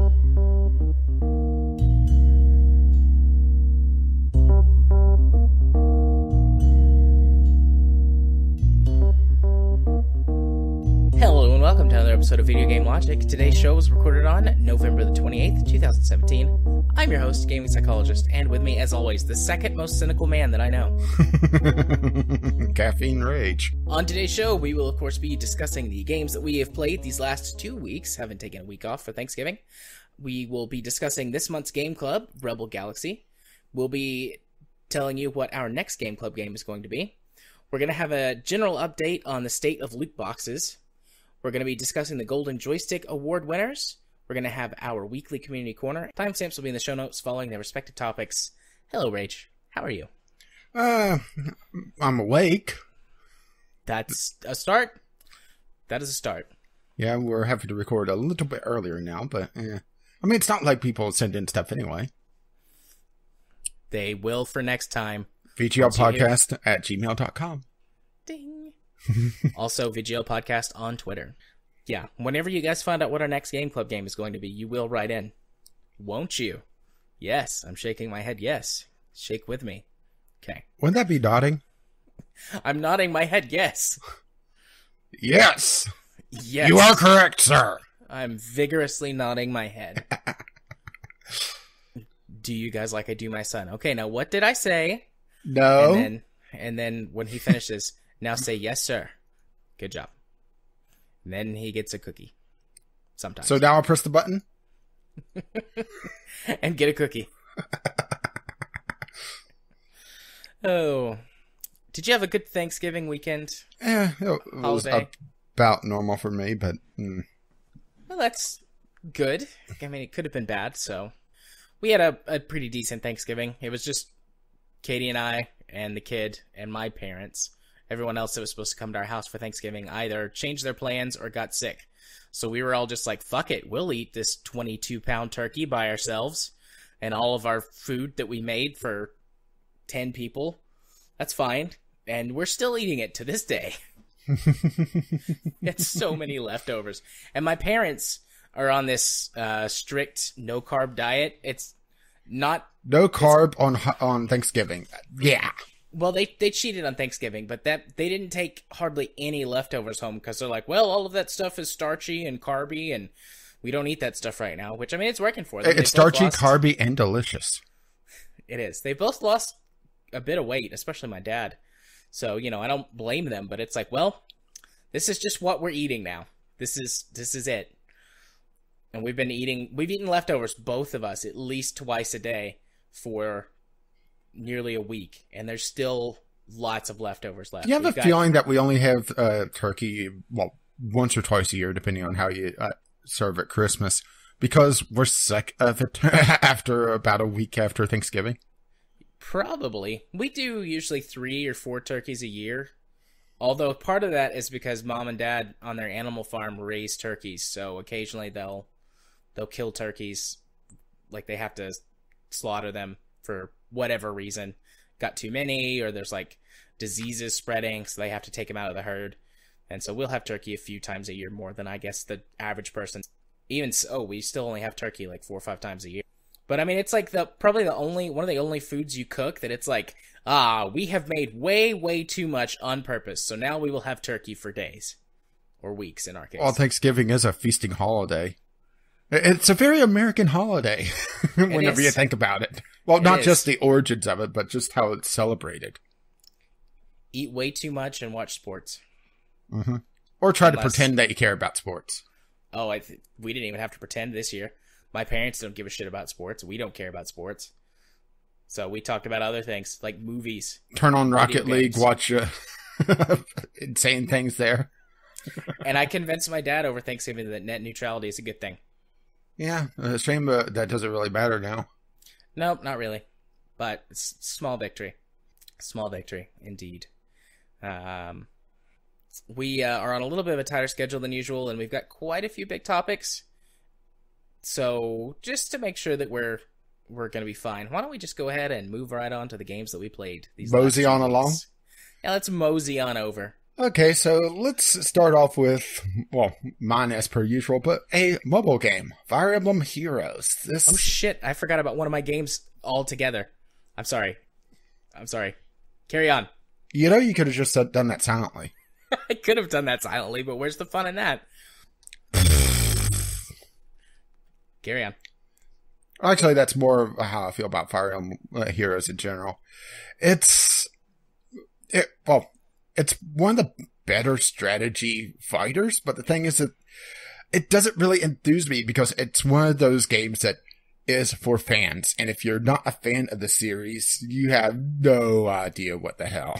Hello and welcome to another episode of Video Game Logic. Today's show was recorded on November the 28th, 2017. I'm your host, Gaming Psychologist, and with me, as always, the second most cynical man that I know. Caffeine Rage. On today's show, we will, of course, be discussing the games that we have played these last 2 weeks. Haven't taken a week off for Thanksgiving. We will be discussing this month's Game Club, Rebel Galaxy. We'll be telling you what our next Game Club game is going to be. We're going to have a general update on the state of loot boxes. We're going to be discussing the Golden Joystick Award winners. We're going to have our weekly community corner. Timestamps will be in the show notes following their respective topics. Hello, Rage. How are you? I'm awake. That's a start. That is a start. Yeah, we're having to record a little bit earlier now, but I mean, it's not like people send in stuff anyway. They will for next time. VGL podcast at gmail.com. Ding. Also, VGL Podcast on Twitter. Yeah, whenever you guys find out what our next Game Club game is going to be, you will write in. Won't you? Yes, I'm shaking my head yes. Shake with me. Okay. Wouldn't that be nodding? I'm nodding my head yes. Yes! Yes. You are correct, sir. I'm vigorously nodding my head. Do you guys like I do my son? Okay, now what did I say? No. And then when he finishes... Now say, yes, sir. Good job. And then he gets a cookie. Sometimes. So now I'll press the button? And get a cookie. Oh. Did you have a good Thanksgiving weekend? Yeah, it was about normal for me, but... Well, that's good. I mean, it could have been bad, so... We had a pretty decent Thanksgiving. It was just Katie and I and the kid and my parents. Everyone else that was supposed to come to our house for Thanksgiving either changed their plans or got sick. So we were all just like, fuck it, we'll eat this 22-pound turkey by ourselves. And all of our food that we made for 10 people. That's fine. And we're still eating it to this day. It's so many leftovers. And my parents are on this strict no-carb diet. It's not... No carb on Thanksgiving. Yeah. Well, they cheated on Thanksgiving, but they didn't take hardly any leftovers home because they're like, well, all of that stuff is starchy and carby, and we don't eat that stuff right now, which, I mean, it's working for them. It's starchy, carby, and delicious. It is. They both lost a bit of weight, especially my dad. So, you know, I don't blame them, but it's like, well, this is just what we're eating now. This is it. And we've eaten leftovers, both of us, at least twice a day for nearly a week, and there's still lots of leftovers left. Do you have a feeling that we only have turkey, well, once or twice a year, depending on how you serve at Christmas, because we're sick of it after about a week after Thanksgiving? Probably. We do usually 3 or 4 turkeys a year, although part of that is because Mom and Dad on their animal farm raise turkeys, so occasionally they'll kill turkeys, like they have to slaughter them for whatever reason, got too many, or there's like diseases spreading, so they have to take them out of the herd. And so we'll have turkey a few times a year, more than I guess the average person. Even so, we still only have turkey like 4 or 5 times a year. But I mean, it's like probably one of the only foods you cook that it's like, we have made way too much on purpose, so now we will have turkey for days or weeks in our case. Well, Thanksgiving is a feasting holiday. It's a very American holiday whenever you think about it. Well, not just the origins of it, but just how it's celebrated. Eat way too much and watch sports. Mm-hmm. Or try to pretend that you care about sports. Oh, we didn't even have to pretend this year. My parents don't give a shit about sports. We don't care about sports. So we talked about other things, like movies. Turn on Rocket League, watch insane things there. And I convinced my dad over Thanksgiving that net neutrality is a good thing. Yeah, shame that doesn't really matter now. Nope, not really. But it's small victory. Small victory, indeed. We are on a little bit of a tighter schedule than usual, and we've got quite a few big topics. So just to make sure that we're going to be fine, why don't we just go ahead and move right on to the games that we played. Mosey on along? Yeah, let's mosey on over. Okay, so let's start off with, well, mine as per usual, but a mobile game, Fire Emblem Heroes. Oh shit, I forgot about one of my games altogether. I'm sorry. Carry on. You know, you could have just done that silently. I could have done that silently, but where's the fun in that? Carry on. Actually, that's more of how I feel about Fire Emblem Heroes in general. It's one of the better strategy fighters, but the thing is that it doesn't really enthuse me because it's one of those games that is for fans. And if you're not a fan of the series, you have no idea what the hell.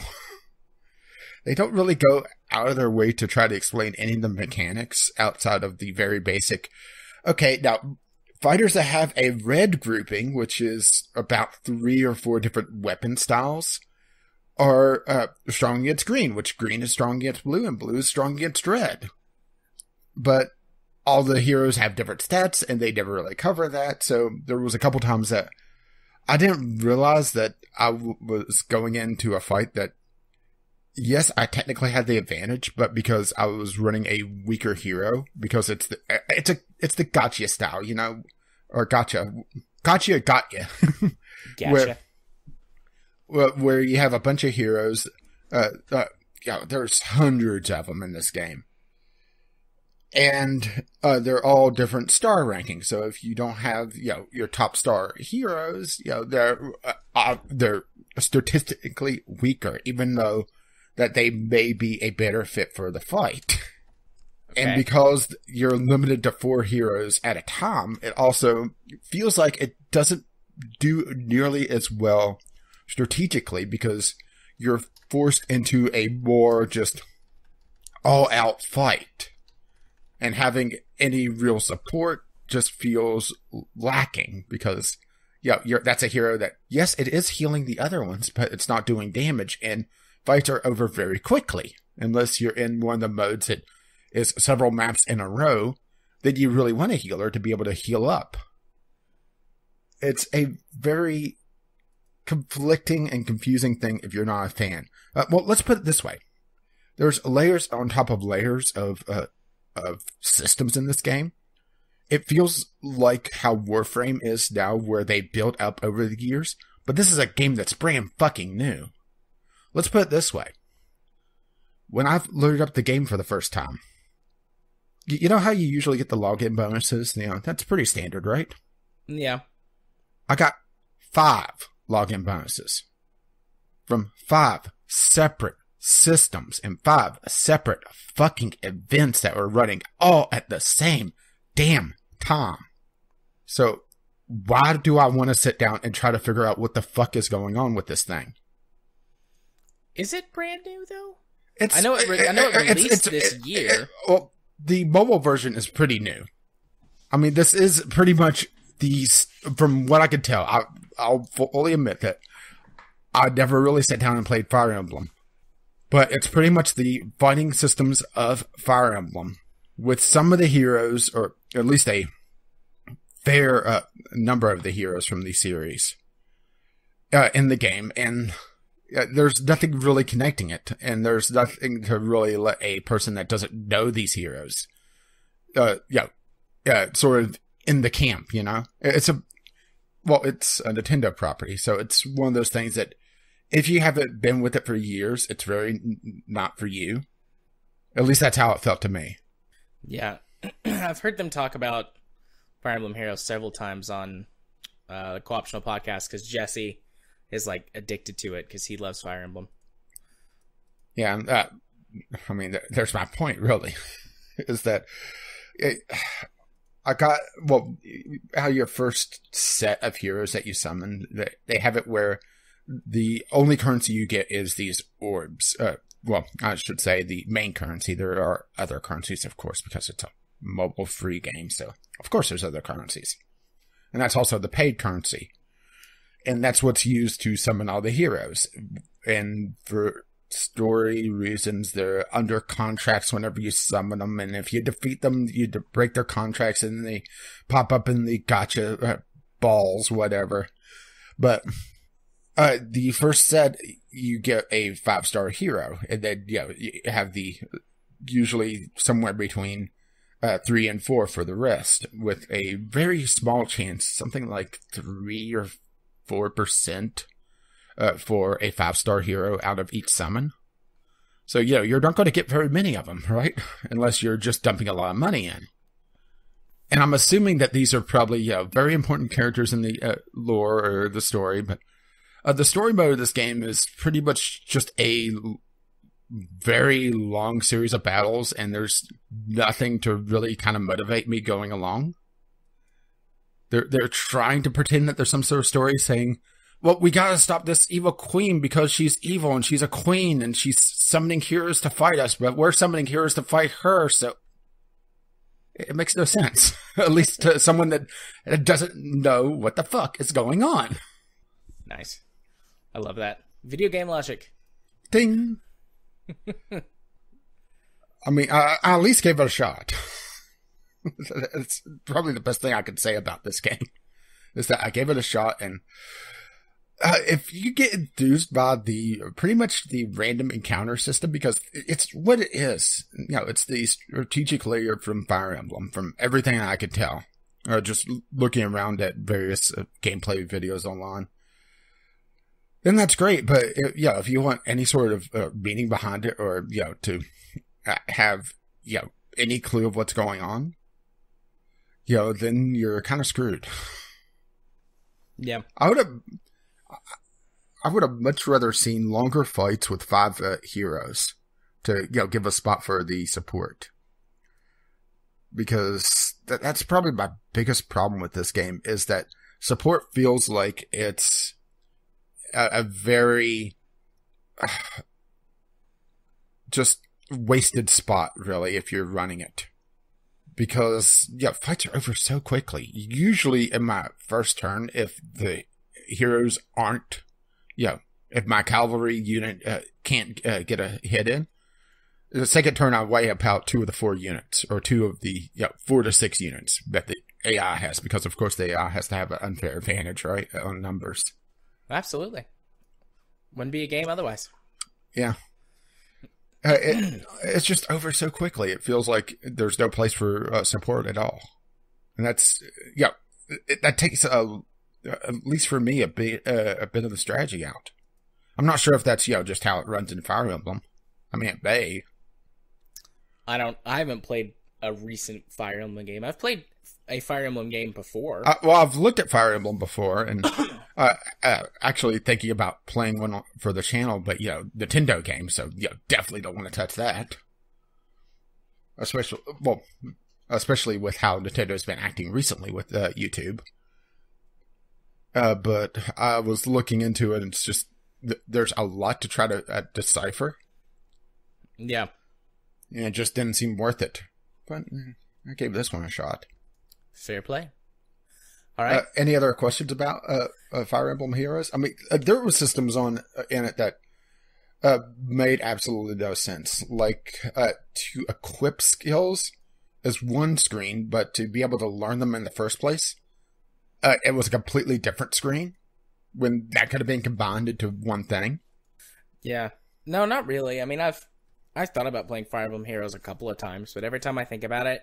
They don't really go out of their way to try to explain any of the mechanics outside of the very basic. Okay, now, fighters that have a red grouping, which is about 3 or 4 different weapon styles, are strong against green, which green is strong against blue, and blue is strong against red. But all the heroes have different stats, and they never really cover that, so there was a couple times that I didn't realize that I was going into a fight that, yes, I technically had the advantage, but because I was running a weaker hero, because it's the gotcha style, you know, or gotcha got you. Gotcha. Where you have a bunch of heroes, there's hundreds of them in this game. And they're all different star rankings. So if you don't have, your top star heroes, they're statistically weaker, even though that they may be a better fit for the fight. Okay. And because you're limited to 4 heroes at a time, it also feels like it doesn't do nearly as well strategically because you're forced into a more just all-out fight. And having any real support just feels lacking because, that's a hero that, yes, it is healing the other ones, but it's not doing damage, and fights are over very quickly. Unless you're in one of the modes that is several maps in a row, then you really want a healer to be able to heal up. It's a very conflicting and confusing thing if you're not a fan. Well, let's put it this way. There's layers on top of layers of systems in this game. It feels like how Warframe is now, where they built up over the years, but this is a game that's brand fucking new. Let's put it this way. When I loaded up the game for the first time, you know how you usually get the login bonuses? That's pretty standard, right? Yeah. I got 5 login bonuses from 5 separate systems and 5 separate fucking events that were running all at the same damn time. So why do I want to sit down and try to figure out what the fuck is going on with this thing? Is it brand new though? I know it released this year. Well, the mobile version is pretty new. I mean, this is pretty much from what I could tell. I'll fully admit that I never really sat down and played Fire Emblem. But it's pretty much the fighting systems of Fire Emblem, with some of the heroes, or at least a fair number of the heroes from the series, in the game. And there's nothing really connecting it. And there's nothing to really let a person that doesn't know these heroes, sort of in the camp, It's a Nintendo property. So it's one of those things that, if you haven't been with it for years, it's very not for you. At least that's how it felt to me. Yeah. I've heard them talk about Fire Emblem Heroes several times on the Co-optional podcast because Jesse is addicted to it because he loves Fire Emblem. Yeah. There's my point, really, is that how your first set of heroes that you summon, they have it where the only currency you get is these orbs. I should say the main currency. There are other currencies, of course, because it's a mobile-free game, so of course there's other currencies. And that's also the paid currency. And that's what's used to summon all the heroes. And for story reasons, they're under contracts whenever you summon them, and if you defeat them, you break their contracts, and they pop up in the gotcha balls, whatever. But The first set, you get a 5-star hero, and then you have the usually somewhere between 3 and 4 for the rest, with a very small chance, something like 3 or 4% for a 5-star hero out of each summon. So you're not going to get very many of them, right? Unless you're just dumping a lot of money in. And I'm assuming that these are probably very important characters in the lore or the story, but the story mode of this game is pretty much just a very long series of battles, and there's nothing to really kind of motivate me going along. They're trying to pretend that there's some sort of story saying, well, we gotta stop this evil queen because she's evil and she's a queen and she's summoning heroes to fight us, but we're summoning heroes to fight her, so it makes no sense. At least to someone that doesn't know what the fuck is going on. Nice. I love that. Video game logic. Ding. I mean, I at least gave it a shot. It's probably the best thing I could say about this game, is that I gave it a shot, and if you get enthused by pretty much the random encounter system, because it's what it is, it's the strategic layer from Fire Emblem, from everything I could tell, just looking around at various gameplay videos online. Then that's great, but if you want any sort of meaning behind it, or to have any clue of what's going on, then you're kind of screwed. Yeah, I would have much rather seen longer fights with 5 heroes to give a spot for the support, because that's probably my biggest problem with this game, is that support feels like it's a very just wasted spot, really, if you're running it. Because, fights are over so quickly. Usually in my first turn, if the heroes aren't, if my cavalry unit can't get a hit in, the second turn I wipe out 2 of the 4 units, or 2 of the 4 to 6 units that the AI has, because of course the AI has to have an unfair advantage, right, on numbers. Absolutely. Wouldn't be a game otherwise. Yeah. It's just over so quickly. It feels like there's no place for support at all. And that's, that takes, at least for me, a bit of the strategy out. I'm not sure if that's, just how it runs in Fire Emblem. I mean, it may. I haven't played a recent Fire Emblem game. I've played a Fire Emblem game before. Well, I've looked at Fire Emblem before, and actually thinking about playing one for the channel, but Nintendo game, so definitely don't want to touch that. Especially with how Nintendo's been acting recently with YouTube. But I was looking into it, and it's just there's a lot to try to decipher. Yeah, and it just didn't seem worth it. But I gave this one a shot. Fair play. All right. Any other questions about Fire Emblem Heroes? I mean, there were systems in it that made absolutely no sense. Like, to equip skills is one screen, but to be able to learn them in the first place, it was a completely different screen, when that could have been combined into one thing. Yeah. No, not really. I mean, I've thought about playing Fire Emblem Heroes a couple of times, but every time I think about it,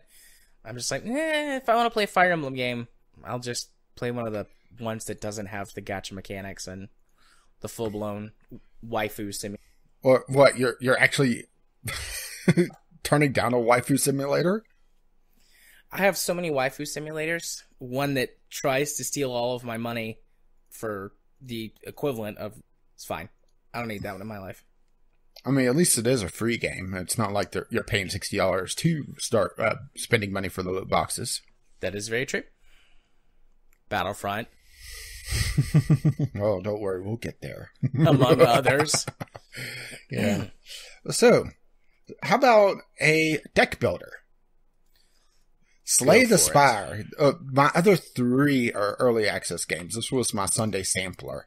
I'm just like, if I want to play a Fire Emblem game, I'll just play one of the ones that doesn't have the gacha mechanics and the full-blown waifu simulator. Or what, you're actually turning down a waifu simulator? I have so many waifu simulators. One that tries to steal all of my money for the equivalent of... It's fine. I don't need that one in my life. I mean, at least it is a free game. It's not like you're paying $60 to start spending money for the loot boxes. That is very true. Battlefront. Oh, don't worry. We'll get there. Among others. Yeah. So, how about a deck builder? Slay the Spire. My other 3 are early access games. This was my Sunday sampler.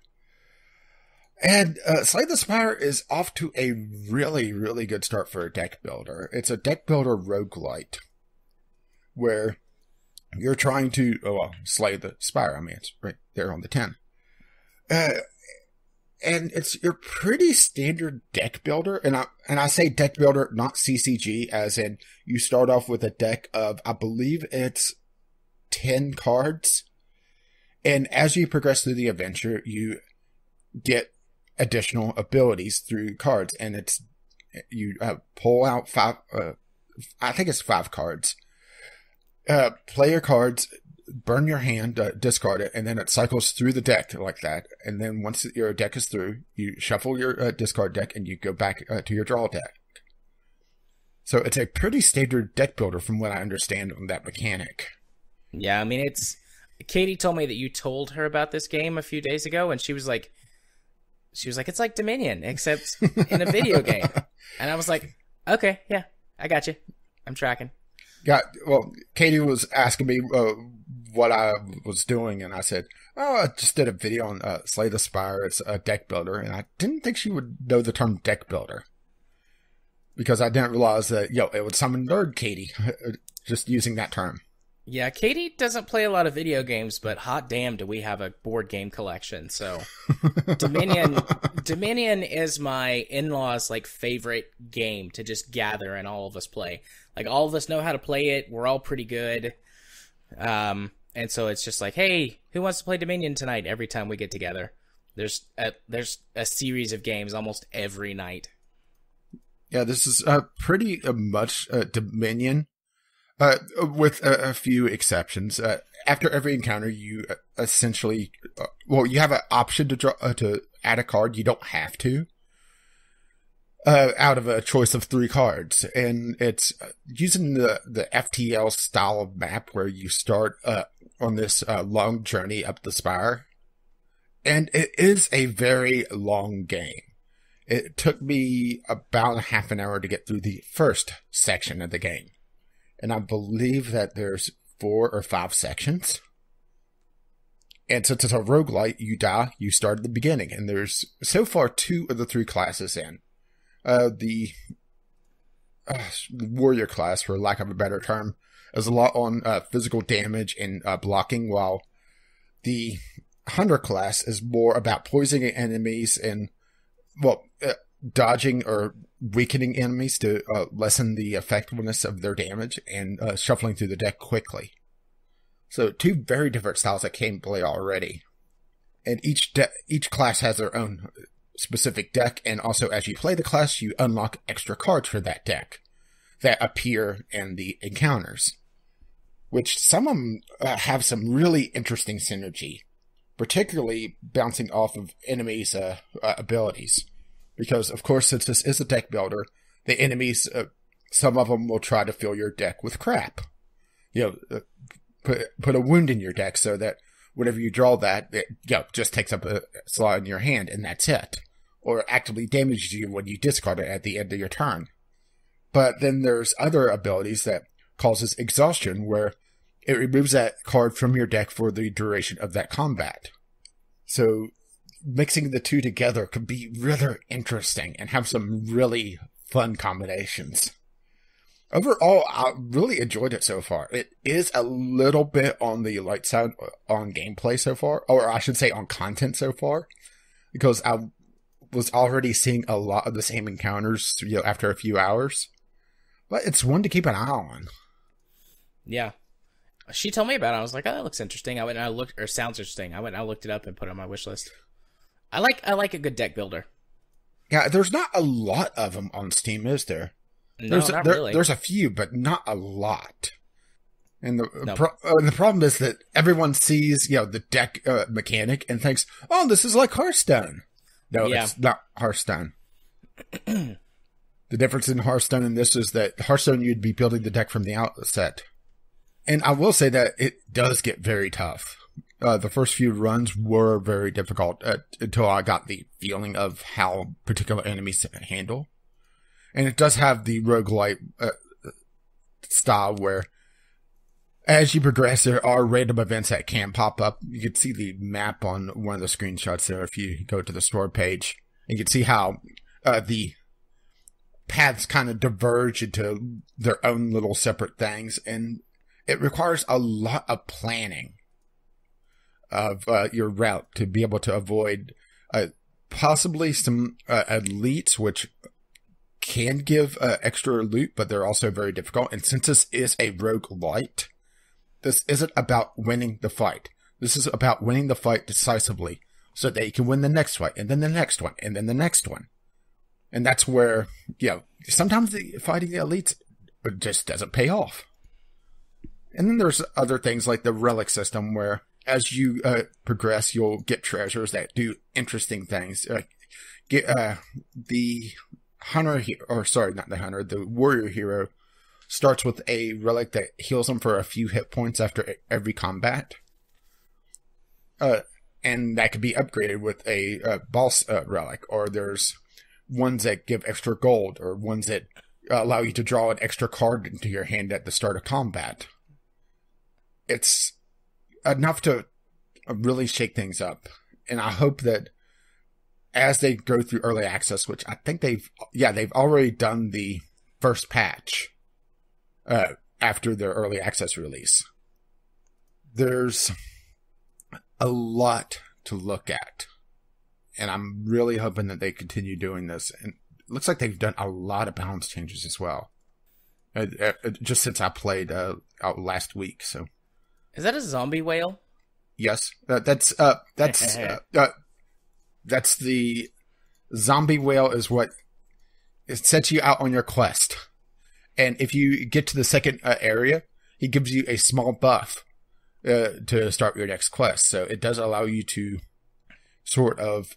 And Slay the Spire is off to a really, really good start for a deck builder. It's a deck builder roguelite, where you're trying to slay the Spire. I mean, it's right there on the 10. And it's your pretty standard deck builder. And I say deck builder, not CCG, as in you start off with a deck of, I believe it's 10 cards. And as you progress through the adventure, you get additional abilities through cards. And you pull out I think it's 5 cards. Play your cards, burn your hand, discard it, and then it cycles through the deck like that. And then once your deck is through, you shuffle your discard deck and you go back to your draw deck. So it's a pretty standard deck builder from what I understand on that mechanic. Yeah, I mean, Katie told me that you told her about this game a few days ago, and she was like, it's like Dominion, except in a video game. And I was like, okay, yeah, I got you. I'm tracking. Yeah, well, Katie was asking me what I was doing, and I said, I just did a video on Slay the Spire. It's a deck builder, and I didn't think she would know the term deck builder. Because I didn't realize that, it would summon Nerd Katie, just using that term. Yeah, Katie doesn't play a lot of video games, but hot damn do we have a board game collection. So Dominion is my in-laws' favorite game to just gather and all of us play. All of us know how to play it. We're all pretty good. And so it's just hey, who wants to play Dominion tonight? Every time we get together. There's a series of games almost every night. Yeah, this is pretty much Dominion. With a few exceptions. After every encounter, you essentially, you have an option to draw to add a card. You don't have to. Out of a choice of 3 cards, and it's using the FTL style of map where you start on this long journey up the spire, and it is a very long game. It took me about half an hour to get through the first section of the game. And I believe that there's 4 or 5 sections. And since it's a roguelite, you die, you start at the beginning. And there's so far 2 of the 3 classes in. The warrior class, for lack of a better term, is a lot on physical damage and blocking, while the hunter class is more about poisoning enemies and, dodging or weakening enemies to lessen the effectiveness of their damage and shuffling through the deck quickly. So 2 very different styles of gameplay already. And each class has their own specific deck, and also as you play the class, you unlock extra cards for that deck that appear in the encounters. Which some of them have some really interesting synergy, particularly bouncing off of enemies' abilities. Because, of course, since this is a deck builder, the enemies, some of them will try to fill your deck with crap. Put a wound in your deck so that whenever you draw that, it just takes up a slot in your hand, and that's it. Or actively damages you when you discard it at the end of your turn. But then there's other abilities that causes exhaustion, where it removes that card from your deck for the duration of that combat. So mixing the 2 together could be really interesting and have some really fun combinations. Overall, I really enjoyed it so far. It is a little bit on the light side on gameplay so far, or I should say on content so far, because I was already seeing a lot of the same encounters, after a few hours. But it's one to keep an eye on. Yeah. She told me about it. I was like, oh, that looks interesting. I went and I looked, or sounds interesting. I went and I looked it up and put it on my wish list. I like a good deck builder. Yeah, there's not a lot of them on Steam, is there? No, not really. There's a few, but not a lot. And the problem is that everyone sees, the deck mechanic and thinks, oh, this is like Hearthstone. No, It's not Hearthstone. The difference in Hearthstone and this is that Hearthstone, you'd be building the deck from the outset. And I will say that it does get very tough. The first few runs were very difficult until I got the feeling of how particular enemies handle. And it does have the roguelite style where as you progress, there are random events that can pop up. You can see the map on one of the screenshots there if you go to the store page. You can see how the paths kind of diverge into their own little separate things. And it requires a lot of planning of your route to be able to avoid possibly some elites, which can give extra loot, but they're also very difficult. And since this is a roguelite, this isn't about winning the fight. This is about winning the fight decisively so that you can win the next fight, and then the next one, and then the next one. And that's where, sometimes fighting the elites just doesn't pay off. And then there's other things like the relic system where as you progress, you'll get treasures that do interesting things. Get the hunter, the warrior hero starts with a relic that heals them for a few hit points after every combat. And that could be upgraded with a boss relic, or there's ones that give extra gold, or ones that allow you to draw an extra card into your hand at the start of combat. It's enough to really shake things up. And I hope that as they go through early access, which I think they've already done the first patch after their early access release. There's a lot to look at. And I'm really hoping that they continue doing this. And it looks like they've done a lot of balance changes as well. Just since I played out last week, so. Is that a zombie whale? Yes, that's the zombie whale is what it sets you out on your quest. And if you get to the second area, he gives you a small buff to start your next quest. So it does allow you to sort of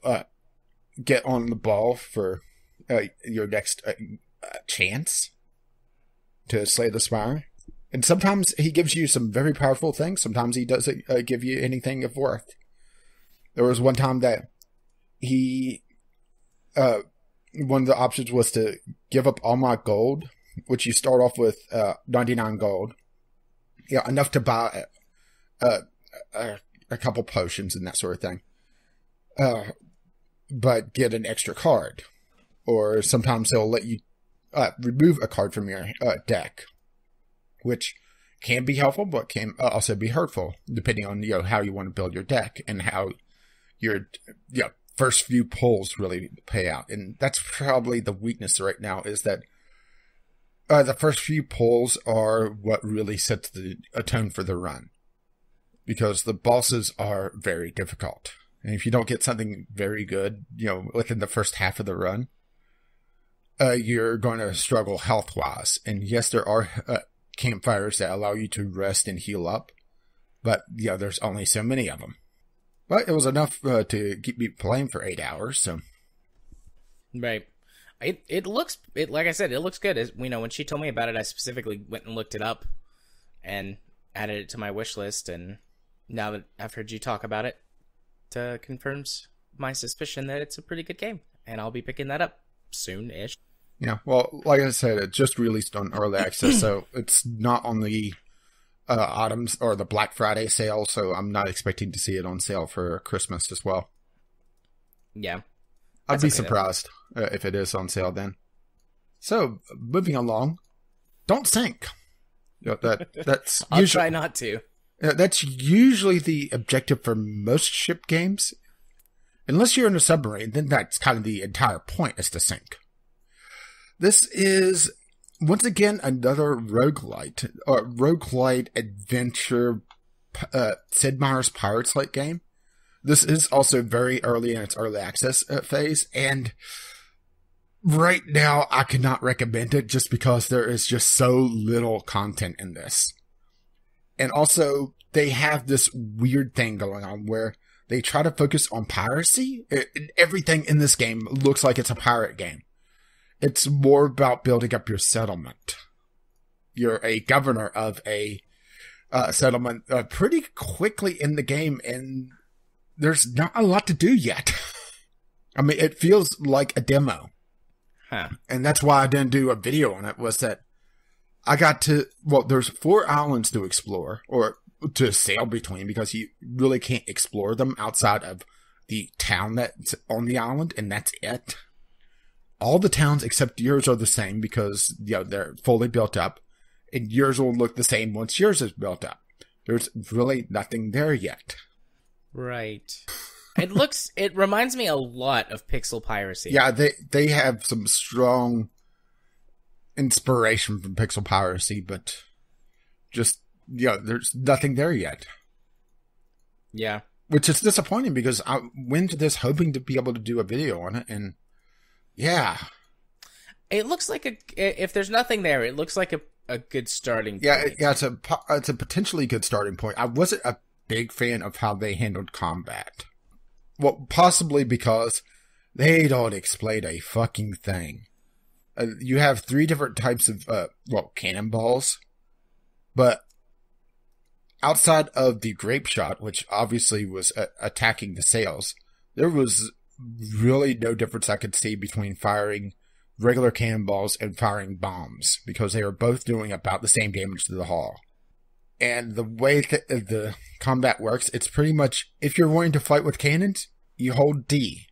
get on the ball for your next chance to slay the spire. And sometimes he gives you some very powerful things. Sometimes he doesn't give you anything of worth. There was one time that he, one of the options was to give up all my gold, which you start off with 99 gold. Yeah, enough to buy a couple potions and that sort of thing. But get an extra card. Or sometimes they'll let you remove a card from your deck, which can be helpful, but can also be hurtful, depending on how you want to build your deck and how your first few pulls really pay out. And that's probably the weakness right now, is that the first few pulls are what really sets the tone for the run, because the bosses are very difficult. And if you don't get something very good, within the first half of the run, you're going to struggle health-wise. And yes, there are campfires that allow you to rest and heal up, but there's only so many of them. But it was enough to keep me playing for 8 hours. So, right, it looks like I said, it looks good. When she told me about it, I specifically went and looked it up and added it to my wish list. And now that I've heard you talk about it, confirms my suspicion that it's a pretty good game, and I'll be picking that up soon-ish. Yeah, well, like I said, it just released on early access, so it's not on the autumn's or the Black Friday sale, so I'm not expecting to see it on sale for Christmas as well. Yeah. I'd be surprised if it is on sale then. So, moving along, don't sink. That's I'll try not to. That's usually the objective for most ship games. Unless you're in a submarine, then that's kind of the entire point, is to sink. This is, once again, another roguelite adventure, Sid Meier's Pirates-like game. This is also very early in its early access phase, and right now I cannot recommend it just because there is just so little content in this. And also, they have this weird thing going on where they try to focus on piracy. Everything in this game looks like it's a pirate game. It's more about building up your settlement. You're a governor of a settlement pretty quickly in the game, and there's not a lot to do yet. I mean, it feels like a demo. Huh. And that's why I didn't do a video on it, was that there's 4 islands to explore, or to sail between, because you really can't explore them outside of the town that's on the island, and that's it. All the towns except yours are the same because they're fully built up, and yours will look the same once yours is built up. There's really nothing there yet. Right. It reminds me a lot of Pixel Piracy. Yeah, they have some strong inspiration from Pixel Piracy, but just, there's nothing there yet. Yeah. Which is disappointing because I went to this hoping to be able to do a video on it, and yeah. It looks like if there's nothing there, it looks like a good starting point. Yeah, it's a potentially good starting point. I wasn't a big fan of how they handled combat. Well, possibly because they don't explain a fucking thing. You have 3 different types of, cannonballs, but outside of the grape shot, which obviously was attacking the sails, there was really no difference I could see between firing regular cannonballs and firing bombs, because they were both doing about the same damage to the hull. And the way that the combat works, it's pretty much, if you're wanting to fight with cannons, you hold D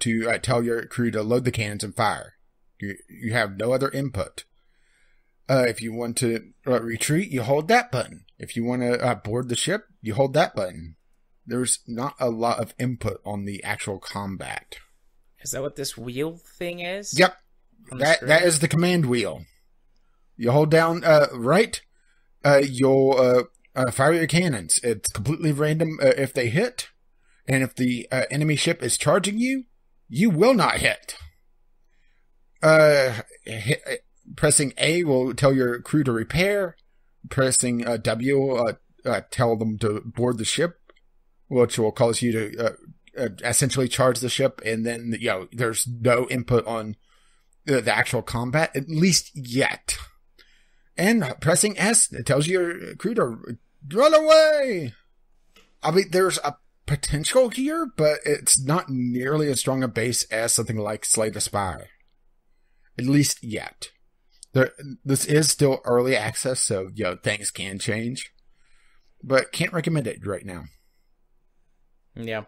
to tell your crew to load the cannons and fire. You have no other input. If you want to retreat, you hold that button. If you want to board the ship, you hold that button. There's not a lot of input on the actual combat. Is that what this wheel thing is? Yep. That is the command wheel. You hold down right, you'll fire your cannons. It's completely random if they hit, and if the enemy ship is charging you, you will not hit. Pressing A will tell your crew to repair. Pressing W will tell them to board the ship, which will cause you to essentially charge the ship, and then there's no input on the actual combat, at least yet. And pressing S, it tells your crew to run away. I mean, there's a potential here, but it's not nearly as strong a base as something like Slay the Spire. At least yet. This is still early access, so things can change. But can't recommend it right now. Yeah.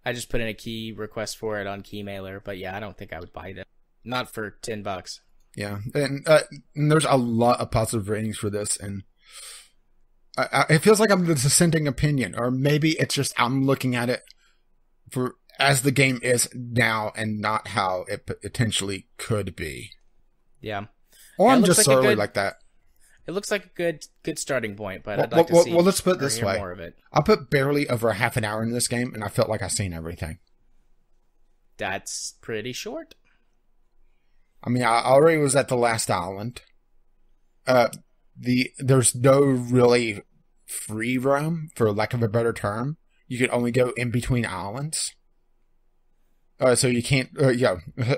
I just put in a key request for it on Keymailer, but yeah, I don't think I would buy it. Not for $10. Yeah, and there's a lot of positive ratings for this, and it feels like I'm the dissenting opinion, or maybe it's just I'm looking at it for as the game is now and not how it potentially could be. Yeah. Or I'm just sorely like that. It looks like a good starting point, but I'd like to see let's put it this way. more of it. I put barely over half an hour in this game, and I felt like I've seen everything. That's pretty short. I mean, I already was at the last island. There's no really free roam, for lack of a better term. You can only go in between islands. So you can't,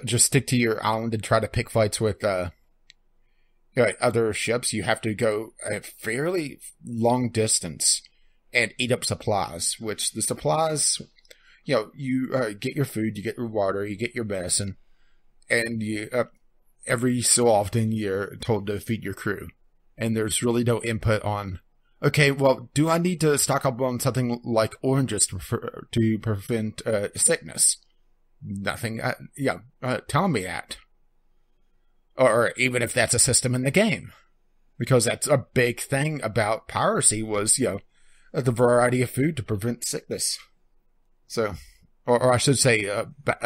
just stick to your island and try to pick fights with other ships. You have to go a fairly long distance and eat up supplies, which the supplies, you get your food, you get your water, you get your medicine, and you every so often you're told to feed your crew. And there's really no input on, okay, well, do I need to stock up on something like oranges to prevent sickness? Nothing. Tell me that. Or even if that's a system in the game. Because that's a big thing about piracy was, the variety of food to prevent sickness. So, or I should say,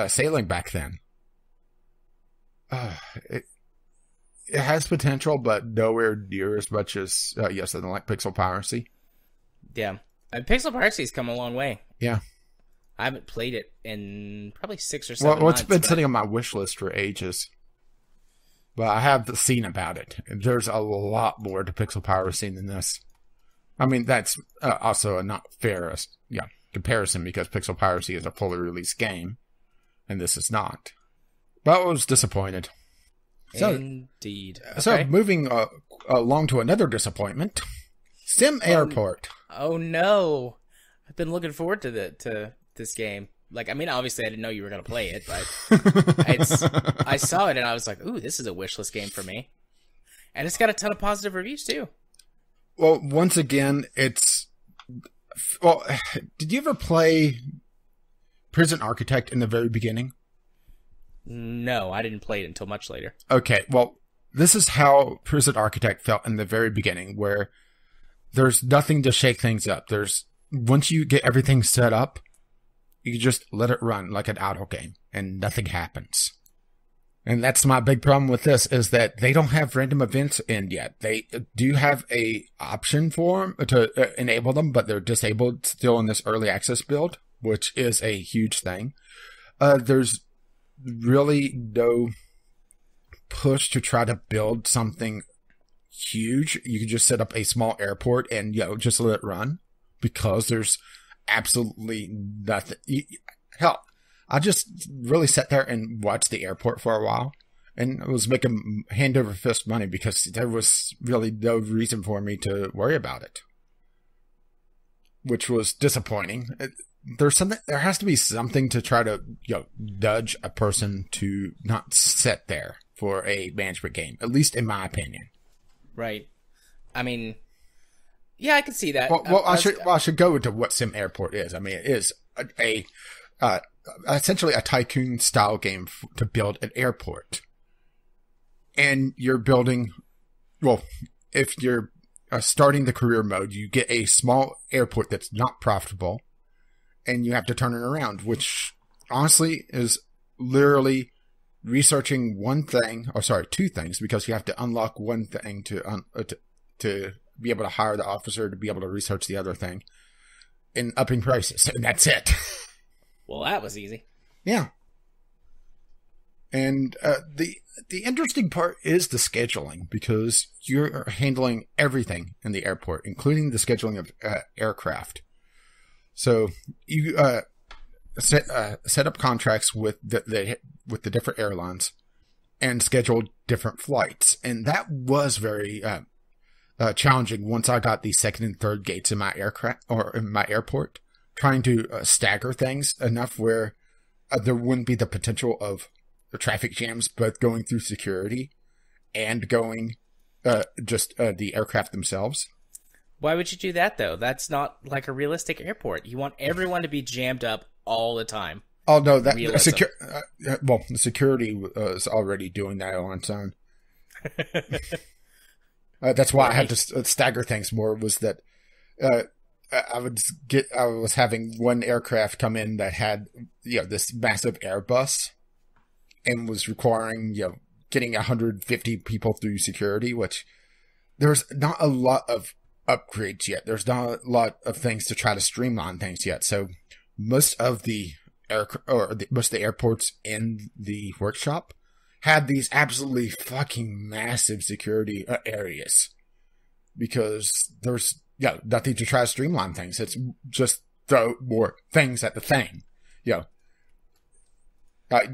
sailing back then. It has potential, but nowhere near as much as, something like Pixel Piracy. Yeah. Pixel Piracy's come a long way. Yeah. I haven't played it in probably 6 or 7 months. It's been sitting on my wish list for ages. But I have seen about it. There's a lot more to Pixel Piracy than this. I mean, that's also a not fair comparison, because Pixel Piracy is a fully released game, and this is not. But I was disappointed. Indeed. Okay. So, moving along to another disappointment. Sim Airport. Oh no. I've been looking forward to this game. Like, I mean, obviously I didn't know you were going to play it, but I saw it and I was like, ooh, this is a wishlist game for me. And it's got a ton of positive reviews too. Well, once again, did you ever play Prison Architect in the very beginning? No, I didn't play it until much later. Okay, well, this is how Prison Architect felt in the very beginning, where there's nothing to shake things up. Once you get everything set up, You just let it run like an auto game, and nothing happens. And that's my big problem with this, is that they don't have random events in yet. They do have a option for them to enable them, but they're disabled still in this early access build, which is a huge thing. There's really no push to try to build something huge. You can just set up a small airport and, just let it run, because there's absolutely nothing. Hell, I just really sat there and watched the airport for a while, and I was making hand over fist money because there was really no reason for me to worry about it, which was disappointing. There has to be something to try to, nudge a person to not sit there for a management game, at least in my opinion. Right. I mean, yeah, I can see that. Well, I should go into what Sim Airport is. I mean, it is essentially a tycoon style game to build an airport. And you're building, if you're starting the career mode, you get a small airport that's not profitable, and you have to turn it around, which honestly is literally researching two things, because you have to unlock one thing to be able to hire the officer to be able to research the other thing, and upping prices, and that's it. Well, that was easy. Yeah. And the interesting part is the scheduling, because you're handling everything in the airport, including the scheduling of aircraft. So you set up contracts with the different airlines and schedule different flights, and that was very challenging once I got the second and third gates in my airport, trying to stagger things enough where there wouldn't be the potential of traffic jams, both going through security and going the aircraft themselves. Why would you do that, though? That's not like a realistic airport. You want everyone to be jammed up all the time. Oh, no, the security is already doing that on its own. That's why I had to stagger things more, was that I was having one aircraft come in that had, this massive Airbus, and was requiring, getting 150 people through security, which there's not a lot of upgrades yet. There's not a lot of things to try to streamline things yet. So most of the airports in the workshop had these absolutely fucking massive security areas, because there's nothing to try to streamline things. It's just throw more things at the thing.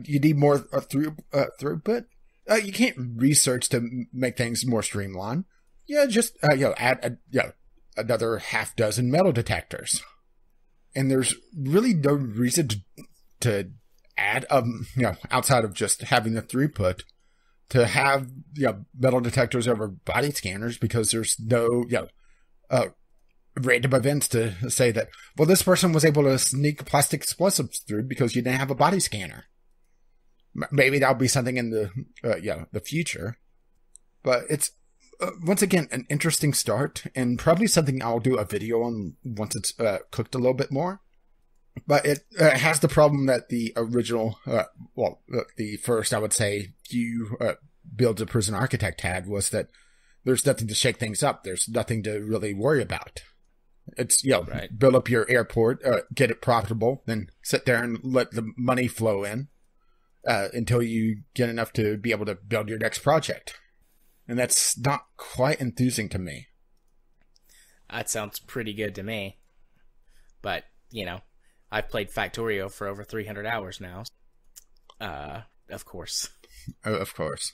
You need more throughput. You can't research to make things more streamlined. Just add another half dozen metal detectors, and there's really no reason to add outside of just having the throughput to have metal detectors over body scanners, because there's no random events to say that, well, this person was able to sneak plastic explosives through because you didn't have a body scanner. Maybe that'll be something in the future, but it's once again an interesting start, and probably something I'll do a video on once it's cooked a little bit more. But it has the problem that the original, the first, I would say, few builds a Prison Architect had, was that there's nothing to shake things up. There's nothing to really worry about. It's, right. Build up your airport, get it profitable, then sit there and let the money flow in until you get enough to be able to build your next project. And that's not quite enthusing to me. That sounds pretty good to me. But, I've played Factorio for over 300 hours now. Of course. Of course.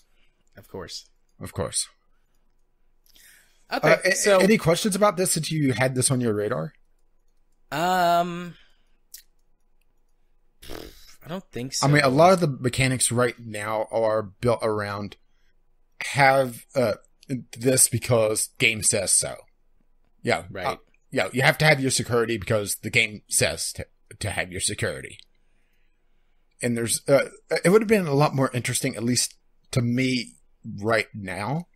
Of course. Of course. Okay, so... Any questions about this since you had this on your radar? I don't think so. I mean, a lot of the mechanics right now are built around have this because game says so. Yeah. Right. You have to have your security because the game says to have your security. And there's, it would have been a lot more interesting, at least to me right now.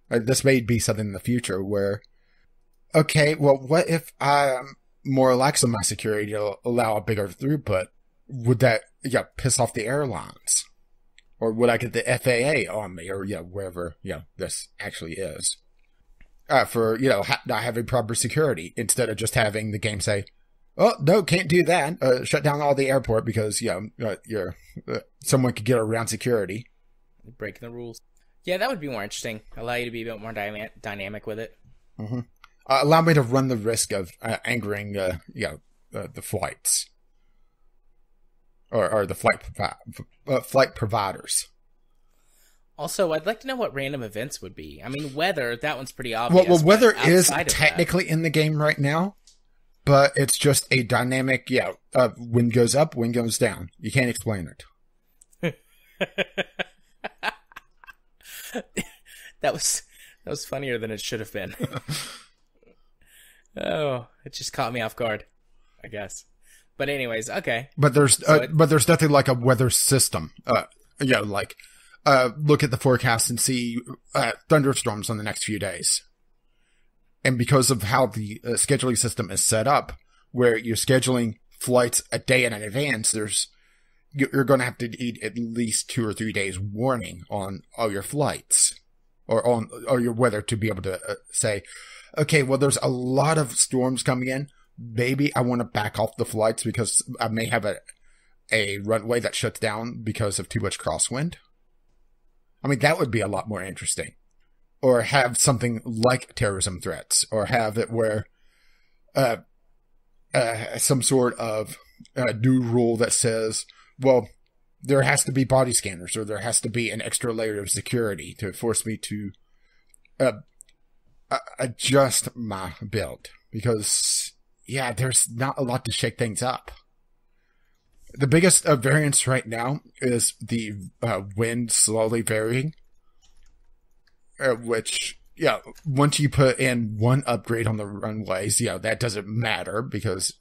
This may be something in the future where, okay, well, what if more lax on my security to allow a bigger throughput, would that piss off the airlines? Or would I get the FAA on me, or wherever this actually is, for not having proper security, instead of just having the game say, "Oh no, can't do that. Shut down all the airport because someone could get around security." Breaking the rules. Yeah, that would be more interesting. Allow you to be a bit more dynamic with it. Mm-hmm. Allow me to run the risk of angering the flights. Or the flight providers. Also, I'd like to know what random events would be. I mean, weather, that one's pretty obvious. Well, weather is technically in the game right now, but it's just a dynamic, wind goes up, wind goes down. You can't explain it. That was funnier than it should have been. Oh, it just caught me off guard, I guess. But anyways, okay. But there's nothing like a weather system. Look at the forecast and see thunderstorms on the next few days. And because of how the scheduling system is set up, where you're scheduling flights a day in advance, you're going to have to need at least 2 or 3 days warning on all your flights or your weather to be able to say, okay, well, there's a lot of storms coming in. Maybe I want to back off the flights because I may have a runway that shuts down because of too much crosswind. I mean, that would be a lot more interesting. Or have something like terrorism threats, or have it where some sort of new rule that says, well, there has to be body scanners, or there has to be an extra layer of security to force me to adjust my build. Because there's not a lot to shake things up. The biggest variance right now is the wind slowly varying, which, once you put in one upgrade on the runways, that doesn't matter because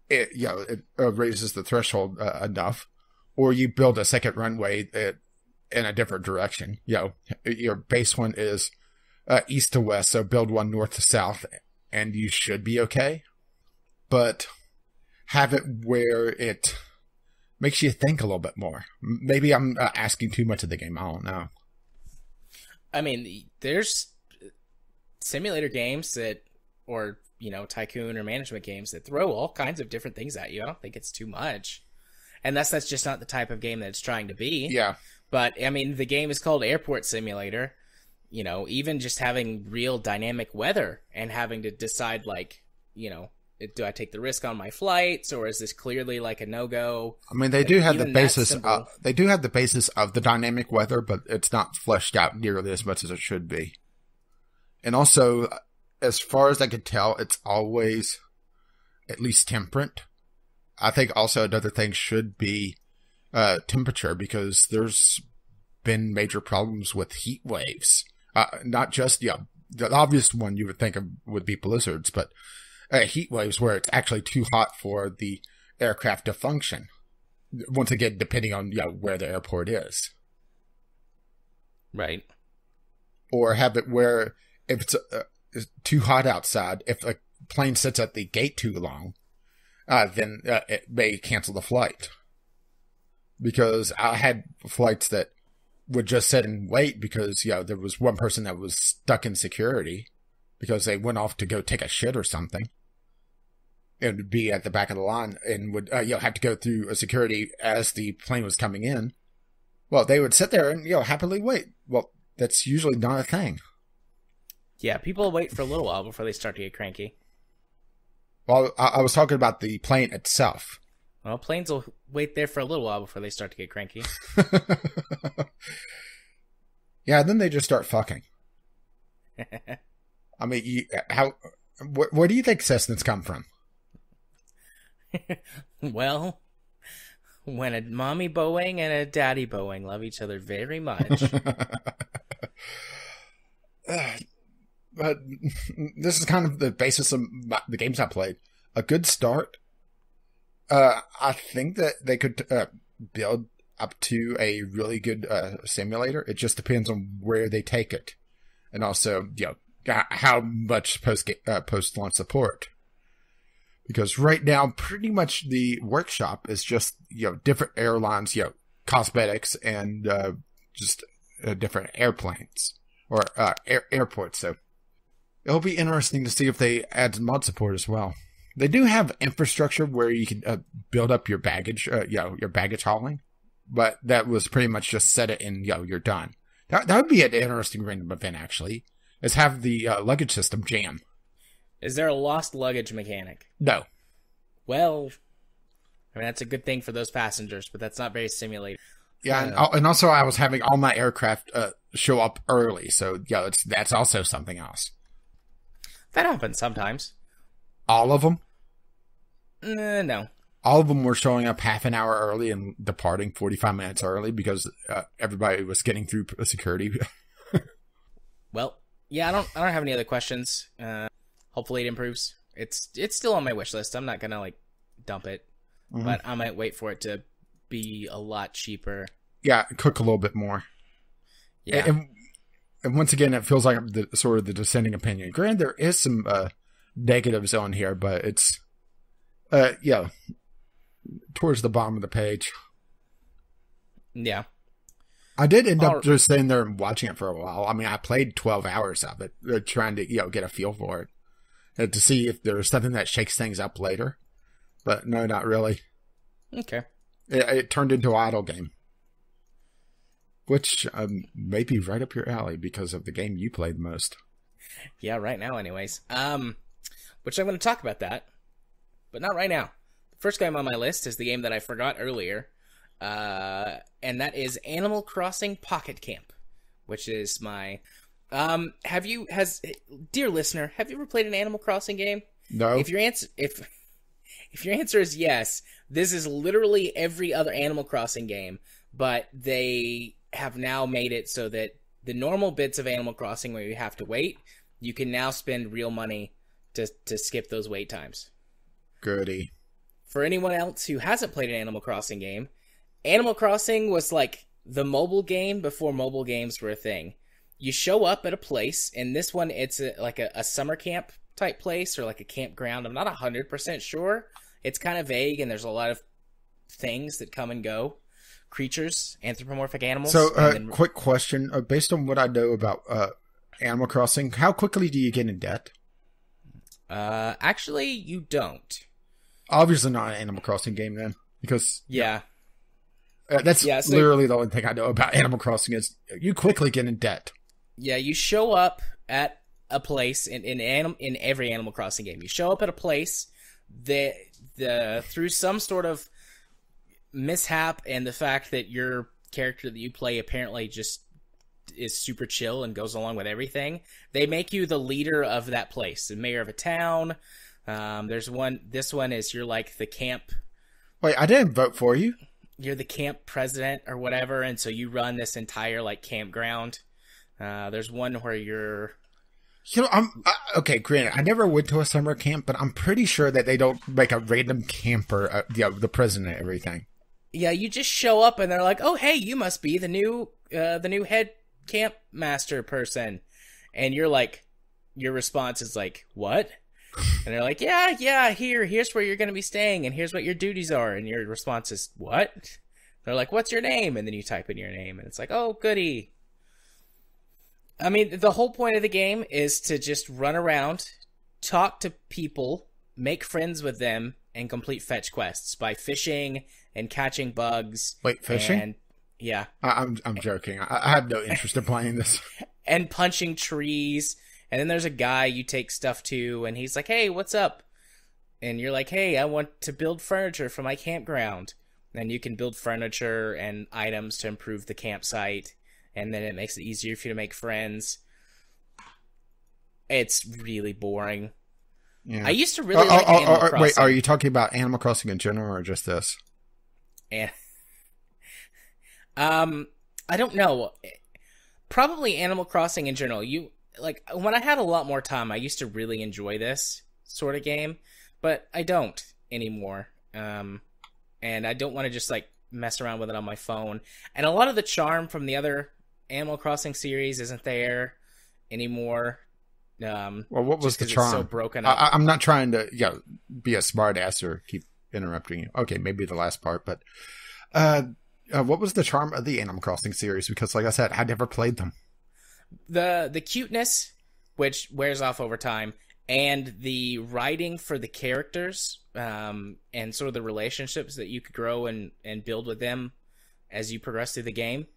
it raises the threshold enough. Or you build a second runway in a different direction. Your base one is east to west, so build one north to south, and you should be okay. But have it where it makes you think a little bit more. Maybe I'm asking too much of the game. I don't know. I mean, there's simulator games or tycoon or management games that throw all kinds of different things at you. I don't think it's too much. And that's just not the type of game that it's trying to be. Yeah. But, I mean, the game is called Airport Simulator. Even just having real dynamic weather and having to decide, do I take the risk on my flights, or is this clearly like a no-go? I mean, they do have the basis. They do have the basis of the dynamic weather, but it's not fleshed out nearly as much as it should be. And also, as far as I can tell, it's always at least temperate. I think also another thing should be temperature, because there's been major problems with heat waves. Not just the obvious one you would think of would be blizzards, but heat waves where it's actually too hot for the aircraft to function. Once again, depending on where the airport is. Right. Or have it where if it's too hot outside, if a plane sits at the gate too long, then it may cancel the flight. Because I had flights that would just sit and wait because, there was one person that was stuck in security because they went off to go take a shit or something. It would be at the back of the line and would, have to go through a security as the plane was coming in. Well, they would sit there and, happily wait. Well, that's usually not a thing. Yeah, people wait for a little while before they start to get cranky. Well, I was talking about the plane itself. Well, planes will wait there for a little while before they start to get cranky. Yeah, then they just start fucking. I mean, where do you think Cessnas come from? Well, when a mommy Boeing and a daddy Boeing love each other very much. But this is kind of the basis of the games I played. A good start. I think that they could build up to a really good simulator. It just depends on where they take it, and also how much post launch support. Because right now, pretty much the workshop is just, different airlines, cosmetics and just different airplanes or airports. So it'll be interesting to see if they add mod support as well. They do have infrastructure where you can build up your baggage, your baggage hauling, but that was pretty much just set it and you're done. That would be an interesting random event, actually, is have the luggage system jam. Is there a lost luggage mechanic? No. Well, I mean, that's a good thing for those passengers, but that's not very simulated. Yeah, and also I was having all my aircraft show up early, so that's also something else. That happens sometimes. All of them? No. All of them were showing up half an hour early and departing 45 minutes early because everybody was getting through security. Well, yeah, I don't have any other questions. Hopefully it improves. It's still on my wish list. I'm not gonna dump it, but I might wait for it to be a lot cheaper. Yeah, cook a little bit more. Yeah, and once again, it feels like the dissenting opinion. Granted, there is some negatives on here, but it's towards the bottom of the page. Yeah. I did end up just sitting there and watching it for a while. I mean, I played 12 hours of it, trying to, get a feel for it. To see if there was something that shakes things up later. But no, not really. Okay. It turned into an idle game. Which may be right up your alley because of the game you played most. Yeah, right now anyways. Which I'm going to talk about that. But not right now. The first game on my list is the game that I forgot earlier. And that is Animal Crossing Pocket Camp, which is my dear listener, have you ever played an Animal Crossing game? No. If your answer is yes, this is literally every other Animal Crossing game, but they have now made it so that the normal bits of Animal Crossing where you have to wait, you can now spend real money to skip those wait times. Goody. For anyone else who hasn't played an Animal Crossing game, Animal Crossing was like the mobile game before mobile games were a thing. You show up at a place, and this one, it's like a summer camp type place or like a campground. I'm not 100% sure. It's kind of vague, and there's a lot of things that come and go. Creatures, anthropomorphic animals. So, quick question. Based on what I know about Animal Crossing, how quickly do you get in debt? Actually, you don't. Obviously not an Animal Crossing game then, because... Yeah. That's literally the only thing I know about Animal Crossing is you quickly get in debt. Yeah, you show up at a place in every Animal Crossing game. You show up at a place that through some sort of mishap and the fact that your character that you play apparently just is super chill and goes along with everything, they make you the leader of that place, the mayor of a town. This one is you're like the camp. Wait, I didn't vote for you. You're the camp president or whatever, and so you run this entire campground. There's one where you're... okay, granted, I never went to a summer camp, but I'm pretty sure that they don't make a random camper, the president and everything. Yeah, you just show up and they're like, "Oh, hey, you must be the new head camp master person," and you're like, your response is like, "What?" And they're like, yeah, here's where you're going to be staying, and here's what your duties are. And your response is, what? They're like, what's your name? And then you type in your name, and it's like, oh, goody. I mean, the whole point of the game is to just run around, talk to people, make friends with them, and complete fetch quests by fishing and catching bugs. Wait, fishing? And, yeah. I'm joking. I have no interest in playing this. And punching trees. And then there's a guy you take stuff to, and he's like, hey, what's up? And you're like, hey, I want to build furniture for my campground. And you can build furniture and items to improve the campsite, and then it makes it easier for you to make friends. It's really boring. Yeah. I used to really like Animal Crossing. Wait, are you talking about Animal Crossing in general, or just this? And, I don't know. Probably Animal Crossing in general. When I had a lot more time, I used to really enjoy this sort of game, but I don't anymore. And I don't want to just mess around with it on my phone. And a lot of the charm from the other Animal Crossing series isn't there anymore. Well, what was just the 'cause charm? it's so broken up. I'm not trying to be a smart ass or keep interrupting you. Okay, maybe the last part, but what was the charm of the Animal Crossing series? Because, like I said, I never played them. The cuteness, which wears off over time, and the writing for the characters, and sort of the relationships that you could grow and build with them as you progress through the game.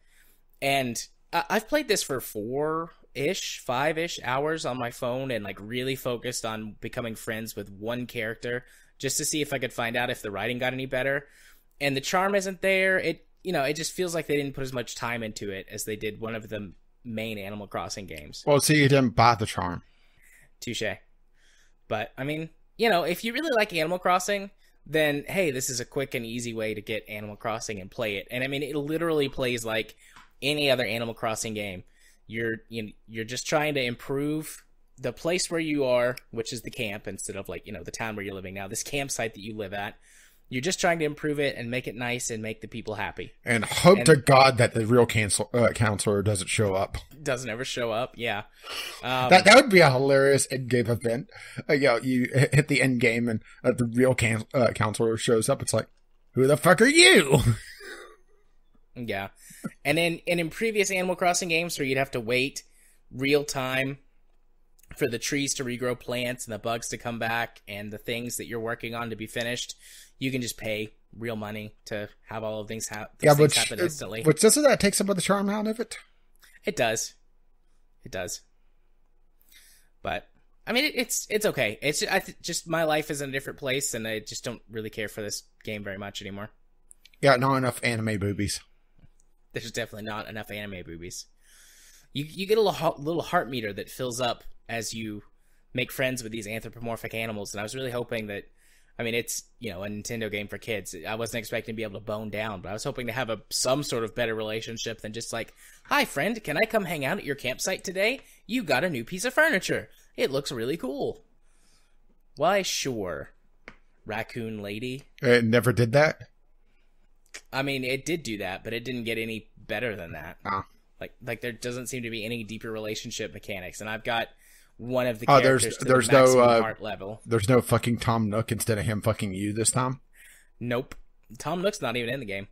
And I've played this for 5-ish hours on my phone and like really focused on becoming friends with one character just to see if I could find out if the writing got any better. And the charm isn't there. It just feels like they didn't put as much time into it as they did one of the main Animal Crossing games. Well, see, you didn't buy the charm. Touche. But, I mean, if you really like Animal Crossing, then, hey, this is a quick and easy way to get Animal Crossing and play it. And, I mean, it literally plays like any other Animal Crossing game. You're just trying to improve the place where you are, which is the camp, instead of, like, the town where you're living now. This campsite that you live at. You're just trying to improve it and make it nice and make the people happy. And hope to God that the real counselor doesn't show up. Doesn't ever show up, yeah. That would be a hilarious end-game event. You hit the end game and the real counselor shows up. It's like, who the fuck are you? Yeah. And in previous Animal Crossing games where you'd have to wait real time for the trees to regrow plants and the bugs to come back and the things that you're working on to be finished, you can just pay real money to have all of things happen instantly. Which doesn't that take some of the charm out of it? It does. But I mean, it's okay. It's just my life is in a different place, and I just don't really care for this game very much anymore. Yeah, not enough anime boobies. There's definitely not enough anime boobies. You get a little heart meter that fills up as you make friends with these anthropomorphic animals, and I was really hoping that. I mean, it's, a Nintendo game for kids. I wasn't expecting to be able to bone down, but I was hoping to have some sort of better relationship than just like, hi, friend, can I come hang out at your campsite today? You got a new piece of furniture. It looks really cool. Why, sure, raccoon lady. It never did that? I mean, it did do that, but it didn't get any better than that. Like there doesn't seem to be any deeper relationship mechanics, and I've got one of the characters there's to the maximum no heart level. There's no fucking Tom Nook instead of him fucking you this time? Nope. Tom Nook's not even in the game.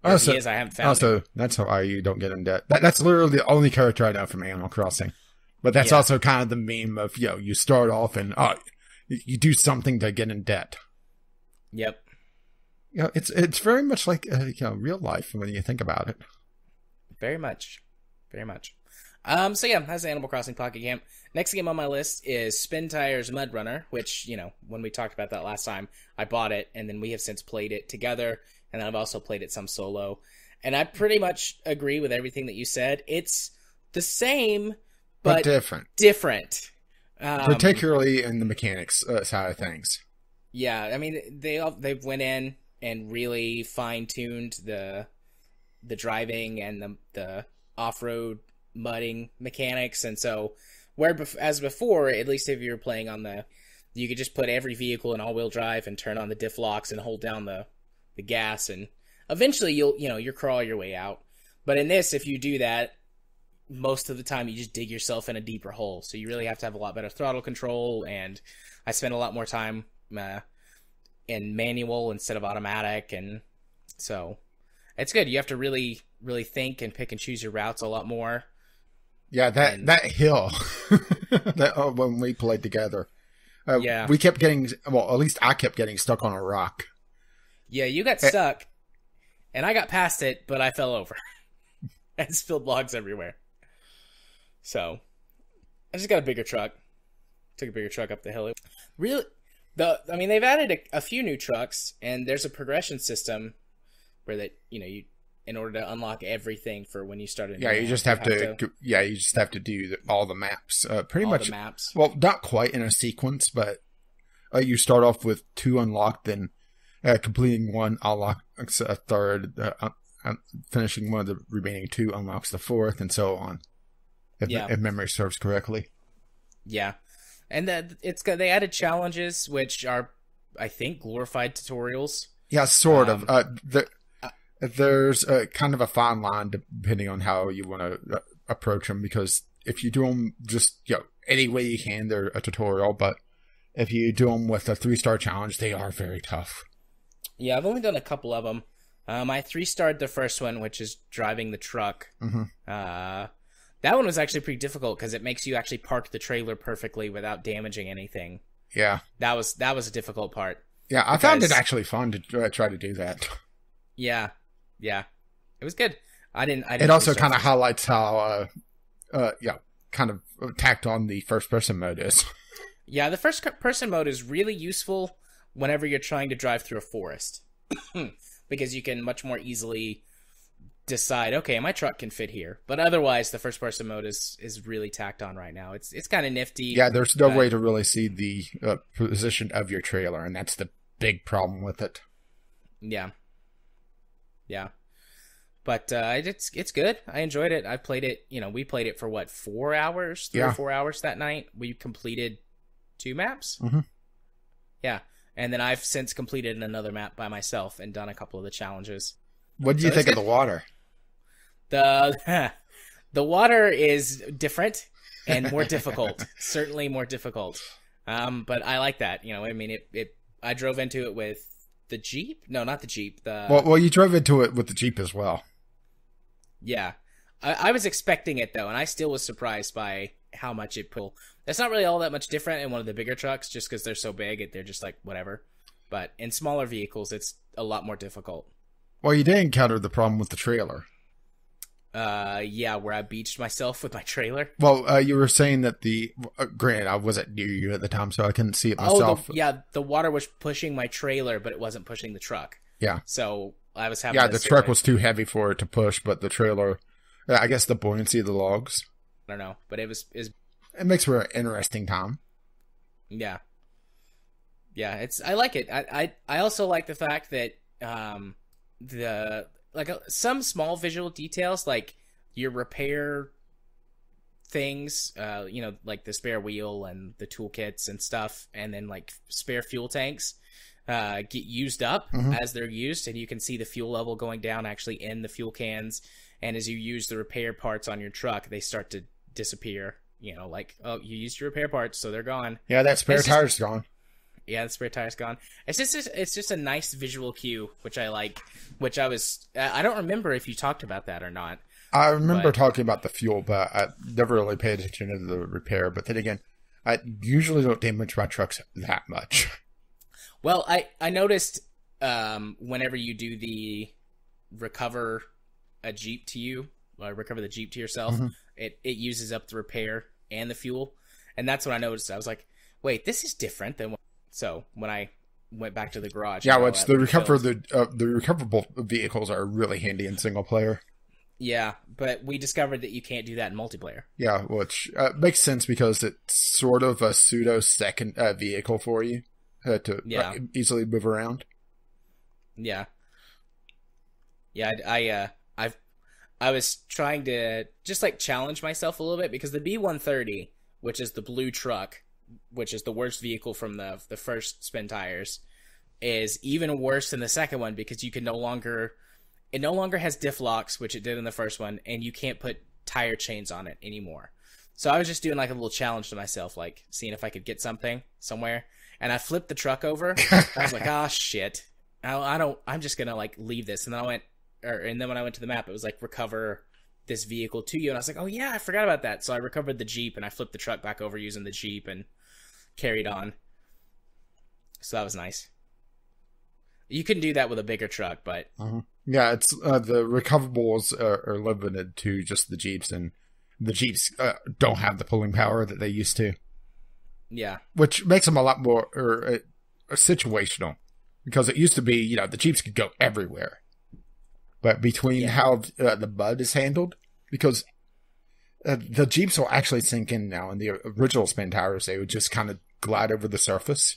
Or he is, I haven't found him. That's how you don't get in debt. That's literally the only character I know from Animal Crossing. But that's also kind of the meme of, you start off and you do something to get in debt. Yep. It's very much like real life when you think about it. Very much. Very much. So yeah, that's Animal Crossing Pocket Camp. Next game on my list is Spin Tire's Mud Runner, which, when we talked about that last time, I bought it, and then we have since played it together, and then I've also played it some solo. And I pretty much agree with everything that you said. It's the same, but different. Particularly in the mechanics side of things. Yeah, I mean, they went in and really fine-tuned the driving and the off-road mudding mechanics, and so as before, at least if you were playing on you could just put every vehicle in all-wheel drive and turn on the diff locks and hold down the gas, and eventually you'll crawl your way out. But in this, if you do that, most of the time you just dig yourself in a deeper hole, so you really have to have a lot better throttle control, and I spend a lot more time in manual instead of automatic, and so it's good. You have to really, really think and pick and choose your routes a lot more. Yeah, that hill when we played together, we kept getting, well, at least I kept getting stuck on a rock. Yeah, you got stuck, and I got past it, but I fell over and spilled logs everywhere. So I just got a bigger truck. Took a bigger truck up the hill. They've added a few new trucks, and there's a progression system where in order to unlock everything for when you start a new you just have to do all the maps. Pretty much. The maps. Well, not quite in a sequence, but you start off with 2 unlocked, then completing 1 unlocks a 3rd, finishing one of the remaining 2 unlocks the 4th, and so on. If memory serves correctly. Yeah. And they added challenges, which are, I think, glorified tutorials. Yeah, sort of. There's kind of a fine line depending on how you want to approach them, because if you do them just any way you can. They're a tutorial, but if you do them with a 3-star challenge, they are very tough. Yeah, I've only done a couple of them. I 3-starred the first one, which is driving the truck. That one was actually pretty difficult because it makes you actually park the trailer perfectly without damaging anything. Yeah. That was a difficult part. Yeah, I found it actually fun to try to do that. Yeah. It was good. I didn't it also kind of highlights how, kind of tacked on the first-person mode is. Yeah, the first-person mode is really useful whenever you're trying to drive through a forest. Because you can much more easily decide, okay, my truck can fit here. But otherwise, the first-person mode is really tacked on right now. It's kind of nifty. Yeah, there's no way to really see the position of your trailer, and that's the big problem with it. Yeah. But it's good. I enjoyed it. I played it, we played it for, 4 hours? 3 or 4 hours that night. We completed 2 maps? Yeah. And then I've since completed another map by myself and done a couple of the challenges. What do you think of the water? The water is different and more difficult. Certainly more difficult. But I like that. I drove into it with the Jeep? No, not the Jeep. Well, you drove into it with the Jeep as well. Yeah. I was expecting it, though, and I still was surprised by how much it pulled. That's not really all that much different in one of the bigger trucks, just because they're so big, they're just like, whatever. But in smaller vehicles, it's a lot more difficult. Well, you did encounter the problem with the trailer. Yeah, where I beached myself with my trailer. Well, you were saying that granted, I wasn't near you at the time, so I couldn't see it myself. The water was pushing my trailer, but it wasn't pushing the truck. Yeah. So I was having. Yeah, the truck was too heavy for it to push, but the trailer, I guess, the buoyancy of the logs. I don't know, but it makes for an interesting time. Yeah. Yeah, I like it. I also like the fact that some small visual details, like your repair things, like the spare wheel and the toolkits and stuff, and then like spare fuel tanks get used up as they're used, and you can see the fuel level going down actually in the fuel cans, and as you use the repair parts on your truck, they start to disappear. Like, oh, you used your repair parts, so they're gone. Yeah, that spare tire's gone. Yeah, the spare tire's gone. It's just a nice visual cue, which I like. Which I don't remember if you talked about that or not. I remember talking about the fuel, but I never really paid attention to the repair. But then again, I usually don't damage my trucks that much. Well, I noticed whenever you do the recover a Jeep to you, or recover the Jeep to yourself, it uses up the repair and the fuel, and that's what I noticed. I was like, wait, this is different than. So when I went back to the garage, yeah, which the recoverable vehicles are really handy in single player. Yeah, but we discovered that you can't do that in multiplayer. Yeah, which makes sense because it's sort of a pseudo second vehicle for you to easily move around. Yeah. Yeah, I was trying to just like challenge myself a little bit because the B130, which is the blue truck, which is the worst vehicle from the first spin tires, is even worse than the second one because it no longer has diff locks, which it did in the first one, and you can't put tire chains on it anymore. So I was just doing like a little challenge to myself, like seeing if I could get something somewhere, and I flipped the truck over. I was like, oh shit, I'm just gonna like leave this, and then when I went to the map, it was like recover this vehicle to you, and I was like, oh yeah, I forgot about that. So I recovered the Jeep, and I flipped the truck back over using the Jeep and carried on. So that was nice. You can do that with a bigger truck, but yeah, it's the recoverables are limited to just the Jeeps, and the Jeeps don't have the pulling power that they used to. Yeah, which makes them a lot more situational, because it used to be the Jeeps could go everywhere. But between how the mud is handled, because the Jeeps will actually sink in now. In the original spin tires, they would just kind of glide over the surface.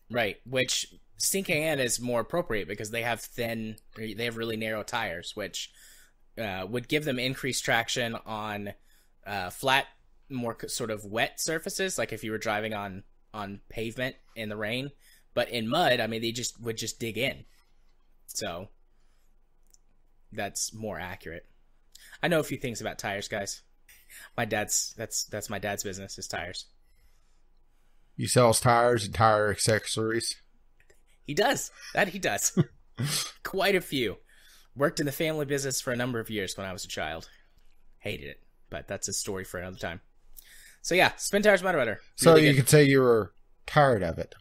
Right, which sinking in is more appropriate because they have really narrow tires, which would give them increased traction on flat, more sort of wet surfaces, like if you were driving on pavement in the rain. But in mud, I mean, they would just dig in. So that's more accurate. I know a few things about tires, guys. My dad's that's my dad's business, his tires. He sells tires and tire accessories. He does. That he does. Quite a few. Worked in the family business for a number of years when I was a child. Hated it, but that's a story for another time. So yeah, spin tires matter better. So you could say you were tired of it.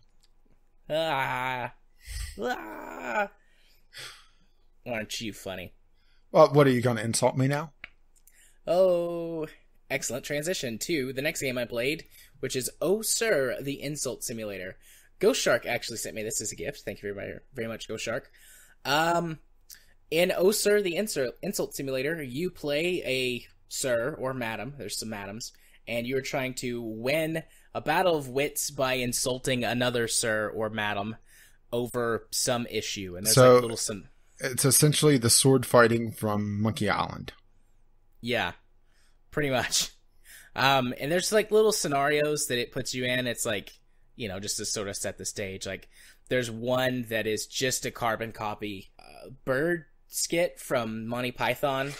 Aren't you funny? Well, what are you going to insult me now? Oh, excellent transition to the next game I played, which is Oh Sir, the Insult Simulator. Ghost Shark actually sent me this as a gift. Thank you very much, Ghost Shark. In Oh Sir, the Insult Simulator, you play a sir or madam. There's some madams. And you're trying to win a battle of wits by insulting another sir or madam over some issue. And there's so like little it's essentially the sword fighting from Monkey Island. Yeah, pretty much. And there's like little scenarios that it puts you in. It's like, just to sort of set the stage. Like, there's one that is just a carbon copy bird skit from Monty Python.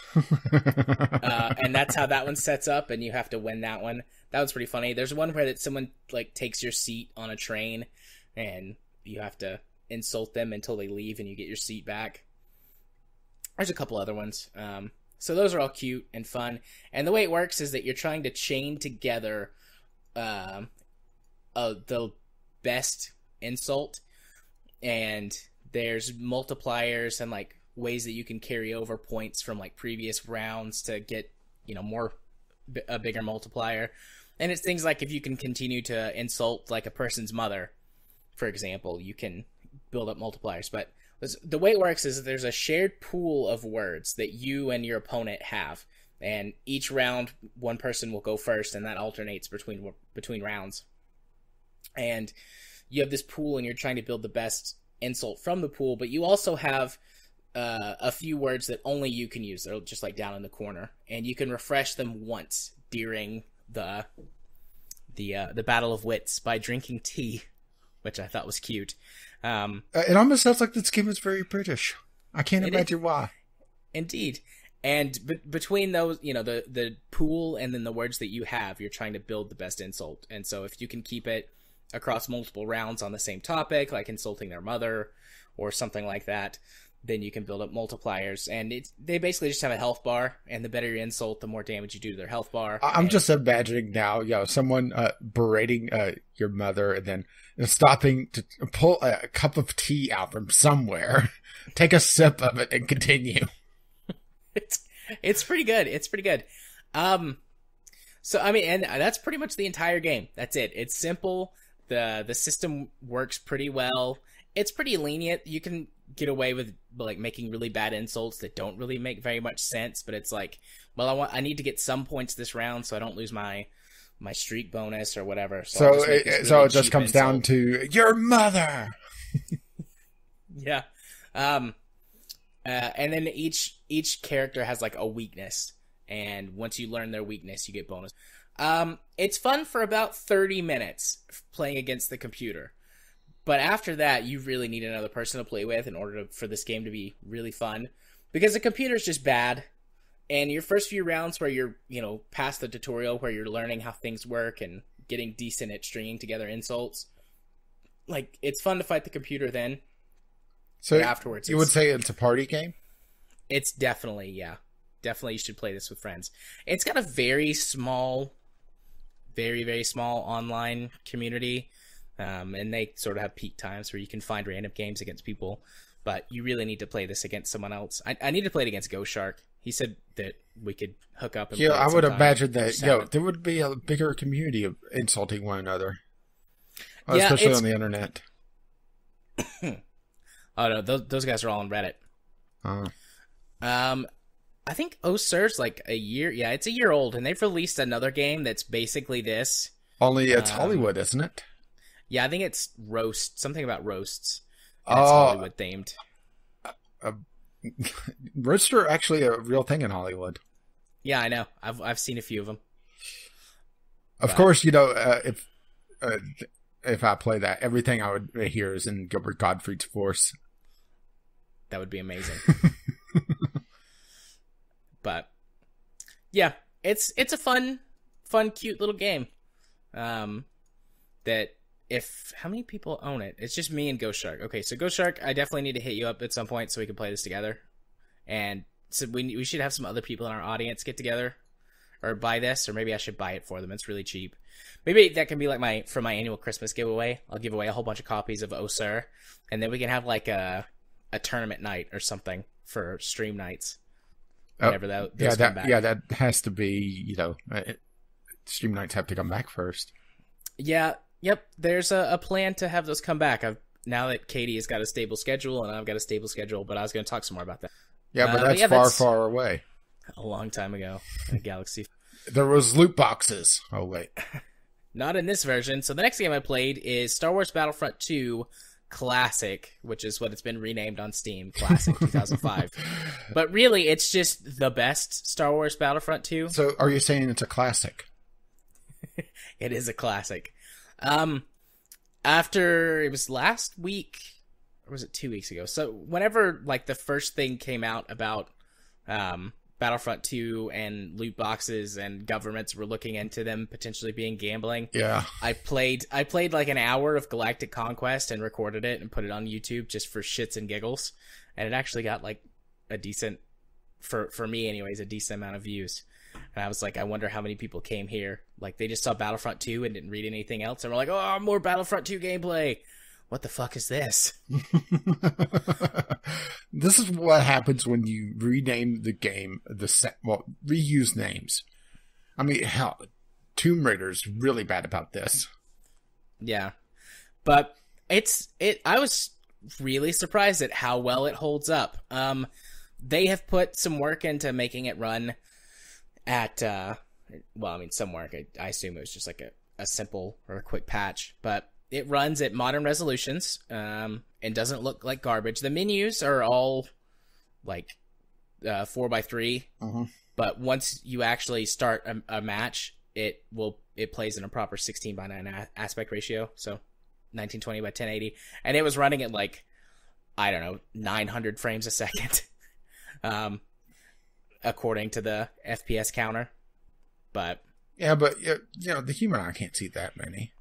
And that's how that one sets up, and you have to win that one. That one's pretty funny. There's one where someone like takes your seat on a train, and you have to insult them until they leave and you get your seat back. There's a couple other ones. So those are all cute and fun. And the way it works is that you're trying to chain together the best insult, and there's multipliers and like ways that you can carry over points from like previous rounds to get a bigger multiplier. And it's things like if you can continue to insult like a person's mother, for example, you can build up multipliers. But the way it works is that there's a shared pool of words that you and your opponent have, and each round one person will go first, and that alternates between rounds. And you have this pool, and you're trying to build the best insult from the pool, but you also have a few words that only you can use. They're just like down in the corner, and you can refresh them once during the battle of wits by drinking tea, which I thought was cute. It almost sounds like this game is very British. I can't imagine why. Indeed. And between those, the pool and then the words that you have, you're trying to build the best insult. And so if you can keep it across multiple rounds on the same topic, like insulting their mother or something like that, then you can build up multipliers. And they basically just have a health bar, and the better your insult, the more damage you do to their health bar. I'm just imagining now, someone berating your mother and then stopping to pull a cup of tea out from somewhere, take a sip of it, and continue. It's pretty good. It's pretty good. So I mean, and that's pretty much the entire game. That's it. It's simple. The system works pretty well. It's pretty lenient. You can get away with like making really bad insults that don't really make very much sense, but it's like, well, I need to get some points this round so I don't lose my streak bonus or whatever. So it just comes down to your mother. Yeah. And then each character has like a weakness, and once you learn their weakness, you get bonus. It's fun for about 30 minutes playing against the computer. But after that, you really need another person to play with in order for this game to be really fun. Because the computer's just bad. And your first few rounds where you're, past the tutorial, where you're learning how things work and getting decent at stringing together insults, like, it's fun to fight the computer then. So afterwards, you would say it's a party game? It's definitely, yeah. Definitely you should play this with friends. It's got a very small, very, very small online community. And they sort of have peak times where you can find random games against people, but you really need to play this against someone else. I need to play it against Ghost Shark. He said that we could hook up and play it I would imagine that, haven't. there would be a bigger community of insulting one another. Especially on the internet. Oh no, those guys are all on Reddit. I think Oh Sir's like a year, it's a year old, and they've released another game that's basically this. Only it's Hollywood, isn't it? Yeah, I think it's something about roasts. And it's Hollywood themed. Roasts are actually a real thing in Hollywood. Yeah, I know. I've seen a few of them. Of course, if I play that, everything I would hear is in Gilbert Gottfried's voice. That would be amazing. But yeah, it's a fun, cute little game. That if how many people own it? It's just me and Ghost Shark. Okay, so Ghost Shark, I definitely need to hit you up at some point so we can play this together. And so we should have some other people in our audience get together or buy this, or maybe I should buy it for them. It's really cheap. Maybe that can be like my annual Christmas giveaway. I'll give away a whole bunch of copies of Oh Sir, and then we can have like a tournament night or something for stream nights. Whenever those come back. Yeah, that has to be, stream nights have to come back first. Yeah, yep. There's a plan to have those come back. Now that Katie has got a stable schedule and I've got a stable schedule, but I was going to talk some more about that. Yeah, but that's far away. A long time ago in a galaxy. There was loot boxes. Oh, wait. Not in this version. So the next game I played is Star Wars Battlefront 2 Classic, which is what it's been renamed on Steam, Classic 2005. But really, it's just the best Star Wars Battlefront 2. So are you saying it's a classic? It is a classic. After, it was last week, or was it 2 weeks ago? So whenever, like, the first thing came out about Battlefront 2 and loot boxes and governments were looking into them potentially being gambling. Yeah. I played like an hour of Galactic Conquest and recorded it and put it on YouTube just for shits and giggles. And it actually got like a decent, for me anyways, a decent amount of views. And I was like, I wonder how many people came here. Like they just saw Battlefront 2 and didn't read anything else. And were like, oh, more Battlefront 2 gameplay. What the fuck is this? This is what happens when you rename the game, reuse names. I mean, hell, Tomb Raider's really bad about this. Yeah. But I was really surprised at how well it holds up. They have put some work into making it run at, some work. I assume it was just like a simple or a quick patch, but it runs at modern resolutions, and doesn't look like garbage. The menus are all like 4:3, but once you actually start a match, it plays in a proper 16:9 aspect ratio, so 1920 by 1080, and it was running at like 900 frames a second, according to the FPS counter. But the human eye can't see that many.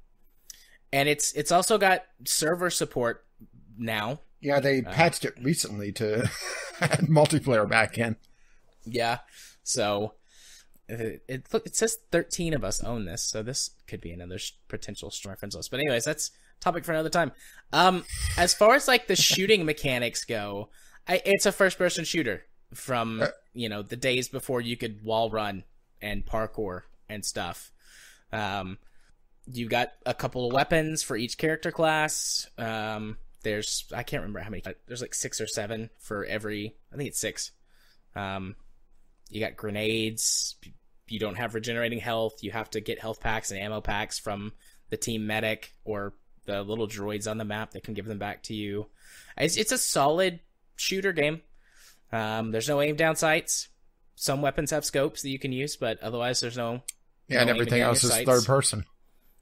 And it's also got server support now. Yeah, they patched it recently to add multiplayer back in. Yeah, so it says 13 of us own this, so this could be another potential strong friends list. But anyways, that's a topic for another time. As far as like the shooting mechanics go, it's a first-person shooter from the days before you could wall run and parkour and stuff. You got a couple of weapons for each character class. There's, I can't remember how many. There's like 6 or 7 for every. I think it's 6. You got grenades. You don't have regenerating health. You have to get health packs and ammo packs from the team medic or the little droids on the map that can give them back to you. It's a solid shooter game. There's no aim down sights. Some weapons have scopes that you can use, but otherwise there's no. Yeah, and everything else is third person.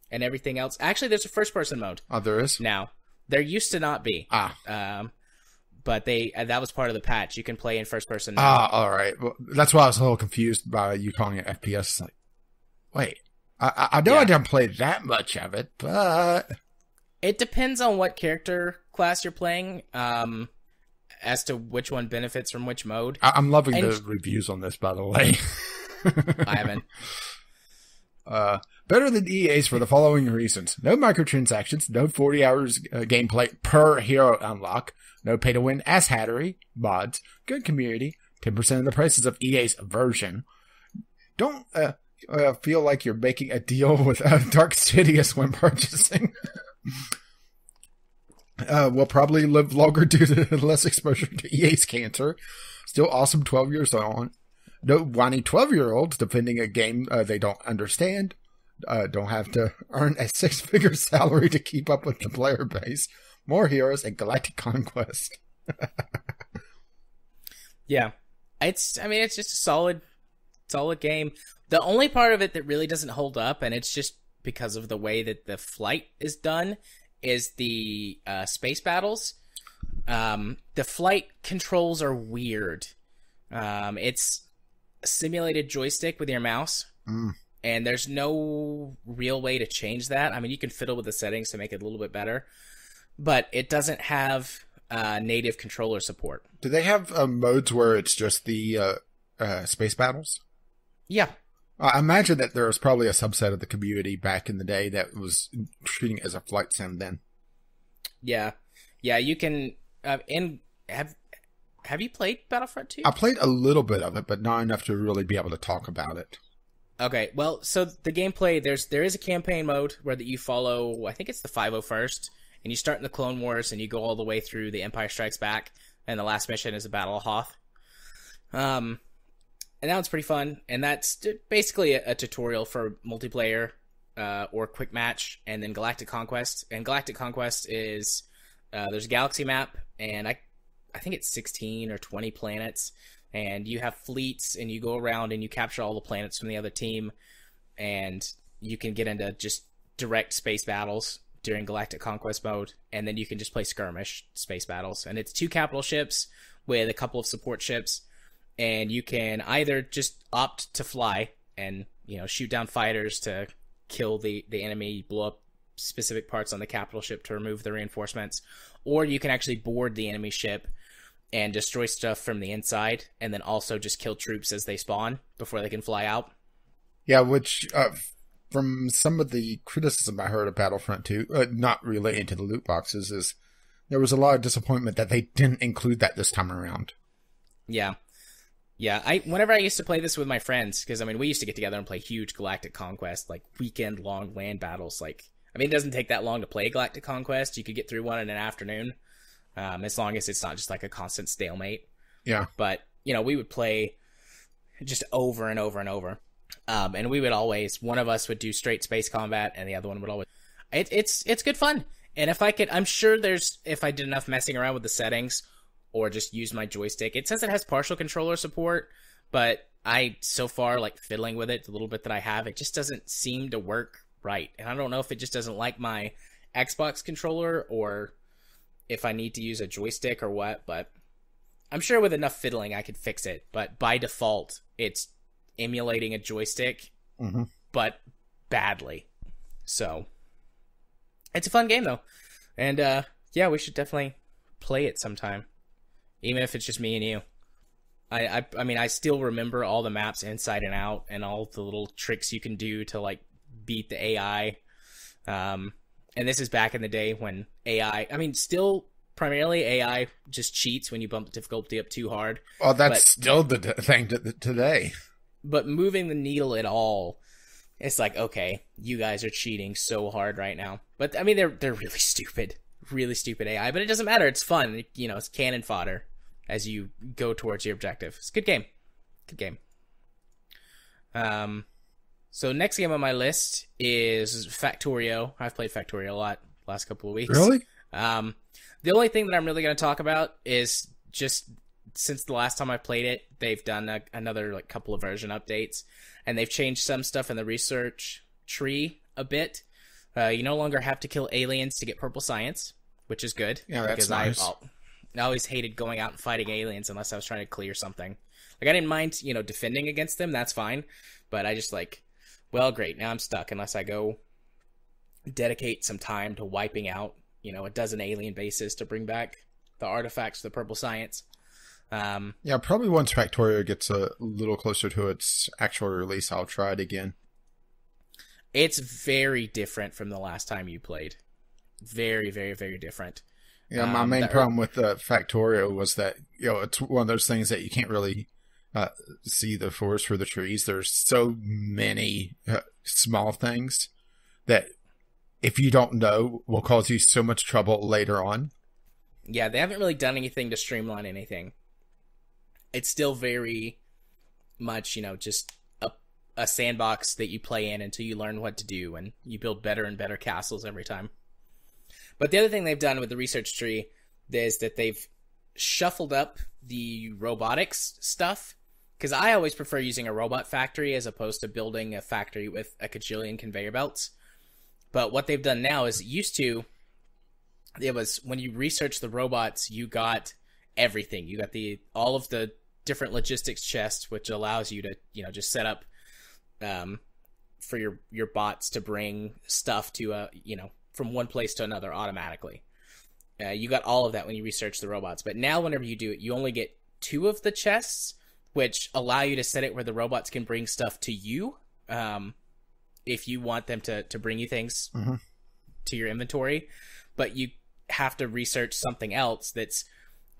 And everything else. Actually, there's a first-person mode. Oh, there is? Now, there used to not be. But that was part of the patch. You can play in first-person mode. All right. Well, that's why I was a little confused by you calling it FPS. It's like, wait. I know I didn't play that much of it, but... It depends on what character class you're playing, as to which one benefits from which mode. I'm loving the reviews on this, by the way. I haven't. Better than EA's for the following reasons. No microtransactions, no 40 hours gameplay per hero unlock, no pay-to-win ass hattery, mods, good community, 10% of the prices of EA's version. Don't feel like you're making a deal with Dark Sidious when purchasing. Will probably live longer due to less exposure to EA's cancer. Still awesome 12 years on. No whiny 12-year-olds defending a game they don't understand. Don't have to earn a 6-figure salary to keep up with the player base. More heroes and Galactic Conquest. Yeah. It's just a solid game. The only part of it that really doesn't hold up, and it's just because of the way that the flight is done, is the space battles. The flight controls are weird. It's simulated joystick with your mouse. And there's no real way to change that. I mean, you can fiddle with the settings to make it a little bit better, but it doesn't have native controller support. Do they have modes where it's just the space battles? Yeah. I imagine that there was probably a subset of the community back in the day that was treating it as a flight sim then. Yeah. Yeah, you can... Have you played Battlefront 2? I played a little bit of it, but not enough to really be able to talk about it. Okay, well, so the gameplay, there is a campaign mode where that you follow, I think it's the 501st, and you start in the Clone Wars, and you go all the way through the Empire Strikes Back, and the last mission is the Battle of Hoth. And that one's pretty fun, and that's basically a tutorial for multiplayer or quick match, and then Galactic Conquest. And Galactic Conquest is, there's a galaxy map, and I think it's 16 or 20 planets, and you have fleets, and you go around and you capture all the planets from the other team, and you can get into just direct space battles during Galactic Conquest mode, and then you can just play skirmish space battles. And it's 2 capital ships with a couple of support ships, and you can either just opt to fly and, you know, shoot down fighters to kill the enemy, blow up specific parts on the capital ship to remove the reinforcements, or you can actually board the enemy ship and destroy stuff from the inside, and then also just kill troops as they spawn before they can fly out. Yeah, which, from some of the criticism I heard of Battlefront 2, not related to the loot boxes, is there was a lot of disappointment that they didn't include that this time around. Yeah. Yeah, whenever I used to play this with my friends, because, I mean, we used to get together and play huge Galactic Conquest, like, weekend-long land battles. Like, I mean, it doesn't take that long to play Galactic Conquest. You could get through one in an afternoon. As long as it's not just like a constant stalemate. Yeah. But, you know, we would play just over and over and over. And we would always, one of us would do straight space combat, and the other one would always... It's good fun. And if I could, I'm sure if I did enough messing around with the settings, or just use my joystick, it says it has partial controller support, but so far, like, fiddling with it, the little bit that I have, it just doesn't seem to work right. And I don't know if it just doesn't like my Xbox controller, or if I need to use a joystick or what, but I'm sure with enough fiddling I could fix it. But by default, it's emulating a joystick, but badly. So, it's a fun game, though. And, yeah, we should definitely play it sometime. Even if it's just me and you. I mean, I still remember all the maps inside and out, and all the little tricks you can do to, like, beat the AI. And this is back in the day when AI... I mean, still, primarily, AI just cheats when you bump the difficulty up too hard. Well, that's still the thing today. But moving the needle at all, it's like, okay, you guys are cheating so hard right now. But, I mean, they're really stupid. Really stupid AI. But it doesn't matter. It's fun. You know, it's cannon fodder as you go towards your objective. It's a good game. Good game. So next game on my list is Factorio. I've played Factorio a lot the last couple of weeks. Really? The only thing that I'm really going to talk about is just since the last time I played it, they've done another like couple of version updates, and they've changed some stuff in the research tree a bit. You no longer have to kill aliens to get purple science, which is good. Yeah, that's nice. I always hated going out and fighting aliens unless I was trying to clear something. Like, I didn't mind, you know, defending against them. That's fine. But I just like... Well, great, now I'm stuck unless I go dedicate some time to wiping out, you know, a dozen alien bases to bring back the artifacts, the purple science. Yeah, probably once Factorio gets a little closer to its actual release, I'll try it again. It's very different from the last time you played. Very, very, very different. Yeah, my main problem with Factorio was that, you know, it's one of those things that you can't really... see the forest for the trees. There's so many small things that if you don't know will cause you so much trouble later on. Yeah, they haven't really done anything to streamline anything. It's still very much, you know, just a sandbox that you play in until you learn what to do, and you build better and better castles every time. But the other thing they've done with the research tree is that they've shuffled up the robotics stuff. Because I always prefer using a robot factory as opposed to building a factory with a cajillion conveyor belts. But what they've done now is, it was when you research the robots, you got everything. You got all of the different logistics chests, which allows you to, just set up for your bots to bring stuff to from one place to another automatically. You got all of that when you research the robots, but now whenever you do it, you only get 2 of the chests, which allow you to set it where the robots can bring stuff to you, if you want them to bring you things to your inventory. But you have to research something else that's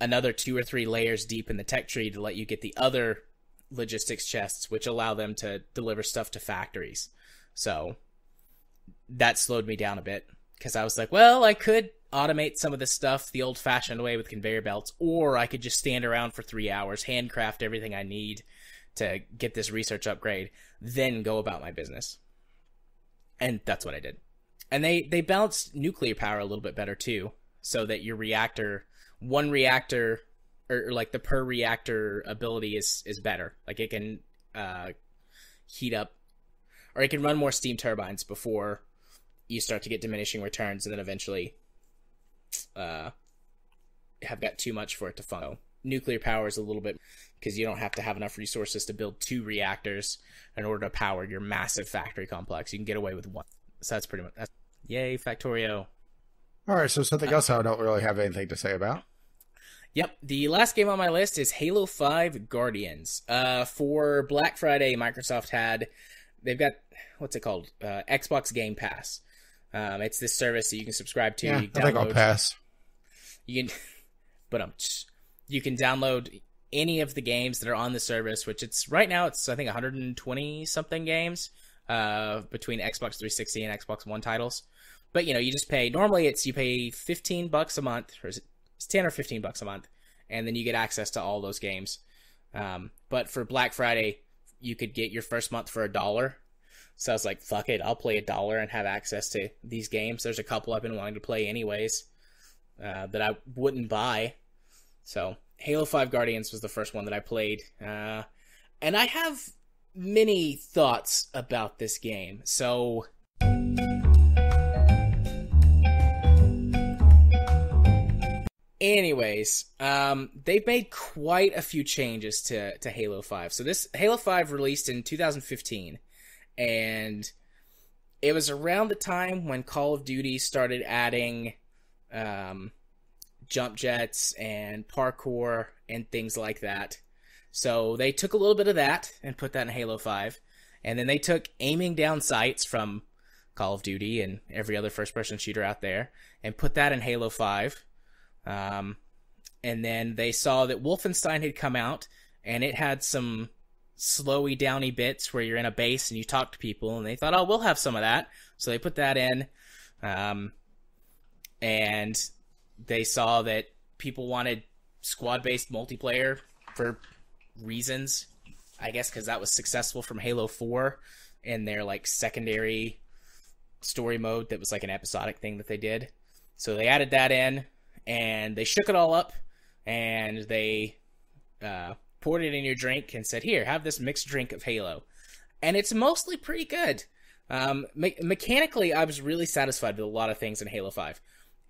another 2 or 3 layers deep in the tech tree to let you get the other logistics chests, which allow them to deliver stuff to factories. So that slowed me down a bit, because I was like, well, I could automate some of this stuff the old-fashioned way with conveyor belts, or I could just stand around for 3 hours, handcraft everything I need to get this research upgrade, then go about my business. And that's what I did. And they balanced nuclear power a little bit better too, so that your one reactor, or like the per reactor ability is better. Like it can heat up, or it can run more steam turbines before you start to get diminishing returns, and then eventually have got too much for it to function. Nuclear power is a little bit, because you don't have to have enough resources to build 2 reactors in order to power your massive factory complex. You can get away with 1. So that's pretty much that. Yay, Factorio. All right, so something else I don't really have anything to say about. Yep, the last game on my list is Halo 5 Guardians. For Black Friday, Microsoft they've got, what's it called? Xbox Game Pass. It's this service that you can subscribe to. Yeah, You I think I'll pass. You can download any of the games that are on the service, which right now it's I think 120 something games between Xbox 360 and Xbox One titles. But you just pay. Normally you pay $15 a month, or is it? It's $10 or $15 a month, and then you get access to all those games. But for Black Friday, you could get your first month for $1. So I was like, fuck it, I'll play $1 and have access to these games. There's a couple I've been wanting to play anyways that I wouldn't buy. So Halo 5 Guardians was the first one that I played. And I have many thoughts about this game. So anyways, they've made quite a few changes to Halo 5. So this Halo 5 released in 2015. And it was around the time when Call of Duty started adding jump jets and parkour and things like that. So they took a little bit of that and put that in Halo 5. And then they took aiming down sights from Call of Duty and every other first-person shooter out there and put that in Halo 5. And then they saw that Wolfenstein had come out, and it had some slowy downy bits where you're in a base and you talk to people, and they thought, oh, we'll have some of that, so they put that in. And they saw that people wanted squad-based multiplayer for reasons, I guess because that was successful from Halo 4 in their like secondary story mode that was like an episodic thing that they did. So they added that in, and they shook it all up, and they poured it in your drink and said, here, have this mixed drink of Halo. And it's mostly pretty good. Mechanically, I was really satisfied with a lot of things in Halo 5.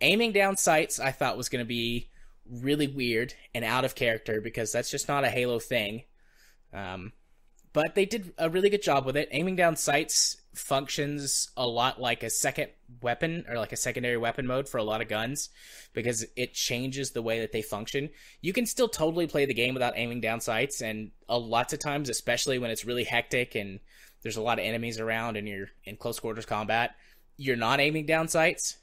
Aiming down sights, I thought was going to be really weird and out of character, because that's just not a Halo thing. But they did a really good job with it. Aiming down sights functions a lot like a second weapon, or like a secondary weapon mode for a lot of guns, because it changes the way that they function. You can still totally play the game without aiming down sights, and lots of times, especially when it's really hectic and there's a lot of enemies around and you're in close quarters combat, you're not aiming down sights.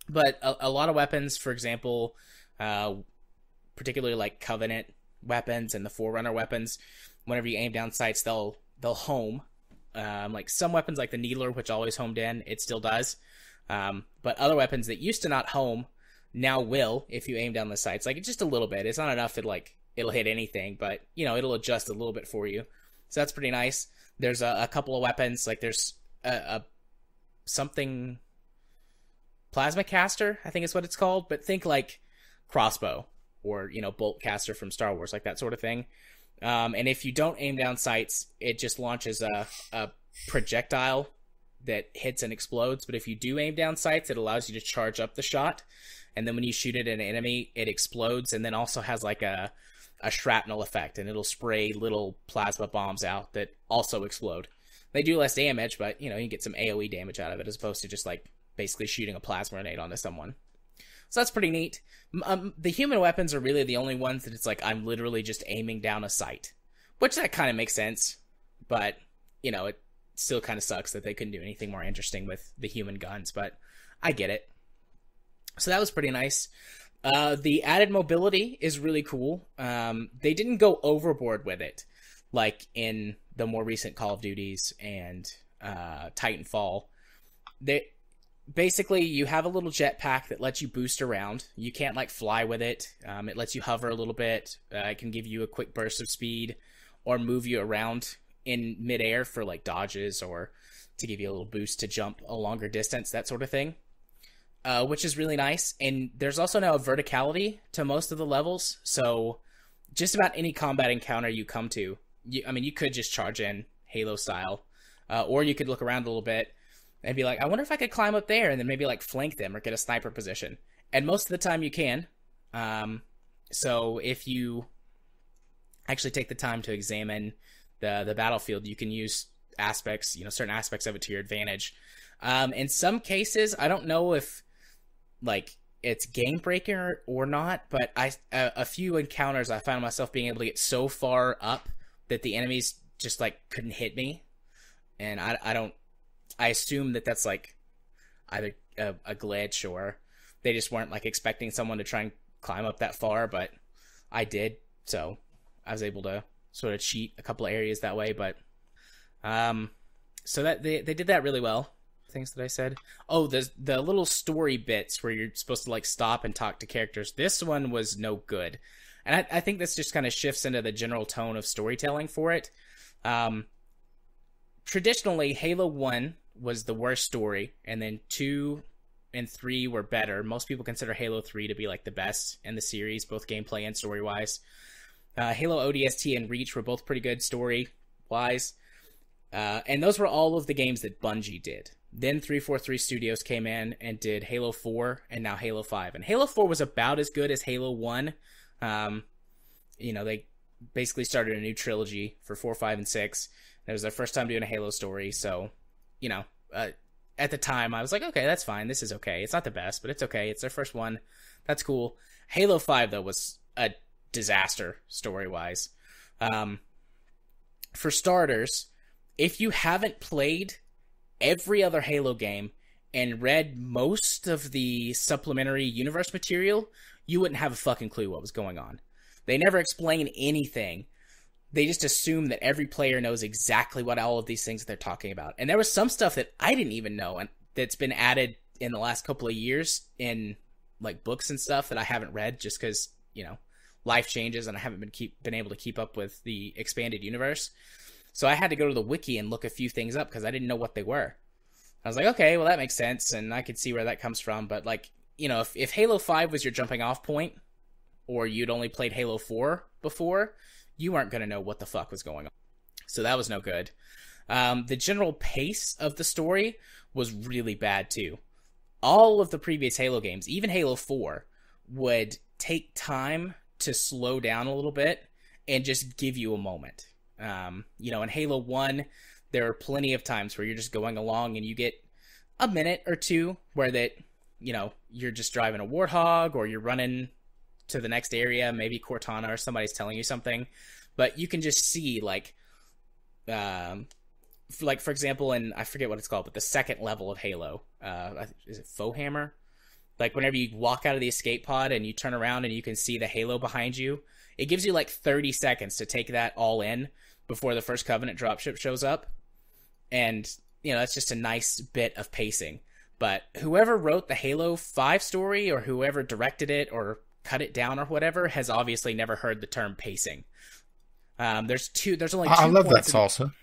But a lot of weapons, for example, particularly like Covenant weapons and the Forerunner weapons, whenever you aim down sights, they'll home. Like some weapons, like the Needler, which always homed in, it still does. But other weapons that used to not home now will if you aim down the sights. Like, it's just a little bit. It's not enough that it'll hit anything, but it'll adjust a little bit for you. So that's pretty nice. There's a couple of weapons, like there's a something plasma caster, I think is what it's called, but think like crossbow or bolt caster from Star Wars, like that sort of thing. And if you don't aim down sights, it just launches a projectile that hits and explodes. But if you do aim down sights, it allows you to charge up the shot. And then when you shoot it at an enemy, it explodes, and then also has like a a shrapnel effect, and it'll spray little plasma bombs out that also explode. They do less damage, but, you get some AoE damage out of it as opposed to just, like, basically shooting a plasma grenade onto someone. So that's pretty neat. The human weapons are really the only ones that it's like, I'm literally just aiming down a sight. Which that kind of makes sense. But, it still kind of sucks that they couldn't do anything more interesting with the human guns. But I get it. So that was pretty nice. The added mobility is really cool. They didn't go overboard with it, like in the more recent Call of Duties and Titanfall. Basically, you have a little jetpack that lets you boost around. You can't, like, fly with it. It lets you hover a little bit. It can give you a quick burst of speed or move you around in midair for, like, dodges or to give you a little boost to jump a longer distance, that sort of thing. Which is really nice. And there's also now a verticality to most of the levels. So just about any combat encounter you come to, you could just charge in Halo style. Or you could look around a little bit and be like, I wonder if I could climb up there and then maybe, like, flank them or get a sniper position. And most of the time you can. So if you actually take the time to examine the battlefield, you can use aspects, certain aspects of it to your advantage. In some cases, I don't know if, like, it's game breaking or not, but a few encounters I found myself being able to get so far up that the enemies just, like, couldn't hit me. And I assume that that's, like, either a glitch or they just weren't, like, expecting someone to try and climb up that far, but I did, so I was able to sort of cheat a couple of areas that way. But so that they did that really well. Things that I said. Oh, the little story bits where you're supposed to, like, stop and talk to characters. This one was no good, and I think this just kind of shifts into the general tone of storytelling for it. Traditionally, Halo 1 was the worst story, and then 2 and 3 were better. Most people consider Halo 3 to be, like, the best in the series, both gameplay and story-wise. Halo ODST and Reach were both pretty good story-wise. And those were all of the games that Bungie did. Then 343 Studios came in and did Halo 4 and now Halo 5. And Halo 4 was about as good as Halo 1. They basically started a new trilogy for 4, 5, and 6. It was their first time doing a Halo story, so, at the time, I was like, okay, that's fine. This is okay. It's not the best, but it's okay. It's their first one. That's cool. Halo 5, though, was a disaster story-wise. For starters, if you haven't played every other Halo game and read most of the supplementary universe material, you wouldn't have a fucking clue what was going on. They never explain anything. They just assume that every player knows exactly what all of these things that they're talking about. And there was some stuff that I didn't even know and that's been added in the last couple of years in, like, books and stuff that I haven't read just because, life changes and I haven't been able to keep up with the expanded universe. So I had to go to the wiki and look a few things up because I didn't know what they were. I was like, okay, well, that makes sense, and I could see where that comes from. But, like, if Halo 5 was your jumping off point, or you'd only played Halo 4 before, you weren't going to know what the fuck was going on. So that was no good. The general pace of the story was really bad, too. All of the previous Halo games, even Halo 4, would take time to slow down a little bit and just give you a moment. In Halo 1, there are plenty of times where you're just going along and you get a minute or two where you're just driving a Warthog or you're running to the next area, maybe Cortana or somebody's telling you something, but you can just see, like, for example, in, I forget what it's called, but the second level of Halo, is it Foehammer? Like, whenever you walk out of the escape pod and you turn around and you can see the Halo behind you, it gives you, like, 30 seconds to take that all in before the first Covenant dropship shows up. And, that's just a nice bit of pacing. But whoever wrote the Halo 5 story or whoever directed it or cut it down or whatever has obviously never heard the term pacing. There's only 2 I love that points salsa.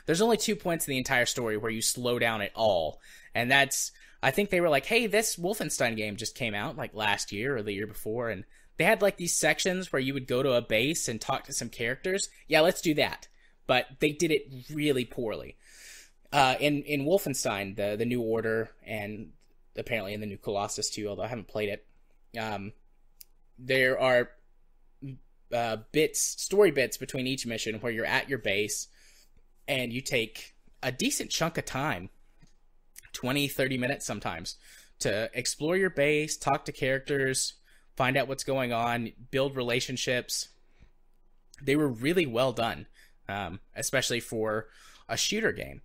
There's only 2 points in the entire story where you slow down at all. And that's, I think they were like, hey, this Wolfenstein game just came out, like, last year or the year before, and they had, like, these sections where you would go to a base and talk to some characters. Yeah, let's do that. But they did it really poorly. In Wolfenstein, the New Order, and apparently in the new Colossus too, although I haven't played it, there are story bits between each mission where you're at your base and you take a decent chunk of time, 20, 30 minutes sometimes, to explore your base, talk to characters, find out what's going on, build relationships. They were really well done, especially for a shooter game,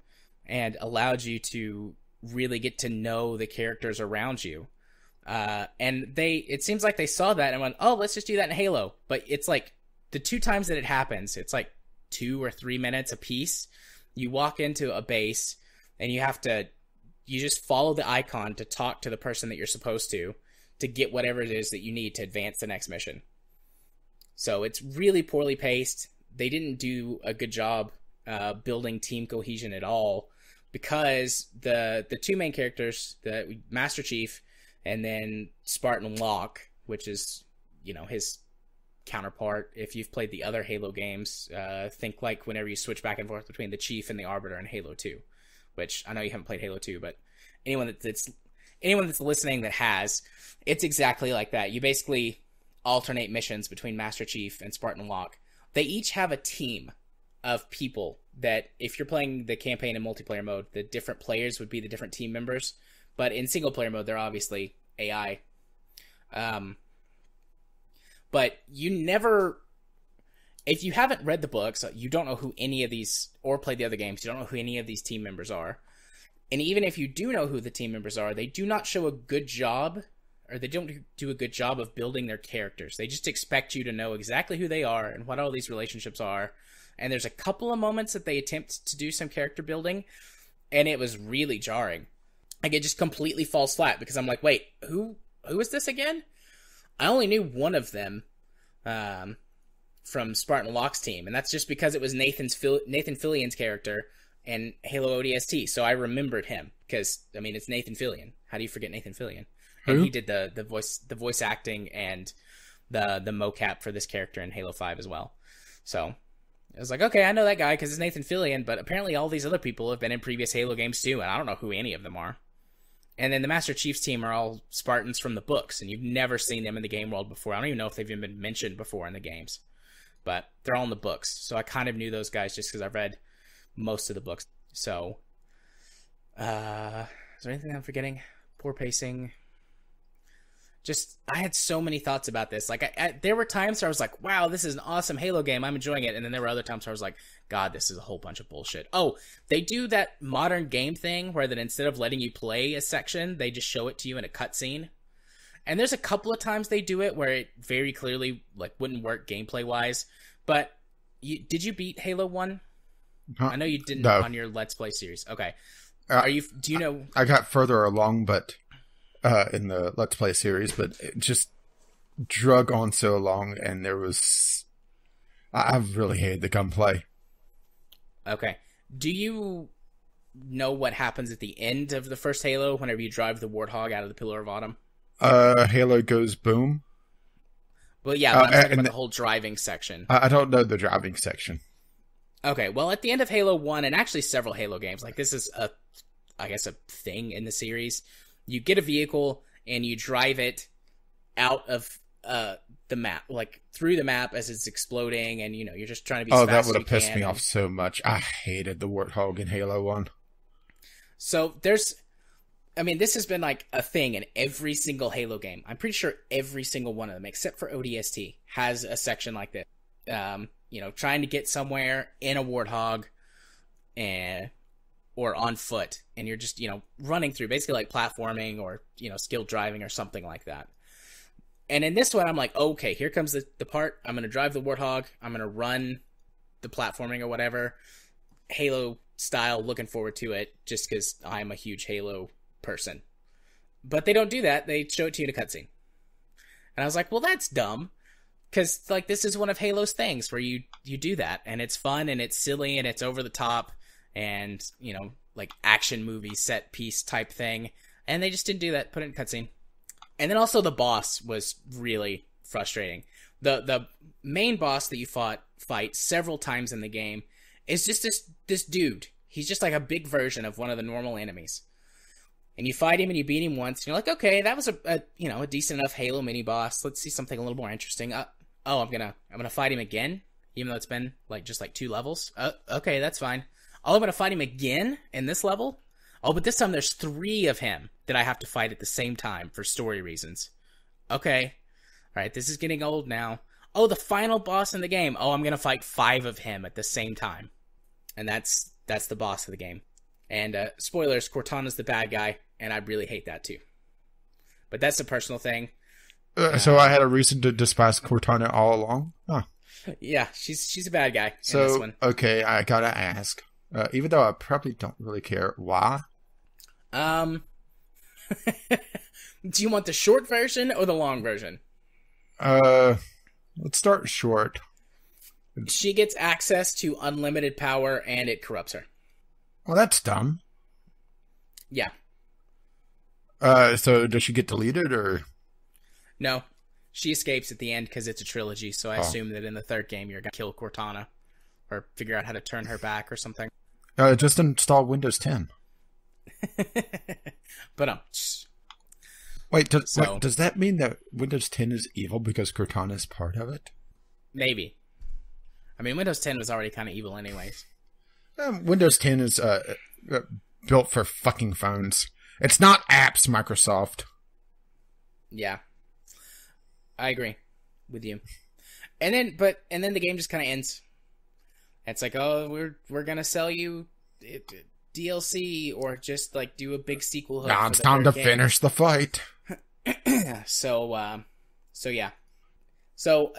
and allowed you to really get to know the characters around you. And it seems like they saw that and went, oh, let's just do that in Halo. But it's like the 2 times that it happens, it's like 2 or 3 minutes a piece. You walk into a base and you just follow the icon to talk to the person that you're supposed to get whatever it is that you need to advance the next mission. So it's really poorly paced. They didn't do a good job building team cohesion at all, because the 2 main characters, the Master Chief and then Spartan Locke, which is, his counterpart. If you've played the other Halo games, think like whenever you switch back and forth between the Chief and the Arbiter in Halo 2, which I know you haven't played Halo 2, but anyone that's listening that has, it's exactly like that. You basically alternate missions between Master Chief and Spartan Locke. They each have a team of people that, if you're playing the campaign in multiplayer mode, the different players would be the different team members. But in single player mode, they're obviously AI. But you never, if you haven't read the books, you don't know who any of these, or played the other games, you don't know who any of these team members are. And even if you do know who the team members are, they do not show a good job, or they don't do a good job of building their characters. They just expect you to know exactly who they are and what all these relationships are. And there's a couple of moments that they attempt to do some character building, and it was really jarring. Like, it just completely falls flat, because I'm like, wait, who is this again? I only knew one of them from Spartan Locke's team, and that's just because it was Nathan Fillion's character in Halo ODST, so I remembered him, because, I mean, it's Nathan Fillion. How do you forget Nathan Fillion? And he did the voice acting and the mocap for this character in Halo 5 as well. So I was like, okay, I know that guy because it's Nathan Fillion, but apparently all these other people have been in previous Halo games too, and I don't know who any of them are. And then the Master Chief's team are all Spartans from the books, and you've never seen them in the game world before. I don't even know if they've even been mentioned before in the games. But they're all in the books, so I kind of knew those guys just because I've read most of the books. So, is there anything I'm forgetting? Poor pacing. Just, I had so many thoughts about this. Like, there were times where I was like, wow, this is an awesome Halo game. I'm enjoying it. And then there were other times where I was like, God, this is a whole bunch of bullshit. Oh, they do that modern game thing where that instead of letting you play a section, they just show it to you in a cutscene. And there's a couple of times they do it where it very clearly like wouldn't work gameplay-wise. But did you beat Halo 1? I know you didn't on your Let's Play series. Okay. Do you know? I got further along, but in the Let's Play series, but it just drug on so long, and I really hated the gunplay. Okay. Do you know what happens at the end of the first Halo whenever you drive the Warthog out of the Pillar of Autumn? Halo goes boom. Well, yeah, but I'm talking about the whole driving section. I don't know the driving section. Okay, well, at the end of Halo 1, and actually several Halo games, like this is I guess a thing in the series, you get a vehicle and you drive it out of the map, like through the map as it's exploding, and you're just trying to be as fast as you can. Oh, that would have pissed me off so much. I hated the Warthog in Halo 1. So this has been like a thing in every single Halo game. I'm pretty sure every single one of them, except for ODST, has a section like this. Trying to get somewhere in a Warthog or on foot, and you're just, running through, basically like platforming or, skilled driving or something like that. And in this one, I'm like, okay, here comes the part. I'm going to drive the Warthog. I'm going to run the platforming or whatever. Halo style, looking forward to it, just because I'm a huge Halo person. But they don't do that. They show it to you in a cutscene. And I was like, well, that's dumb. Because, like, this is one of Halo's things where you do that. And it's fun, and it's silly, and it's over the top, and, like, action movie set piece type thing. And they just didn't do that. Put it in cutscene. And then also the boss was really frustrating. The main boss that you fight several times in the game is just this dude. He's just like a big version of one of the normal enemies. And you fight him and you beat him once. And you're like, okay, that was a decent enough Halo mini boss. Let's see something a little more interesting. Oh, I'm gonna fight him again, even though it's been like just like 2 levels. Okay, that's fine. Oh, I'm gonna fight him again in this level. Oh, but this time there's 3 of him that I have to fight at the same time for story reasons. Okay, all right, this is getting old now. Oh, the final boss in the game. Oh, I'm gonna fight 5 of him at the same time, and that's the boss of the game. And spoilers, Cortana's the bad guy, and I really hate that too. But that's a personal thing. So I had a reason to despise Cortana all along? Huh. Yeah, she's a bad guy so, in this one. Okay, I gotta ask. Even though I probably don't really care, why? Do you want the short version or the long version? Let's start short. She gets access to unlimited power, and it corrupts her. Well, that's dumb. Yeah. So does she get deleted, or...? No, she escapes at the end because it's a trilogy, so I assume that in the 3rd game you're going to kill Cortana or figure out how to turn her back or something. Just install Windows 10. But Wait, does that mean that Windows 10 is evil because Cortana is part of it? Maybe. I mean, Windows 10 was already kind of evil anyways. Windows 10 is built for fucking phones. It's not apps, Microsoft. Yeah. I agree with you. And then the game just kind of ends. It's like, oh, we're gonna sell you DLC or just like do a big sequel. Now it's time to finish the fight. So yeah. So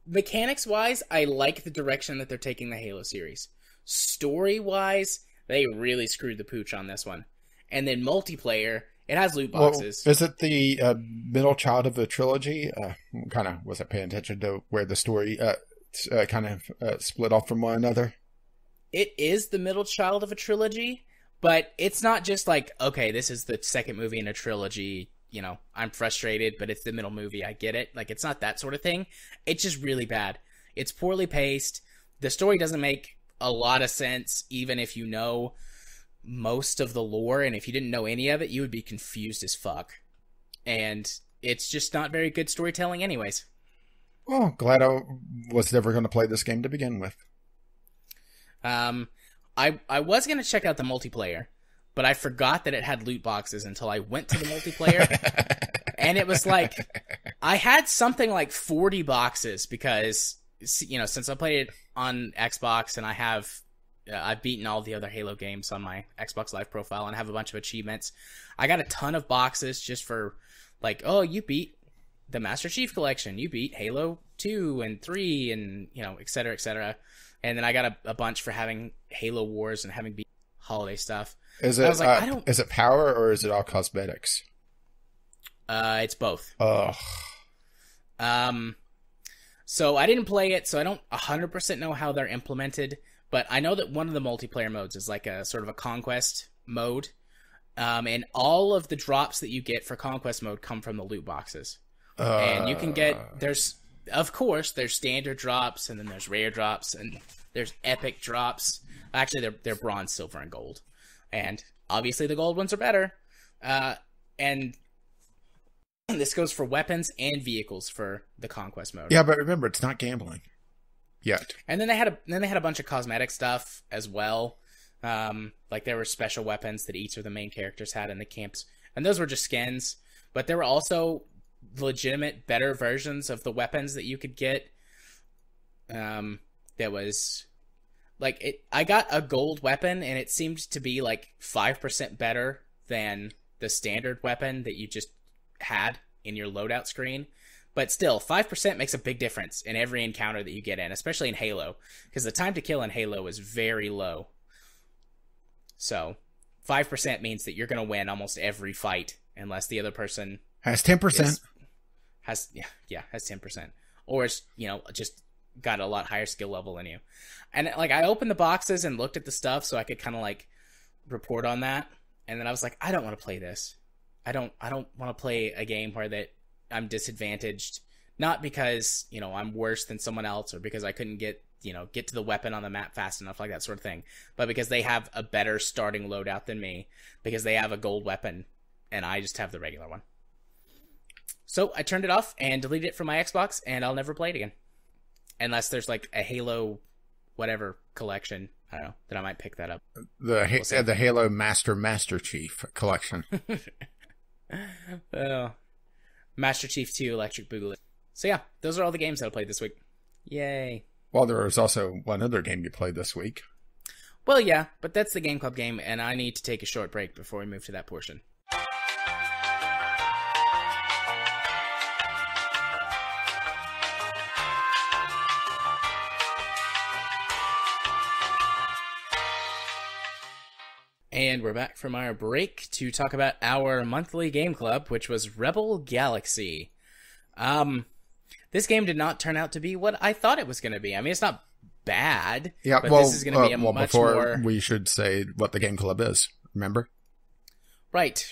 mechanics wise, I like the direction that they're taking the Halo series. Story wise, they really screwed the pooch on this one. And then multiplayer, it has loot boxes. Well, is it the middle child of a trilogy? Kind of wasn't paying attention to where the story kind of split off from one another. It is the middle child of a trilogy, but it's not just like, okay, this is the 2nd movie in a trilogy. You know, I'm frustrated, but it's the middle movie. I get it. Like, it's not that sort of thing. It's just really bad. It's poorly paced. The story doesn't make a lot of sense, even if you know most of the lore, and if you didn't know any of it, you would be confused as fuck. And it's just not very good storytelling anyways. Well, glad I was never going to play this game to begin with. I was going to check out the multiplayer, but I forgot that it had loot boxes until I went to the multiplayer. And it was like, I had something like 40 boxes because, you know, since I played it on Xbox and I've beaten all the other Halo games on my Xbox Live profile and have a bunch of achievements. I got a ton of boxes just for, like, oh, you beat the Master Chief Collection. You beat Halo 2 and 3 and, you know, et cetera, et cetera. And then I got a bunch for having Halo Wars and having beat holiday stuff. Is it, is it power or is it all cosmetics? It's both. Ugh. So I didn't play it, so I don't 100% know how they're implemented. But I know that one of the multiplayer modes is like a sort of a conquest mode. And all of the drops that you get for conquest mode come from the loot boxes. And you can get, there's standard drops, and then there's rare drops, and there's epic drops. Actually, they're bronze, silver, and gold. And obviously the gold ones are better. And this goes for weapons and vehicles for the conquest mode. Yeah, but remember, it's not gambling. Yet. And then they had a bunch of cosmetic stuff as well. Like there were special weapons that each of the main characters had in the camps, and those were just skins. But there were also legitimate, better versions of the weapons that you could get. That was like it. I got a gold weapon, and it seemed to be like 5% better than the standard weapon that you just had in your loadout screen. But still, 5% makes a big difference in every encounter that you get in, especially in Halo, because the time to kill in Halo is very low. So, 5% means that you're going to win almost every fight, unless the other person has 10%. Has 10%, or is, you know, just got a lot higher skill level than you. And like, I opened the boxes and looked at the stuff so I could kind of like report on that, and then I was like, I don't want to play this. I don't want to play a game where that I'm disadvantaged, not because, you know, I'm worse than someone else or because I couldn't get to the weapon on the map fast enough, like that sort of thing, but because they have a better starting loadout than me, because they have a gold weapon and I just have the regular one. So I turned it off and deleted it from my Xbox, and I'll never play it again. unless there's like a Halo whatever collection. I don't know, then I might pick that up. The Halo Master Chief collection. Master Chief 2 Electric Boogaloo. So yeah, those are all the games that I played this week. Yay. Well, there was also one other game you played this week. Well, yeah, but that's the Game Club game, and I need to take a short break before we move to that portion. And we're back from our break to talk about our monthly game club, which was Rebel Galaxy. This game did not turn out to be what I thought it was going to be. I mean, it's not bad. Yeah, but well, this is going to be a much before more... we should say what the game club is. Remember? Right.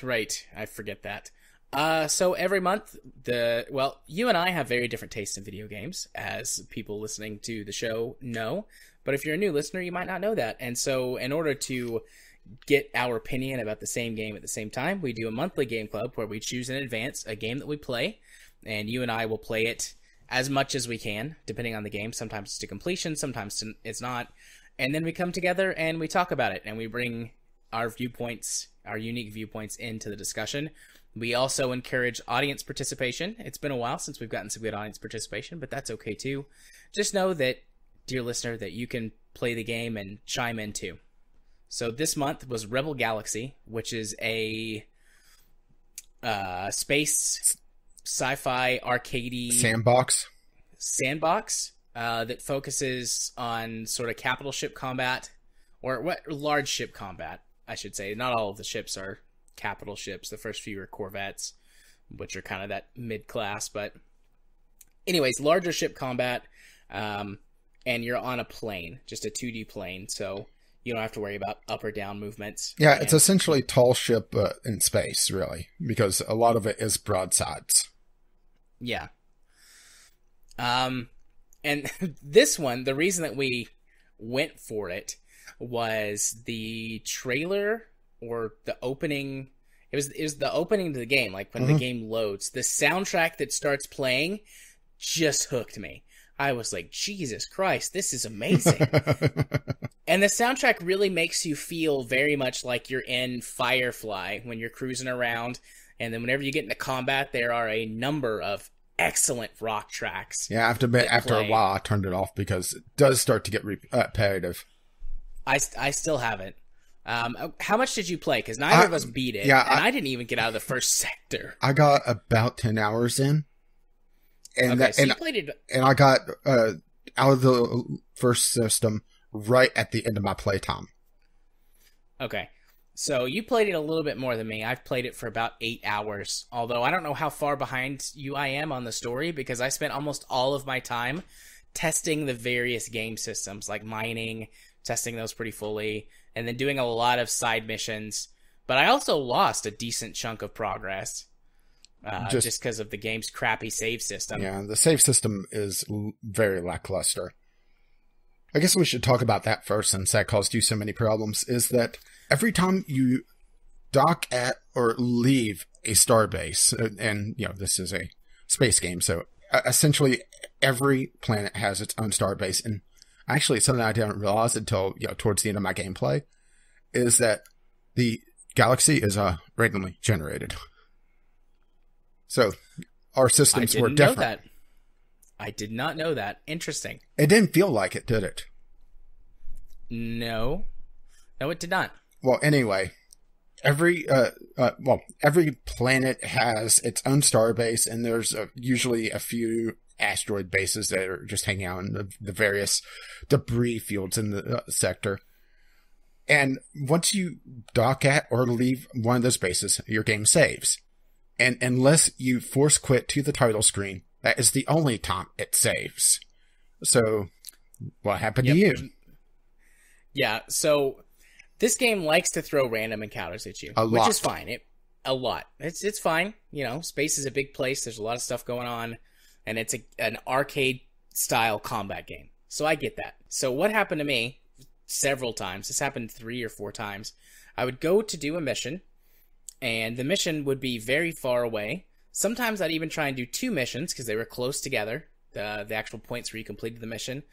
I forget that. So every month, you and I have very different tastes in video games, as people listening to the show know. But if you're a new listener, you might not know that. And so in order to get our opinion about the same game at the same time, we do a monthly game club where we choose in advance a game that we play, and you and I will play it as much as we can, depending on the game. Sometimes it's to completion, sometimes it's not. And then we come together and we talk about it, and we bring our viewpoints, our unique viewpoints, into the discussion. We also encourage audience participation. It's been a while since we've gotten some good audience participation, but that's okay too. Just know that, dear listener, that you can play the game and chime in too. So this month was Rebel Galaxy, which is a space sci-fi arcadey sandbox that focuses on sort of capital ship combat, or what, large ship combat, I should say. Not all of the ships are capital ships. The first few are corvettes, which are kind of that mid-class. But anyways, larger ship combat, and you're on a plane, just a 2D plane, so you don't have to worry about up or down movements. Yeah, it's essentially tall ship in space, really, because a lot of it is broadsides. Yeah. And this one, the reason that we went for it was the trailer, or the opening. It was the opening to the game, like when the game loads. The soundtrack that starts playing just hooked me. I was like, Jesus Christ, this is amazing. And the soundtrack really makes you feel very much like you're in Firefly when you're cruising around. And then whenever you get into combat, there are a number of excellent rock tracks. Yeah, after a while, I turned it off because it does start to get repetitive. I still haven't. How much did you play? Because neither of us beat it. Yeah, and I didn't even get out of the first sector. I got about 10 hours in. And okay, so you played it. And I got out of the first system right at the end of my playtime. Okay. So you played it a little bit more than me. I've played it for about 8 hours. Although I don't know how far behind you I am on the story, because I spent almost all of my time testing the various game systems, like mining, testing those pretty fully, and then doing a lot of side missions. But I also lost a decent chunk of progress. Just because of the game's crappy save system. Yeah, the save system is very lackluster. I guess we should talk about that first, since that caused you so many problems, is that every time you dock at or leave a starbase, and, this is a space game, so essentially every planet has its own starbase, and actually something I didn't realize until, towards the end of my gameplay, is that the galaxy is randomly generated. So, our systems were different. I did not know that. Interesting. It didn't feel like it, did it? No, it did not. Well, anyway, every planet has its own starbase, and there's usually a few asteroid bases that are just hanging out in the various debris fields in the sector. And once you dock at or leave one of those bases, your game saves. And unless you force quit to the title screen, that is the only time it saves. So, what happened to you? Yeah, so this game likes to throw random encounters at you, which is fine. A lot. It's fine. Space is a big place. There's a lot of stuff going on, and it's an arcade-style combat game. So I get that. So what happened to me several times, this happened 3 or 4 times, I would go to do a mission, and the mission would be very far away. Sometimes I'd even try and do 2 missions because they were close together, the actual points where you completed the mission.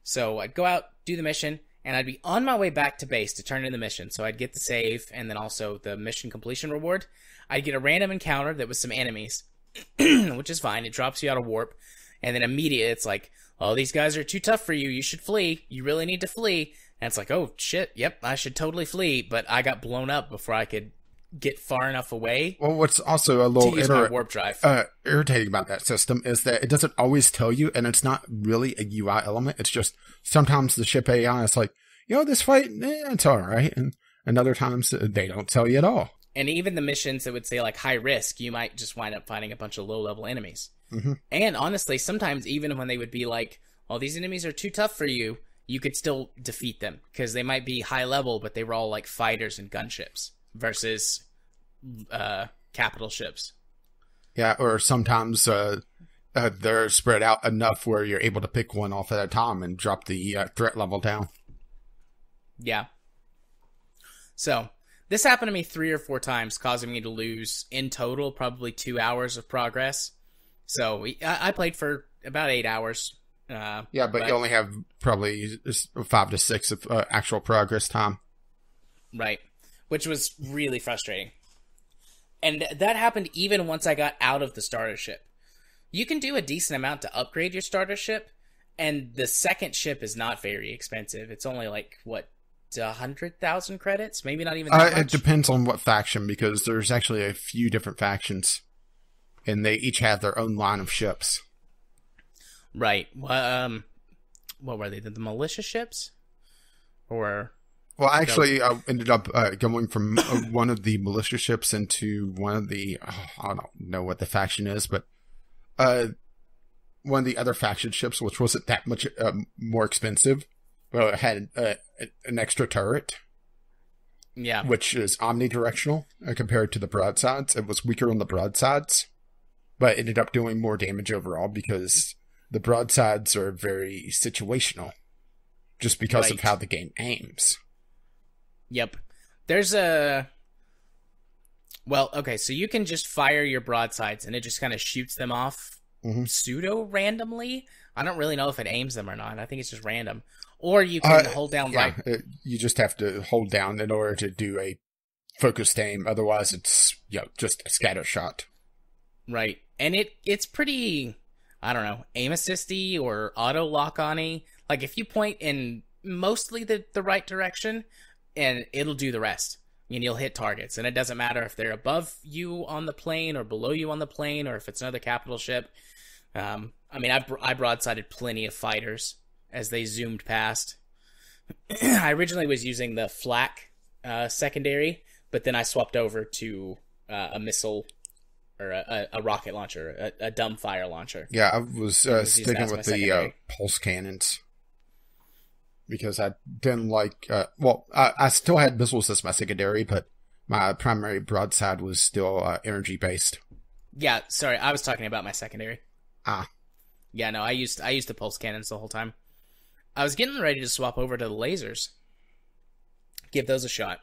So I'd go out, do the mission, and I'd be on my way back to base to turn in the mission. So I'd get the save and then also the mission completion reward. I'd get a random encounter that was some enemies, which is fine. It drops you out of warp. And then immediately it's like, oh, these guys are too tough for you. You should flee. You really need to flee. And it's like, oh, shit. Yep, I should totally flee. But I got blown up before I could get far enough away. Well, what's also a little warp drive. Irritating about that system is that it doesn't always tell you, and it's not really a UI element. It's just sometimes the ship AI is like, this fight, it's all right. And other times they don't tell you at all. And even the missions that would say, like, high risk, you might just wind up fighting a bunch of low-level enemies. Mm-hmm. And honestly, sometimes even when they would be like, oh, these enemies are too tough for you, you could still defeat them. Because they might be high-level, but they were all, like, fighters and gunships versus capital ships. Yeah, or sometimes they're spread out enough where you're able to pick one off at a time and drop the threat level down. Yeah. So, this happened to me 3 or 4 times, causing me to lose, in total, probably 2 hours of progress. So, I played for about 8 hours. But you only have probably 5 to 6 of actual progress time. Right. Which was really frustrating. And that happened even once I got out of the starter ship. You can do a decent amount to upgrade your starter ship, and the second ship is not very expensive. It's only like, 100,000 credits? Maybe not even that much? It depends on what faction, because there's actually a few different factions, and they each have their own line of ships. Right. What were they? The militia ships? Or... Well, actually, I ended up going from one of the militia ships into one of the... I don't know what the faction is, but one of the other faction ships, which wasn't that much more expensive. Well, it had an extra turret. Yeah. Which is omnidirectional compared to the broadsides. It was weaker on the broadsides, but ended up doing more damage overall because the broadsides are very situational just because of how the game aims. Yep. There's a... Well, okay, so you can just fire your broadsides and it just kind of shoots them off pseudo-randomly. I don't really know if it aims them or not. I think it's just random. Or you can hold down you just have to hold down in order to do a focused aim. Otherwise, it's just a scatter shot. Right. And it's pretty, I don't know, aim assisty or auto lock-on-y. Like, if you point in mostly the right direction, and it'll do the rest. And you'll hit targets. And it doesn't matter if they're above you on the plane or below you on the plane or if it's another capital ship. I broadsided plenty of fighters as they zoomed past. I originally was using the flak secondary, but then I swapped over to a missile or a rocket launcher, a dumb fire launcher. Yeah, I was sticking with the pulse cannons. Because I didn't like... I still had missiles as my secondary, but my primary broadside was still energy-based. Yeah, sorry, I was talking about my secondary. Ah. Yeah, no, I used the pulse cannons the whole time. I was getting ready to swap over to the lasers. Give those a shot.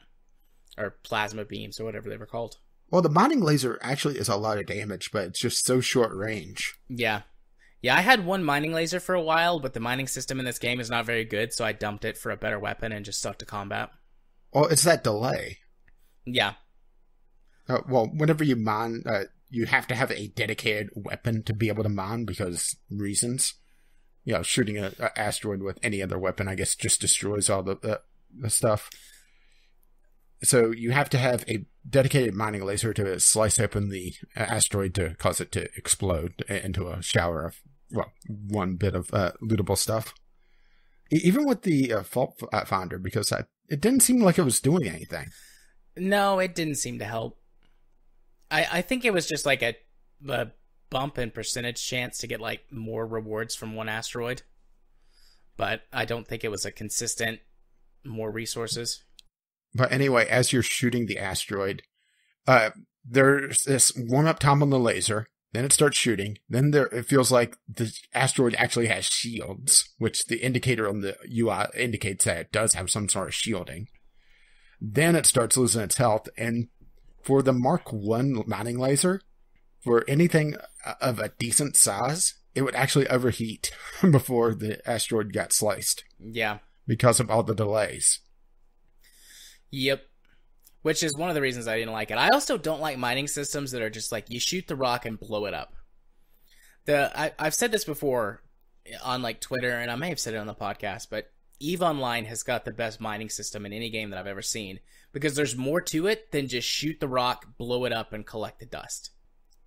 Or plasma beams, or whatever they were called. Well, the mining laser actually is a lot of damage, but it's just so short range. Yeah. Yeah, I had one mining laser for a while, but the mining system in this game is not very good, so I dumped it for a better weapon and just stuck to combat. Well, it's that delay. Yeah. Whenever you mine, you have to have a dedicated weapon to be able to mine because reasons. Shooting an asteroid with any other weapon, I guess, just destroys all the stuff. So you have to have a dedicated mining laser to slice open the asteroid to cause it to explode into a shower of one bit of lootable stuff. Even with the fault finder, because it didn't seem like it was doing anything. No, it didn't seem to help. I think it was just like a bump in percentage chance to get like more rewards from one asteroid. But I don't think it was a consistent more resources. But anyway, as you're shooting the asteroid, there's this warm-up time on the laser. Then it starts shooting. Then it feels like the asteroid actually has shields, which the indicator on the UI indicates that it does have some sort of shielding. Then it starts losing its health. And for the Mark 1 mining laser, for anything of a decent size, it would actually overheat before the asteroid got sliced Yeah. because of all the delays. Yep. Which is one of the reasons I didn't like it. I also don't like mining systems that are just like, you shoot the rock and blow it up. I've said this before on like Twitter, and I may have said it on the podcast, but EVE Online has got the best mining system in any game that I've ever seen, because there's more to it than just shoot the rock, blow it up, and collect the dust.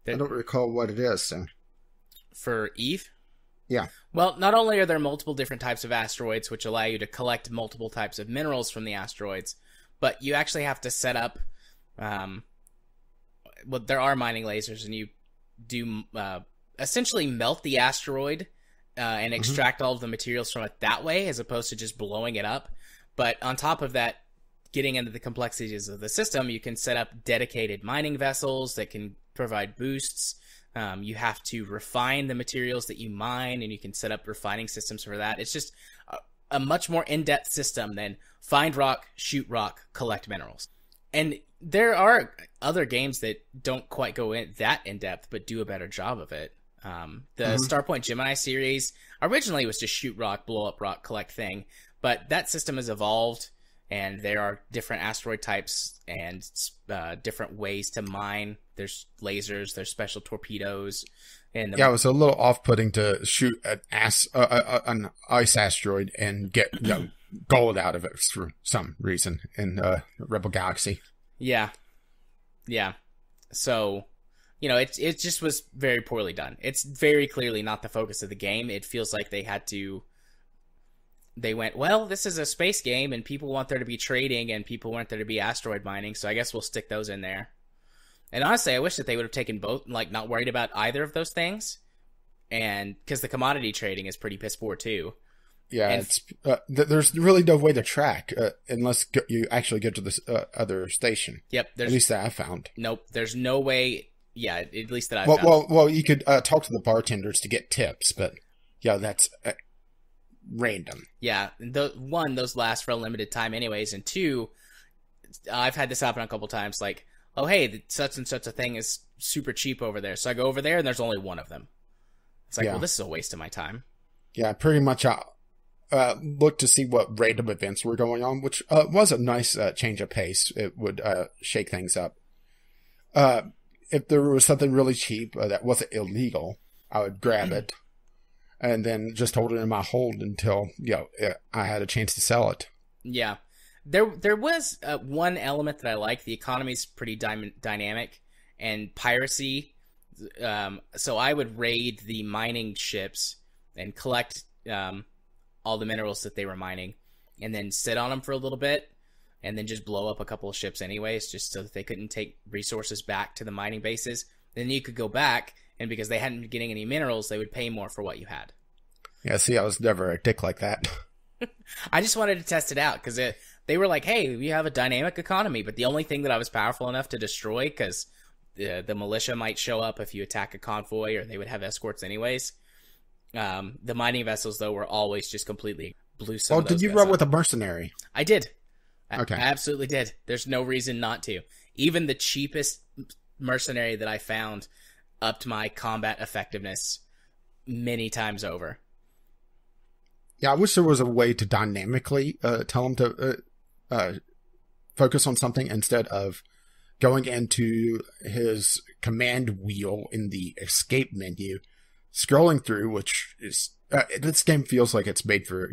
I don't recall what it is. So. For EVE? Yeah. Well, not only are there multiple different types of asteroids, which allow you to collect multiple types of minerals from the asteroids, but you actually have to set up, well, there are mining lasers, and you do essentially melt the asteroid and extract all of the materials from it that way, as opposed to just blowing it up. But on top of that, getting into the complexities of the system, you can set up dedicated mining vessels that can provide boosts. You have to refine the materials that you mine, and you can set up refining systems for that. It's just a much more in-depth system than find rock, shoot rock, collect minerals. And there are other games that don't quite go in that in-depth, but do a better job of it. The Starpoint Gemini series originally was just shoot rock, blow up rock, collect thing, but that system has evolved, and there are different asteroid types and different ways to mine. There's lasers, there's special torpedoes. And yeah, it was a little off-putting to shoot an ice asteroid and get gold out of it for some reason in Rebel Galaxy. Yeah. So, it just was very poorly done. It's very clearly not the focus of the game. It feels like they went, well, this is a space game, and people want there to be trading, and people want there to be asteroid mining, so I guess we'll stick those in there. And honestly, I wish that they would have taken both, like, not worried about either of those things, and because the commodity trading is pretty piss poor too. Yeah, it's there's really no way to track unless you actually get to this other station. Yep, at least that I found. Nope, there's no way. Yeah, at least that I found. Well, you could talk to the bartenders to get tips, but that's random. Yeah, those last for a limited time anyways, and two, I've had this happen a couple times, like, oh, hey, such and such a thing is super cheap over there. So I go over there, and there's only one of them. It's like, well, this is a waste of my time. Yeah, pretty much looked to see what random events were going on, which was a nice change of pace. It would shake things up. If there was something really cheap that wasn't illegal, I would grab it and then just hold it in my hold until I had a chance to sell it. Yeah. There was one element that I like. The economy's pretty dynamic, and piracy. So I would raid the mining ships and collect all the minerals that they were mining, and then sit on them for a little bit, and then just blow up a couple of ships anyways, just so that they couldn't take resources back to the mining bases. Then you could go back, and because they hadn't been getting any minerals, they would pay more for what you had. Yeah, see, I was never a dick like that. I just wanted to test it out, because they were like, hey, we have a dynamic economy, but the only thing that I was powerful enough to destroy, because the militia might show up if you attack a convoy, or they would have escorts anyways. The mining vessels, though, were always just completely blew some of those did you vessels. run with a mercenary? I did. Okay. I absolutely did. There's no reason not to. Even the cheapest mercenary that I found upped my combat effectiveness many times over. Yeah, I wish there was a way to dynamically tell him to focus on something instead of going into his command wheel in the escape menu, scrolling through, which is this game feels like it's made for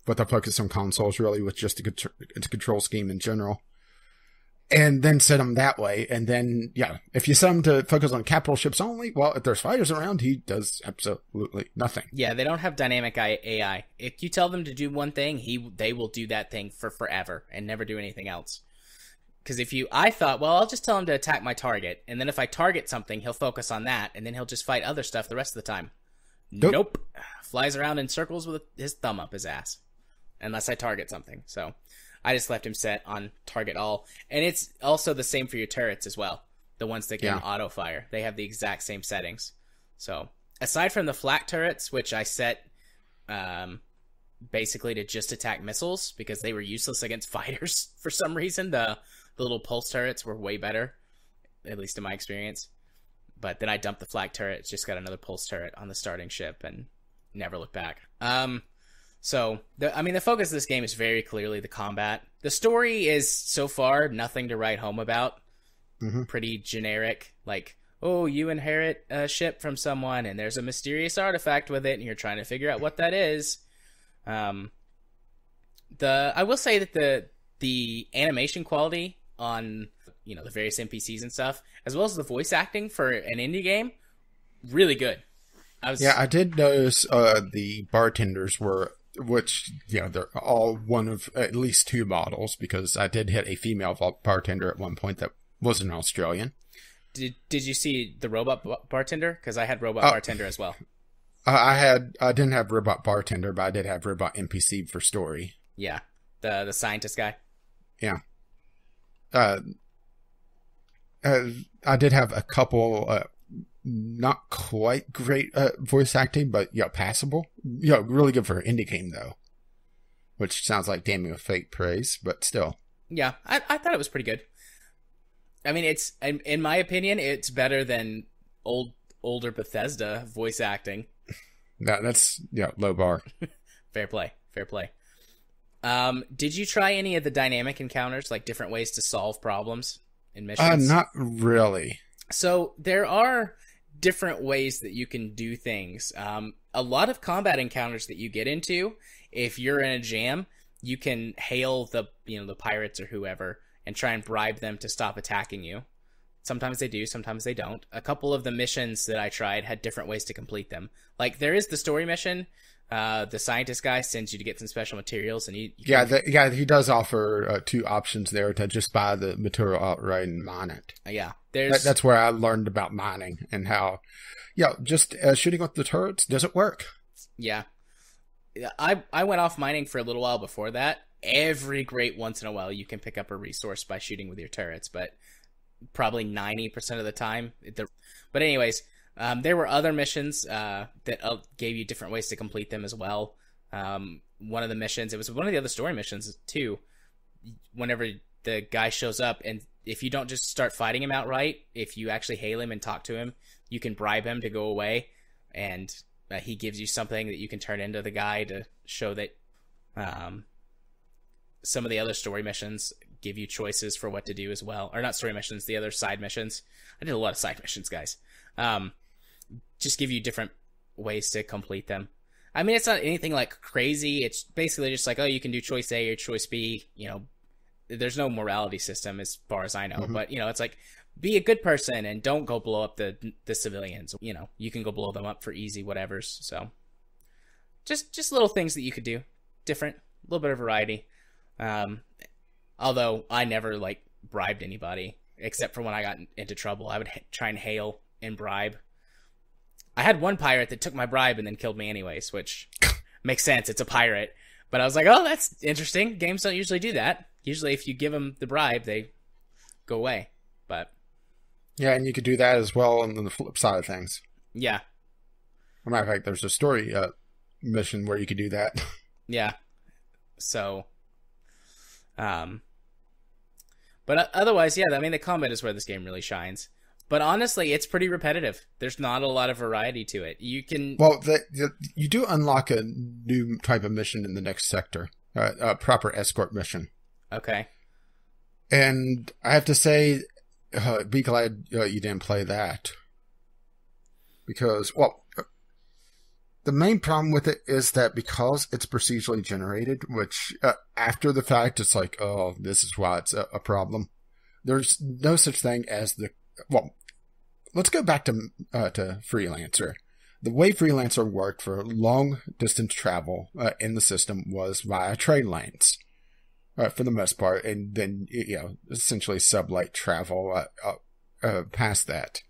with a focus on consoles, really, with just its control scheme in general. And then set him that way, and then if you set him to focus on capital ships only, well, if there's fighters around, he does absolutely nothing. Yeah, they don't have dynamic AI. If you tell them to do one thing, they will do that thing for forever and never do anything else. Because I thought, well, I'll just tell him to attack my target, and then if I target something, he'll focus on that, and then he'll just fight other stuff the rest of the time. Nope. Flies around in circles with his thumb up his ass, unless I target something. So I just left him set on target all. And it's also the same for your turrets as well. The ones that can auto fire. They have the exact same settings. So aside from the flak turrets, which I set basically to just attack missiles because they were useless against fighters for some reason, the little pulse turrets were way better, at least in my experience. But then I dumped the flag turret. It's just got another pulse turret on the starting ship and never looked back. So, the focus of this game is very clearly the combat. The story is, so far, nothing to write home about. Mm-hmm. Pretty generic. Like, oh, you inherit a ship from someone, and there's a mysterious artifact with it, and you're trying to figure out what that is. I will say that the animation quality on, the various NPCs and stuff, as well as the voice acting for an indie game, really good. I did notice the bartenders were, which, they're all one of at least two models, because I did hit a female bartender at one point that was an Australian. Did you see the robot bartender? Because I had robot bartender as well. I didn't have robot bartender, but I did have robot NPC for story. Yeah, the scientist guy. Yeah. I did have a couple not quite great voice acting, but passable. Really good for an indie game though, which sounds like damning with fake praise, but still. Yeah, I thought it was pretty good. I mean, it's, in my opinion, it's better than older Bethesda voice acting. That's low bar. Fair play. Did you try any of the dynamic encounters, like different ways to solve problems in missions? Not really. So there are different ways that you can do things. A lot of combat encounters that you get into, if you're in a jam, you can hail the pirates or whoever and try and bribe them to stop attacking you. Sometimes they do, sometimes they don't. A couple of the missions that I tried had different ways to complete them. Like, there is the story mission. The scientist guy sends you to get some special materials, and he does offer two options there: to just buy the material outright and mine it. Yeah, that's where I learned about mining and how, just shooting with the turrets doesn't work. Yeah, I went off mining for a little while before that. Every great once in a while, you can pick up a resource by shooting with your turrets, but probably 90% of the time. But anyways. There were other missions that gave you different ways to complete them as well. One of the missions, it was one of the other story missions too, whenever the guy shows up, and if you don't just start fighting him outright, if you actually hail him and talk to him, you can bribe him to go away, and he gives you something that you can turn into the guy to show that some of the other story missions give you choices for what to do as well. Or not story missions, the other side missions. I did a lot of side missions, guys. Just give you different ways to complete them. I mean, it's not anything like crazy. It's basically just like, oh, you can do choice A or choice B. There's no morality system as far as I know. Mm-hmm. But, it's like, be a good person and don't go blow up the civilians. You can go blow them up for easy whatevers. So just little things that you could do. Different, a little bit of variety. Although I never, bribed anybody, except for when I got into trouble. I would try and hail and bribe. I had one pirate that took my bribe and then killed me anyways, which makes sense. It's a pirate. But I was like, oh, that's interesting. Games don't usually do that. Usually if you give them the bribe, they go away. But yeah, and you could do that as well on the flip side of things. Yeah. As a matter of fact, there's a story mission where you could do that. Yeah. So, but otherwise, yeah, I mean, the combat is where this game really shines. But honestly, it's pretty repetitive. There's not a lot of variety to it. You can... Well, you do unlock a new type of mission in the next sector. A proper escort mission. Okay. And I have to say, be glad you didn't play that. Because, the main problem with it is that because it's procedurally generated, which after the fact, it's like, oh, this is why it's a problem. There's no such thing as let's go back to Freelancer. The way Freelancer worked for long distance travel in the system was via trade lanes, for the most part, and then essentially sublight travel past that.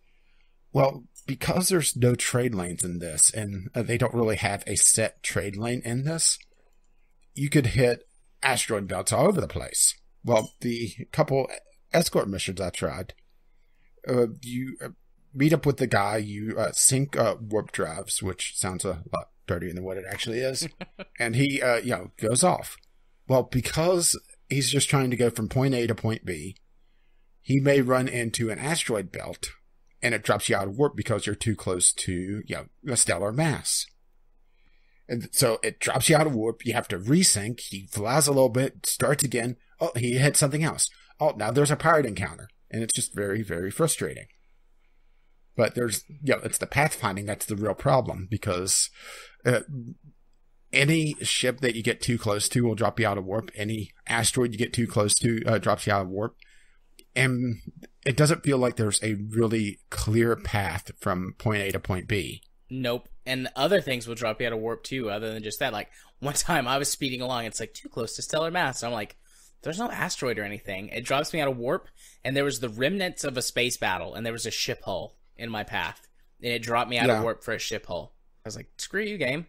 Well, because there's no trade lanes in this, and they don't really have a set trade lane in this, you could hit asteroid belts all over the place. Well, the couple escort missions I tried, you meet up with the guy, you sync warp drives, which sounds a lot dirtier than what it actually is, and he goes off. Well, because he's just trying to go from point A to point B, he may run into an asteroid belt, and it drops you out of warp because you're too close to, a stellar mass. And so it drops you out of warp. You have to resync. He flies a little bit, starts again. Oh, he hit something else. Oh, now there's a pirate encounter. And it's just very, very frustrating. But there's, it's the pathfinding that's the real problem, because any ship that you get too close to will drop you out of warp. Any asteroid you get too close to drops you out of warp. And it doesn't feel like there's a really clear path from point A to point B. Nope. And other things will drop you out of warp too, other than just that. Like, one time I was speeding along, it's like too close to stellar mass. And I'm like, there's no asteroid or anything. It drops me out of warp, and there was the remnants of a space battle, and there was a ship hull in my path. And it dropped me out of warp for a ship hull. I was like, screw you, game.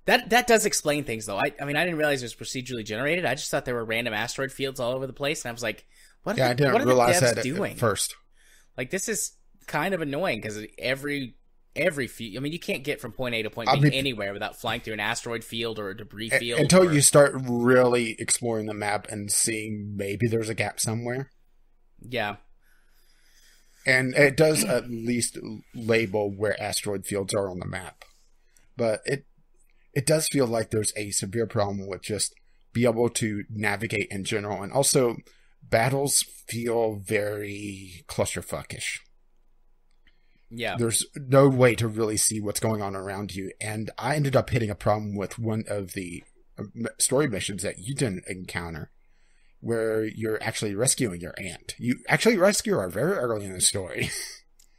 That does explain things, though. I mean, I didn't realize it was procedurally generated. I just thought there were random asteroid fields all over the place, and I was like, what are the devs doing? At first. Like, this is kind of annoying, because every few, I mean, you can't get from point A to point B anywhere without flying through an asteroid field or a debris field. Until you start really exploring the map and seeing maybe there's a gap somewhere. Yeah. And it does at least label where asteroid fields are on the map. But it does feel like there's a severe problem with just be able to navigate in general. And also, battles feel very clusterfuckish. Yeah. There's no way to really see what's going on around you. And I ended up hitting a problem with one of the story missions that you didn't encounter, where you're actually rescuing your aunt. You actually rescue her very early in the story.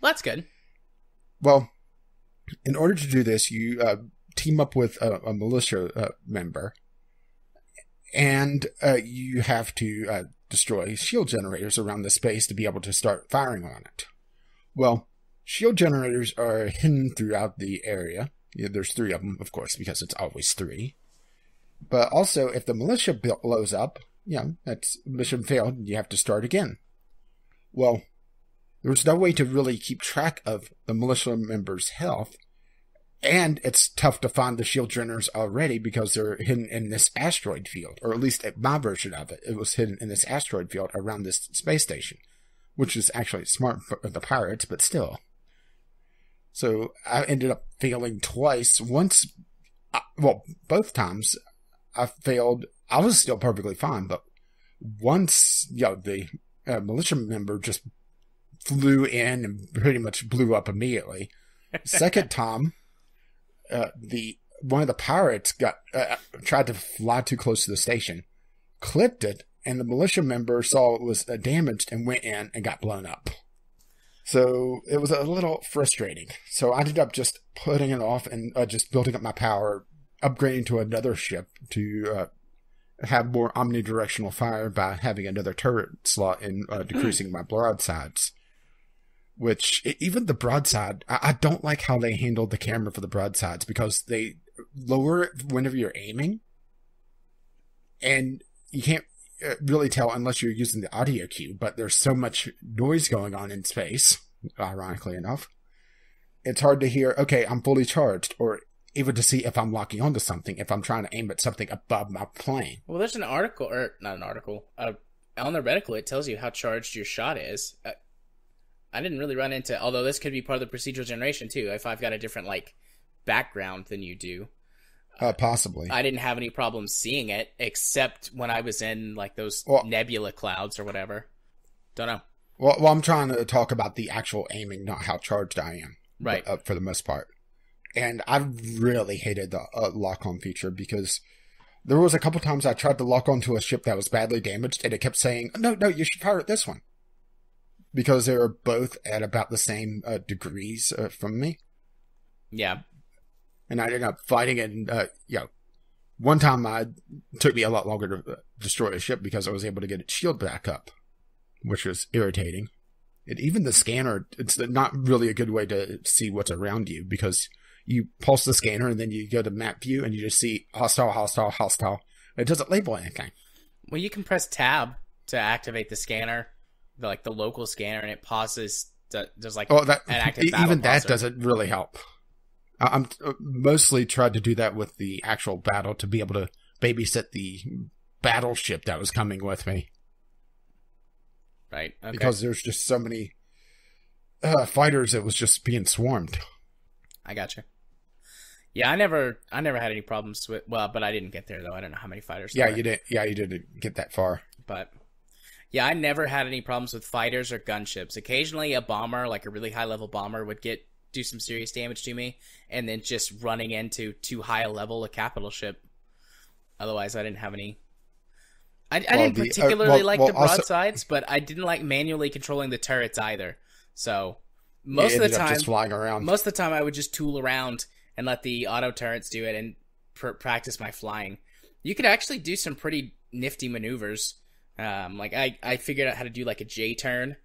Well, that's good. Well, in order to do this, you team up with a militia member, and you have to destroy shield generators around the space to be able to start firing on it. Well, shield generators are hidden throughout the area. Yeah, there's 3 of them, of course, because it's always 3. But also, if the militia blows up, that's mission failed, and you have to start again. Well, there's no way to really keep track of the militia members' health, and it's tough to find the shield generators already because they're hidden in this asteroid field, or at least my version of it. It was hidden in this asteroid field around this space station, which is actually smart for the pirates, but still. So I ended up failing twice. Once, both times I failed. I was still perfectly fine, but once, the militia member just flew in and pretty much blew up immediately. Second time, one of the pirates tried to fly too close to the station, clipped it, and the militia member saw it was damaged and went in and got blown up. So it was a little frustrating. So I ended up just putting it off and just building up my power, upgrading to another ship to have more omnidirectional fire by having another turret slot and decreasing my broadsides. Which, even the broadside, I don't like how they handled the camera for the broadsides, because they lower it whenever you're aiming, and you can't really tell unless you're using the audio cue, but there's so much noise going on in space, ironically enough. It's hard to hear, okay, I'm fully charged, or even to see if I'm locking onto something, if I'm trying to aim at something above my plane. Well, there's an article, or not an article, on the reticle, it tells you how charged your shot is. I didn't really run into, although this could be part of the procedural generation too, if I've got a different, background than you do. Possibly. I didn't have any problems seeing it, except when I was in, those nebula clouds or whatever. Don't know. Well, I'm trying to talk about the actual aiming, not how charged I am. Right. For the most part. And I really hated the lock-on feature, because there was a couple times I tried to lock onto a ship that was badly damaged, and it kept saying, no, you should fire at this one. Because they were both at about the same degrees from me. Yeah. And I ended up fighting it. And, one time it took me a lot longer to destroy a ship because I was able to get its shield back up, which was irritating. And even the scanner, it's not really a good way to see what's around you, because you pulse the scanner and then you go to map view and you just see hostile, hostile, hostile. It doesn't label anything. Well, you can press tab to activate the scanner, the local scanner, and it pauses. There's an active battle even that pauser. Doesn't really help. I'm mostly tried to do that with the actual battle to be able to babysit the battleship that was coming with me. Right. Okay. Because there's just so many fighters, it was just being swarmed. I gotcha. Yeah, I never had any problems with. Well, but I didn't get there though. I don't know how many fighters. Yeah, you didn't. Yeah, you didn't get that far. But yeah, I never had any problems with fighters or gunships. Occasionally, a bomber, like a really high level bomber, would do some serious damage to me, and then just running into too high a level a capital ship. Otherwise, I didn't have any. I didn't particularly like the broadsides, but I didn't like manually controlling the turrets either. So most of the time, just flying around. Most of the time, I would just tool around and let the auto turrets do it and practice my flying. You could actually do some pretty nifty maneuvers. Like I figured out how to do like a J turn.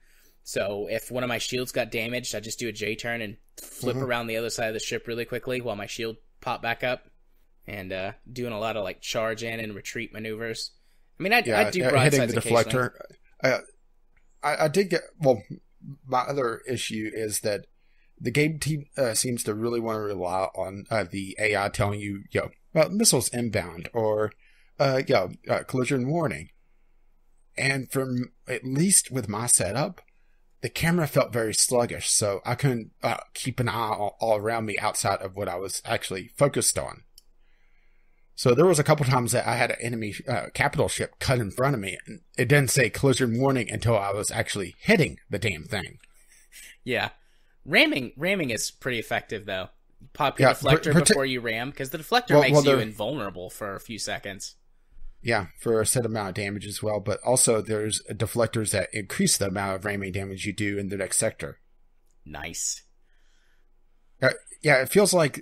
So if one of my shields got damaged, I just do a J turn and flip around the other side of the ship really quickly while my shield popped back up, and doing a lot of like charge in and retreat maneuvers. I mean, I do broadsides hitting the deflector. I did get my other issue is that the game team seems to really want to rely on the AI telling you, missiles inbound or, collision warning. And from, at least with my setup, the camera felt very sluggish, so I couldn't keep an eye all around me outside of what I was actually focused on. So there was a couple times that I had an enemy capital ship cut in front of me, and it didn't say collision warning until I was actually hitting the damn thing. Yeah. Ramming is pretty effective, though. Pop your deflector before you ram, because the deflector makes you invulnerable for a few seconds. Yeah, for a set amount of damage as well, but also there's deflectors that increase the amount of ramming damage you do in the next sector. Nice. Yeah, it feels like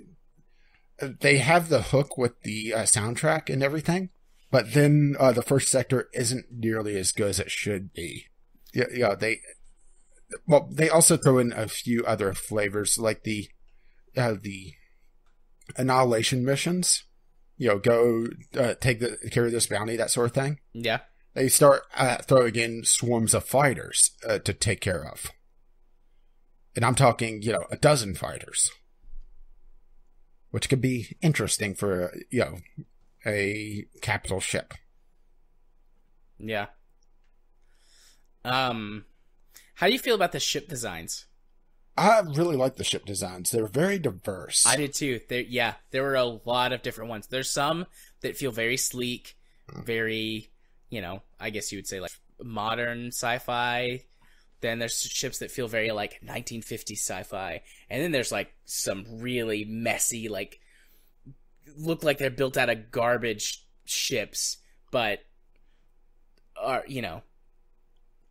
they have the hook with the soundtrack and everything, but then the first sector isn't nearly as good as it should be. Yeah, they also throw in a few other flavors, like the annihilation missions. Go carry this bounty, that sort of thing. Yeah. They start throwing in swarms of fighters to take care of. And I'm talking, a dozen fighters. Which could be interesting for, a capital ship. Yeah. How do you feel about the ship designs? I really like the ship designs. They're very diverse. I did too. There were a lot of different ones. There's some that feel very sleek, very, I guess you would say like modern sci-fi. Then there's ships that feel very like 1950s sci-fi. And then there's like some really messy, like look like they're built out of garbage ships, but are,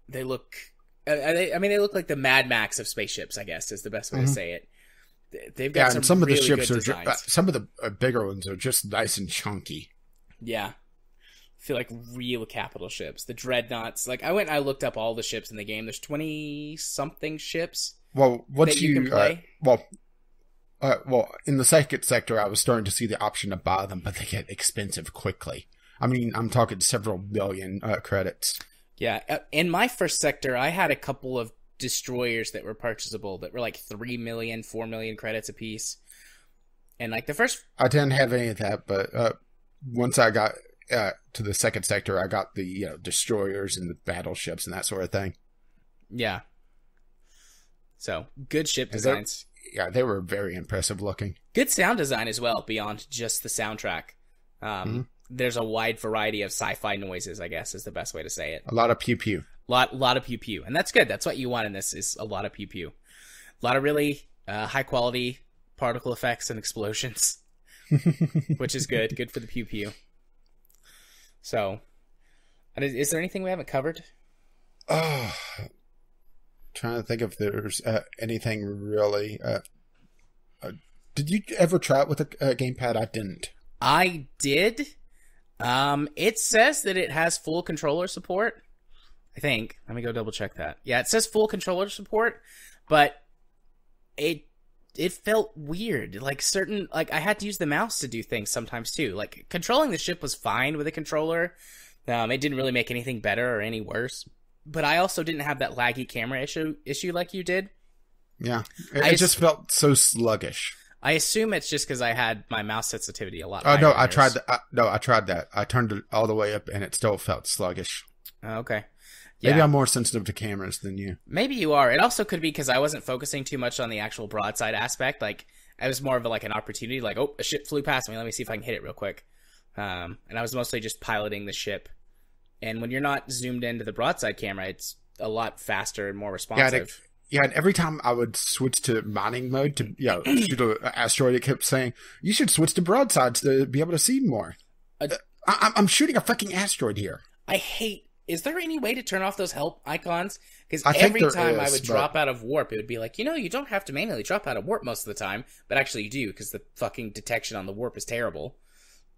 they look... they look like the Mad Max of spaceships, I guess, is the best way to say it. They've got some of really the ships good designs. Some of the bigger ones are just nice and chunky. Yeah. I feel like real capital ships. The dreadnoughts. Like, I looked up all the ships in the game. There's 20-something ships that you can play. In the second sector, I was starting to see the option to buy them, but they get expensive quickly. I mean, I'm talking several million credits. Yeah, in my first sector, I had a couple of destroyers that were purchasable that were like 3 million, 4 million credits apiece. And like the first... I didn't have any of that, but once I got to the second sector, I got the destroyers and the battleships and that sort of thing. Yeah. So, good ship designs. They were very impressive looking. Good sound design as well, beyond just the soundtrack. There's a wide variety of sci-fi noises, I guess, is the best way to say it. A lot of pew-pew. Lot of pew-pew. And that's good. That's what you want in this, is a lot of pew-pew. A lot of really high-quality particle effects and explosions. Which is good. Good for the pew-pew. So, is there anything we haven't covered? Trying to think if there's anything really... did you ever try it with a gamepad? I didn't. I did. It says that it has full controller support. I think. Let me go double check that. Yeah, it says full controller support, but it felt weird. Like I had to use the mouse to do things sometimes too. Like controlling the ship was fine with a controller. It didn't really make anything better or any worse. But I also didn't have that laggy camera issue like you did. Yeah, it just felt so sluggish. I assume it's just because I had my mouse sensitivity a lot. Oh no, I tried that. I tried that. I turned it all the way up, and it still felt sluggish. Okay, Maybe Yeah. I'm more sensitive to cameras than you. Maybe you are. It also could be because I wasn't focusing too much on the actual broadside aspect. Like, I was more of like an opportunity, like, oh, a ship flew past me. Let me see if I can hit it real quick. And I was mostly just piloting the ship. And when you're not zoomed into the broadside camera, it's a lot faster and more responsive. Yeah, and every time I would switch to mining mode to shoot an asteroid, it kept saying, you should switch to broadsides to be able to see more. I'm shooting a fucking asteroid here. Is there any way to turn off those help icons? Because I think every there time I is, would drop out of warp, it would be like, you don't have to manually drop out of warp most of the time. But actually you do, because the fucking detection on the warp is terrible.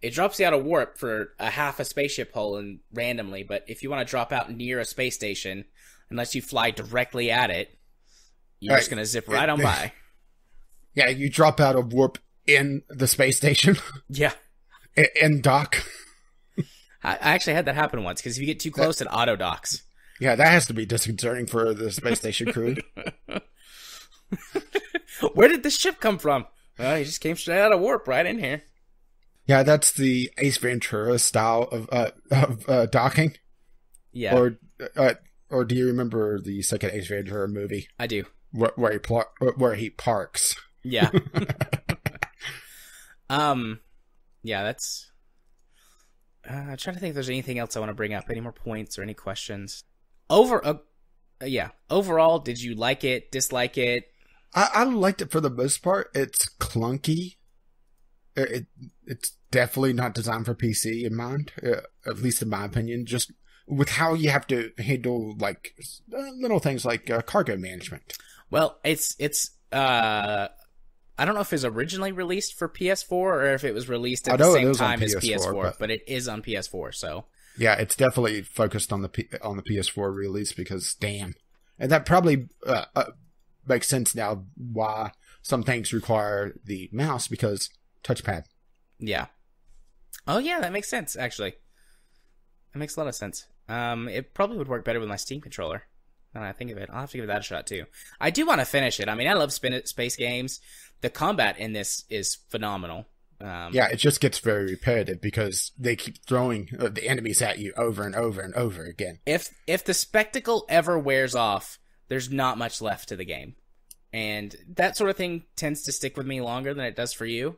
It drops you out of warp for a half a spaceship hull and randomly, but if you want to drop out near a space station, unless you fly directly at it, you're just going to zip right on by. Yeah, you drop out of warp in the space station. Yeah. In dock. I actually had that happen once, because if you get too close, it auto-docks. Yeah, that has to be disconcerting for the space station crew. Where did this ship come from? Well, he just came straight out of warp right in here. Yeah, that's the Ace Ventura style of docking. Yeah. Or do you remember the second Ace Ventura movie? I do. Where he parks. Yeah. Yeah, that's... I'm trying to think if there's anything else I want to bring up. Any more points or any questions? Overall, did you like it, dislike it? I liked it for the most part. It's clunky. It's definitely not designed for PC in mind, at least in my opinion. Just with how you have to handle like little things like cargo management. Well, it's I don't know if it was originally released for PS4 or if it was released at the same time as PS4, but it is on PS4. So yeah, it's definitely focused on the PS4 release because damn, and that probably makes sense now why some things require the mouse because touchpad. Yeah. Oh yeah, that makes sense. Actually, that makes a lot of sense. It probably would work better with my Steam controller. Now that I think of it, I'll have to give that a shot too. I do want to finish it. I mean, I love space games. The combat in this is phenomenal. Yeah, it just gets very repetitive because they keep throwing the enemies at you over and over and over again. If the spectacle ever wears off, there's not much left to the game. And that sort of thing tends to stick with me longer than it does for you.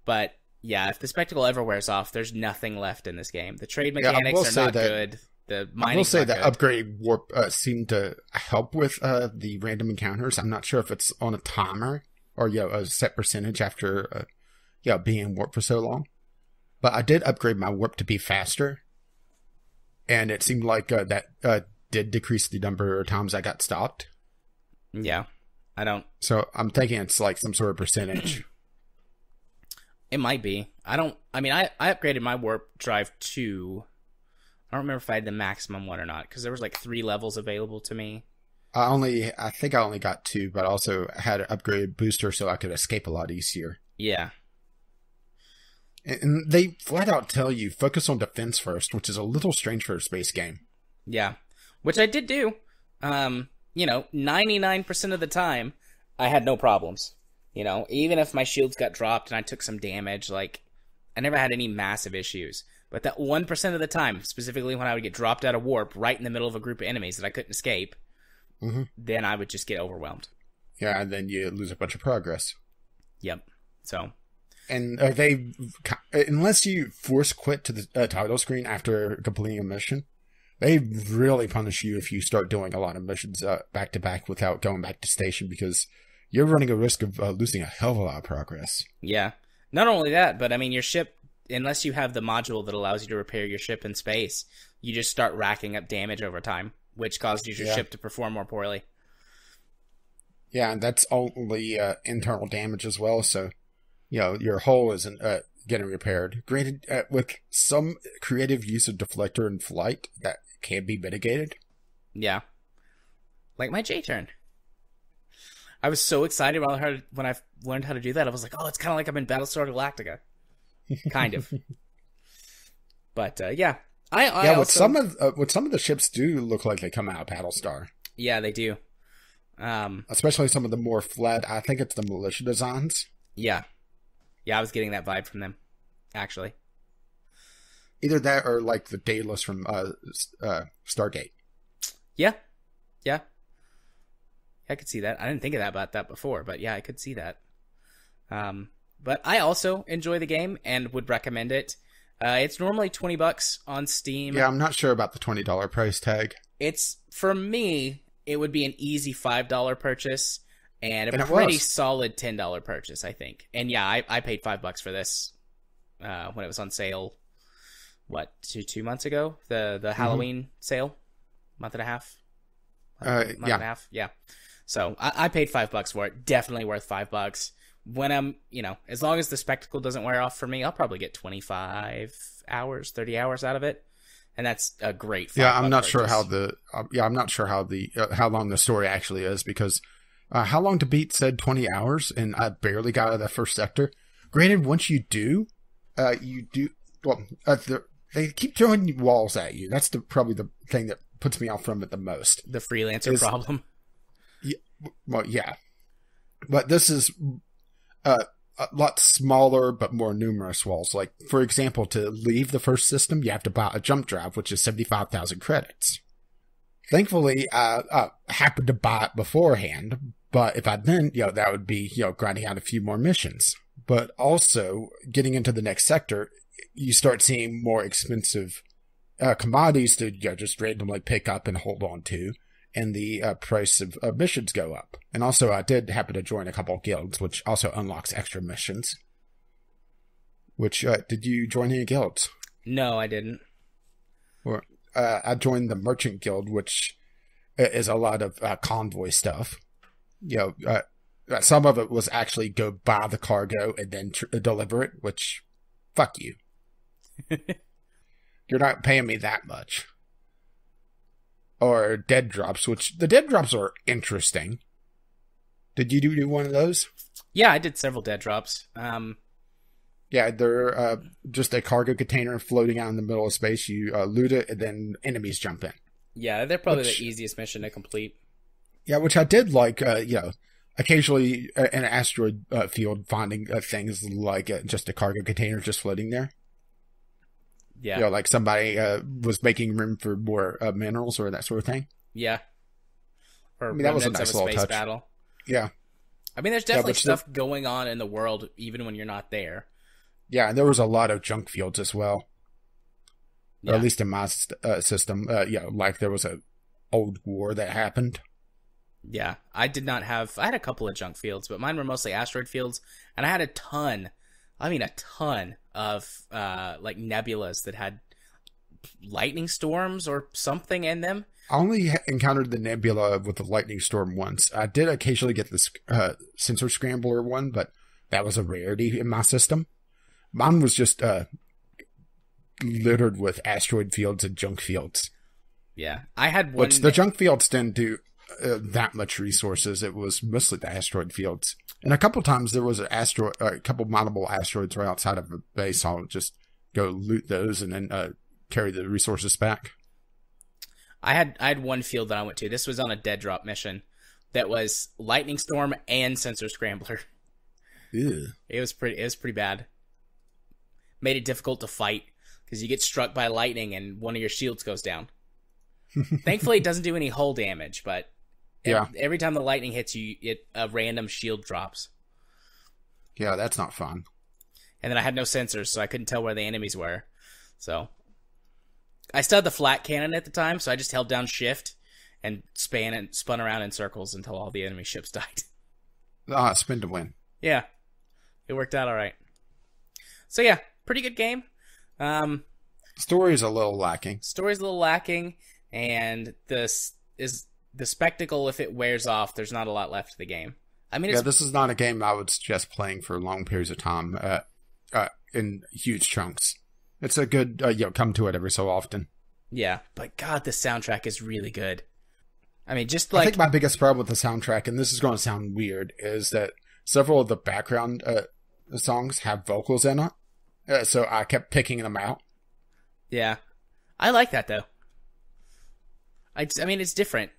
But yeah, if the spectacle ever wears off, there's nothing left in this game. The trade mechanics are not good. I will say that upgrade warp seemed to help with the random encounters. I'm not sure if it's on a timer or a set percentage after being in warp for so long. But I did upgrade my warp to be faster, and it seemed like that did decrease the number of times I got stopped. Yeah, I don't. So I'm thinking it's like some sort of percentage. It might be. I upgraded my warp drive to... I don't remember if I had the maximum one or not, because there was like 3 levels available to me. I think I only got 2, but I also had an upgraded booster so I could escape a lot easier. Yeah. And they flat out tell you, focus on defense first, which is a little strange for a space game. Yeah. Which I did do. 99% of the time, I had no problems. Even if my shields got dropped and I took some damage, like, I never had any massive issues. But that 1% of the time, specifically when I would get dropped out of warp right in the middle of a group of enemies that I couldn't escape, then I would just get overwhelmed. Yeah, and then you lose a bunch of progress. Yep. So. And they, unless you force quit to the title screen after completing a mission, they really punish you if you start doing a lot of missions back to back without going back to station because you're running a risk of losing a hell of a lot of progress. Yeah. Not only that, but I mean, your ship, unless you have the module that allows you to repair your ship in space, you just start racking up damage over time, which causes your ship to perform more poorly. Yeah, and that's only internal damage as well, so, your hull isn't getting repaired. Granted, with some creative use of deflector in flight, that can be mitigated. Yeah. Like my J-turn. I was so excited when I learned how to do that. I was like, oh, it's kind of like I'm in Battlestar Galactica. Kind of. But yeah, I with some of the ships do look like they come out of Battlestar. Yeah, they do. Especially some of the more flat. I think it's the militia designs. Yeah, I was getting that vibe from them, actually. Either that or like the Daedalus from Stargate. Yeah, yeah, I could see that. I didn't think of that about that before, but yeah, I could see that. But I also enjoy the game and would recommend it. It's normally $20 on Steam. Yeah, I'm not sure about the $20 price tag. It's, for me, it would be an easy $5 purchase and a pretty solid $10 purchase, I think. And yeah, I paid $5 for this when it was on sale. What, two months ago? The Halloween sale, month and a half. Month and a half, yeah. So I paid $5 for it. Definitely worth $5. When I'm, as long as the spectacle doesn't wear off for me, I'll probably get 25 hours, 30 hours out of it, and that's a great. I'm not sure how how long the story actually is, because How Long to Beat said 20 hours, and I barely got out of the first sector. Granted, once you do, they keep throwing walls at you. That's probably the thing that puts me off from it the most. The freelancer problem. Yeah. But this is a lot smaller but more numerous walls. Like, for example, to leave the first system, you have to buy a jump drive, which is 75,000 credits. Thankfully, I happened to buy it beforehand, but if I didn't, that would be, grinding out a few more missions. But also, getting into the next sector, you start seeing more expensive commodities to just randomly pick up and hold on to. And the price of missions go up. And also, I did happen to join a couple of guilds, which also unlocks extra missions. Which, did you join any guilds? No, I didn't. Or I joined the Merchant Guild, which is a lot of convoy stuff. Some of it was actually go buy the cargo and then deliver it, which, fuck you. You're not paying me that much. Or dead drops, which the dead drops are interesting. Did you do one of those? Yeah, I did several dead drops. Yeah, they're just a cargo container floating out in the middle of space. You loot it, and then enemies jump in. Yeah, they're probably the easiest mission to complete. Yeah, which I did like, occasionally in an asteroid field finding things like just a cargo container just floating there. Yeah. Like somebody was making room for more minerals or that sort of thing. Yeah. Or that was a nice little touch. Battle. Yeah. I mean, there's definitely stuff going on in the world even when you're not there. Yeah, and there was a lot of junk fields as well. Yeah. Or at least in my system. Like there was a old war that happened. Yeah. I had a couple of junk fields, but mine were mostly asteroid fields. And I had a ton of nebulas that had lightning storms or something in them. I only encountered the nebula with the lightning storm once. I did occasionally get this sensor scrambler one, but that was a rarity in my system. Mine was just littered with asteroid fields and junk fields. Yeah, I had one. Which the junk fields didn't do that much resources. It was mostly the asteroid fields. And a couple times there was a couple mineable asteroids right outside of a base. I'll just go loot those and then carry the resources back. I had one field that I went to. This was on a dead drop mission that was lightning storm and sensor scrambler. Ew. It was pretty bad. Made it difficult to fight because you get struck by lightning and one of your shields goes down. Thankfully, it doesn't do any hull damage, but every time the lightning hits you, a random shield drops. Yeah, that's not fun. And then I had no sensors, so I couldn't tell where the enemies were. So I still had the flat cannon at the time, so I just held down shift and spun around in circles until all the enemy ships died. Spin to win. Yeah, it worked out all right. So yeah, pretty good game. Story's a little lacking. And the spectacle, if it wears off, there's not a lot left of the game. I mean, this is not a game I would suggest playing for long periods of time in huge chunks. It's a good, come to it every so often. Yeah, but God, the soundtrack is really good. I mean, I think my biggest problem with the soundtrack, and this is going to sound weird, is that several of the background songs have vocals in it. So I kept picking them out. Yeah. I like that, though. I mean, it's different.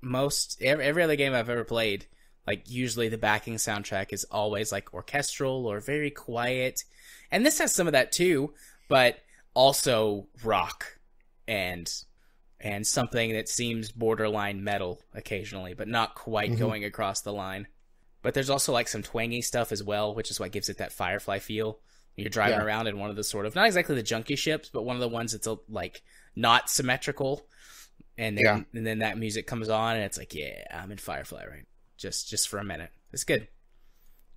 Every other game I've ever played, usually the backing soundtrack is always, orchestral or very quiet. And this has some of that, too, but also rock and and something that seems borderline metal occasionally, but not quite going across the line. But there's also like some twangy stuff as well, which is what gives it that Firefly feel. You're driving around in one of the sort of, not exactly the junky ships, but one of the ones that's like not symmetrical. And then that music comes on and it's like, yeah, I'm in Firefly, right? Just for a minute. It's good.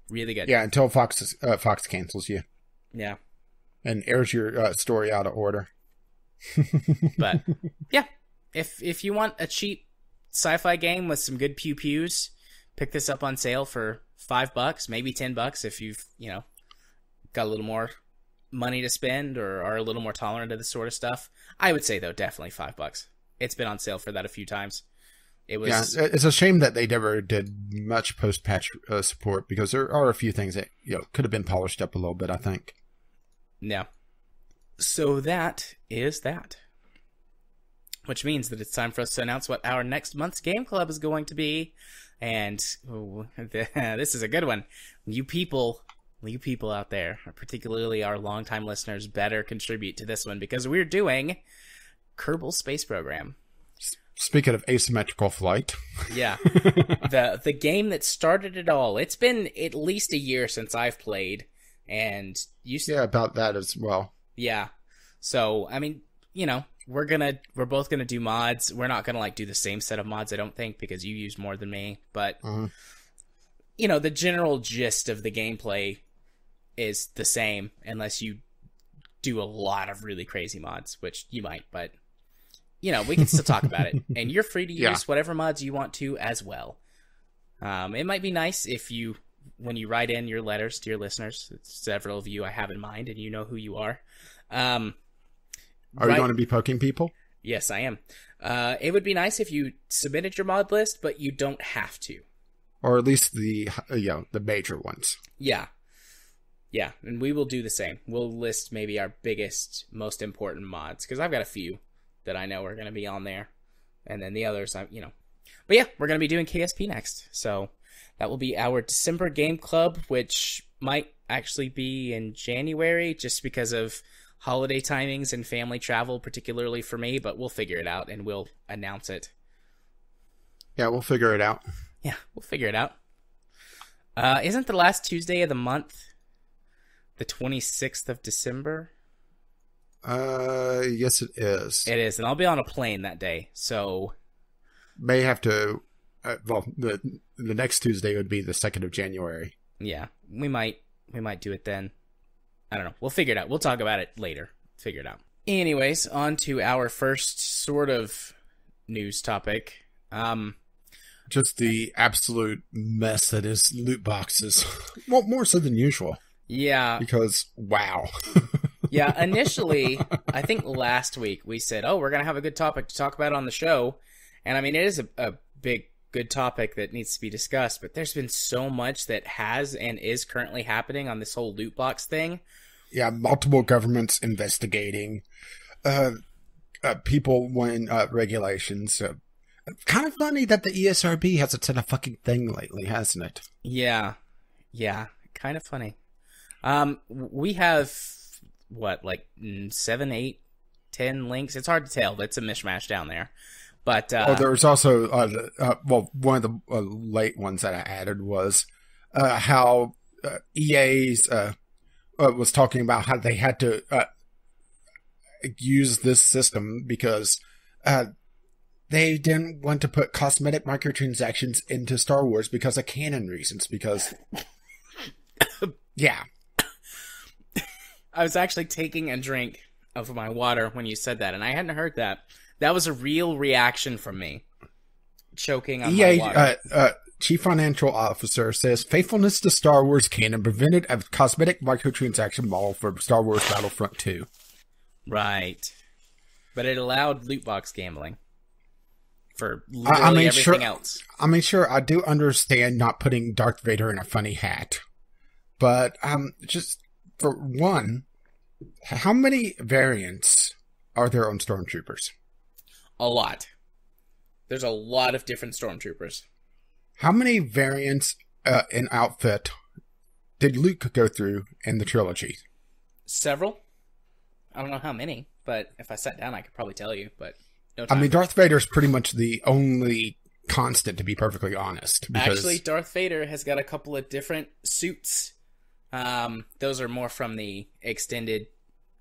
Really good. Yeah, until Fox cancels you. Yeah. And airs your story out of order. But yeah, if you want a cheap sci-fi game with some good pew-pews, pick this up on sale for $5, maybe $10 if you've, got a little more money to spend or are a little more tolerant of this sort of stuff. I would say, though, definitely $5. It's been on sale for that a few times. It was. Yeah, it's a shame that they never did much post-patch support, because there are a few things that could have been polished up a little bit, I think. Yeah. So that is that. Which means that it's time for us to announce what our next month's Game Club is going to be. And this is a good one. You people out there, particularly our longtime listeners, better contribute to this one, because we're doing Kerbal Space Program. Speaking of asymmetrical flight. Yeah. The game that started it all. It's been at least a year since I've played. And about that as well. Yeah. So, I mean, we're both gonna do mods. We're not gonna do the same set of mods, I don't think, because you use more than me. But the general gist of the gameplay is the same, unless you do a lot of really crazy mods, which you might. But we can still talk about it, and you're free to use whatever mods you want to as well. It might be nice if when you write in your letters to your listeners, several of you I have in mind, and you know who you are. Are you going to be poking people? Yes, I am. It would be nice if you submitted your mod list, but you don't have to. Or at least the major ones. Yeah. Yeah, and we will do the same. We'll list maybe our biggest, most important mods, because I've got a few that I know are going to be on there. And then the others, But yeah, we're going to be doing KSP next. So that will be our December Game Club, which might actually be in January, just because of holiday timings and family travel, particularly for me, but we'll figure it out and we'll announce it. Yeah, we'll figure it out. Yeah, we'll figure it out. Isn't the last Tuesday of the month the 26th of December? Yes, it is. It is, and I'll be on a plane that day, so may have to. The next Tuesday would be the 2nd of January. Yeah, we might do it then. I don't know. We'll figure it out. We'll talk about it later. Figure it out. Anyways, on to our first sort of news topic. Just the absolute mess that is loot boxes. Well, more so than usual. Yeah. Because, wow. Yeah, initially, I think last week we said, we're going to have a good topic to talk about on the show. And I mean, it is a big, good topic that needs to be discussed, but there's been so much that has and is currently happening on this whole loot box thing. Yeah, multiple governments investigating, people wanting regulations. Kind of funny that the ESRB hasn't said a fucking thing lately, hasn't it? Yeah, kind of funny. We have, 7, 8, 10 links? It's hard to tell. It's a mishmash down there. But there's also, one of the late ones that I added was how EA's was talking about how they had to use this system because they didn't want to put cosmetic microtransactions into Star Wars because of canon reasons. Because, yeah. I was actually taking a drink of my water when you said that, and I hadn't heard that. That was a real reaction from me. Choking on my water. Chief Financial Officer says faithfulness to Star Wars canon prevented a cosmetic microtransaction model for Star Wars Battlefront 2. Right. But it allowed loot box gambling for literally everything else. I mean, sure, I do understand not putting Darth Vader in a funny hat. But just for one, how many variants are there on Stormtroopers? A lot. There's a lot of different Stormtroopers. How many variants in outfit did Luke go through in the trilogy? Several. I don't know how many, but if I sat down, I could probably tell you. But No I time. mean, Darth Vader's pretty much the only constant, to be perfectly honest. Because, Actually, Darth Vader has got a couple of different suits. Those are more from the extended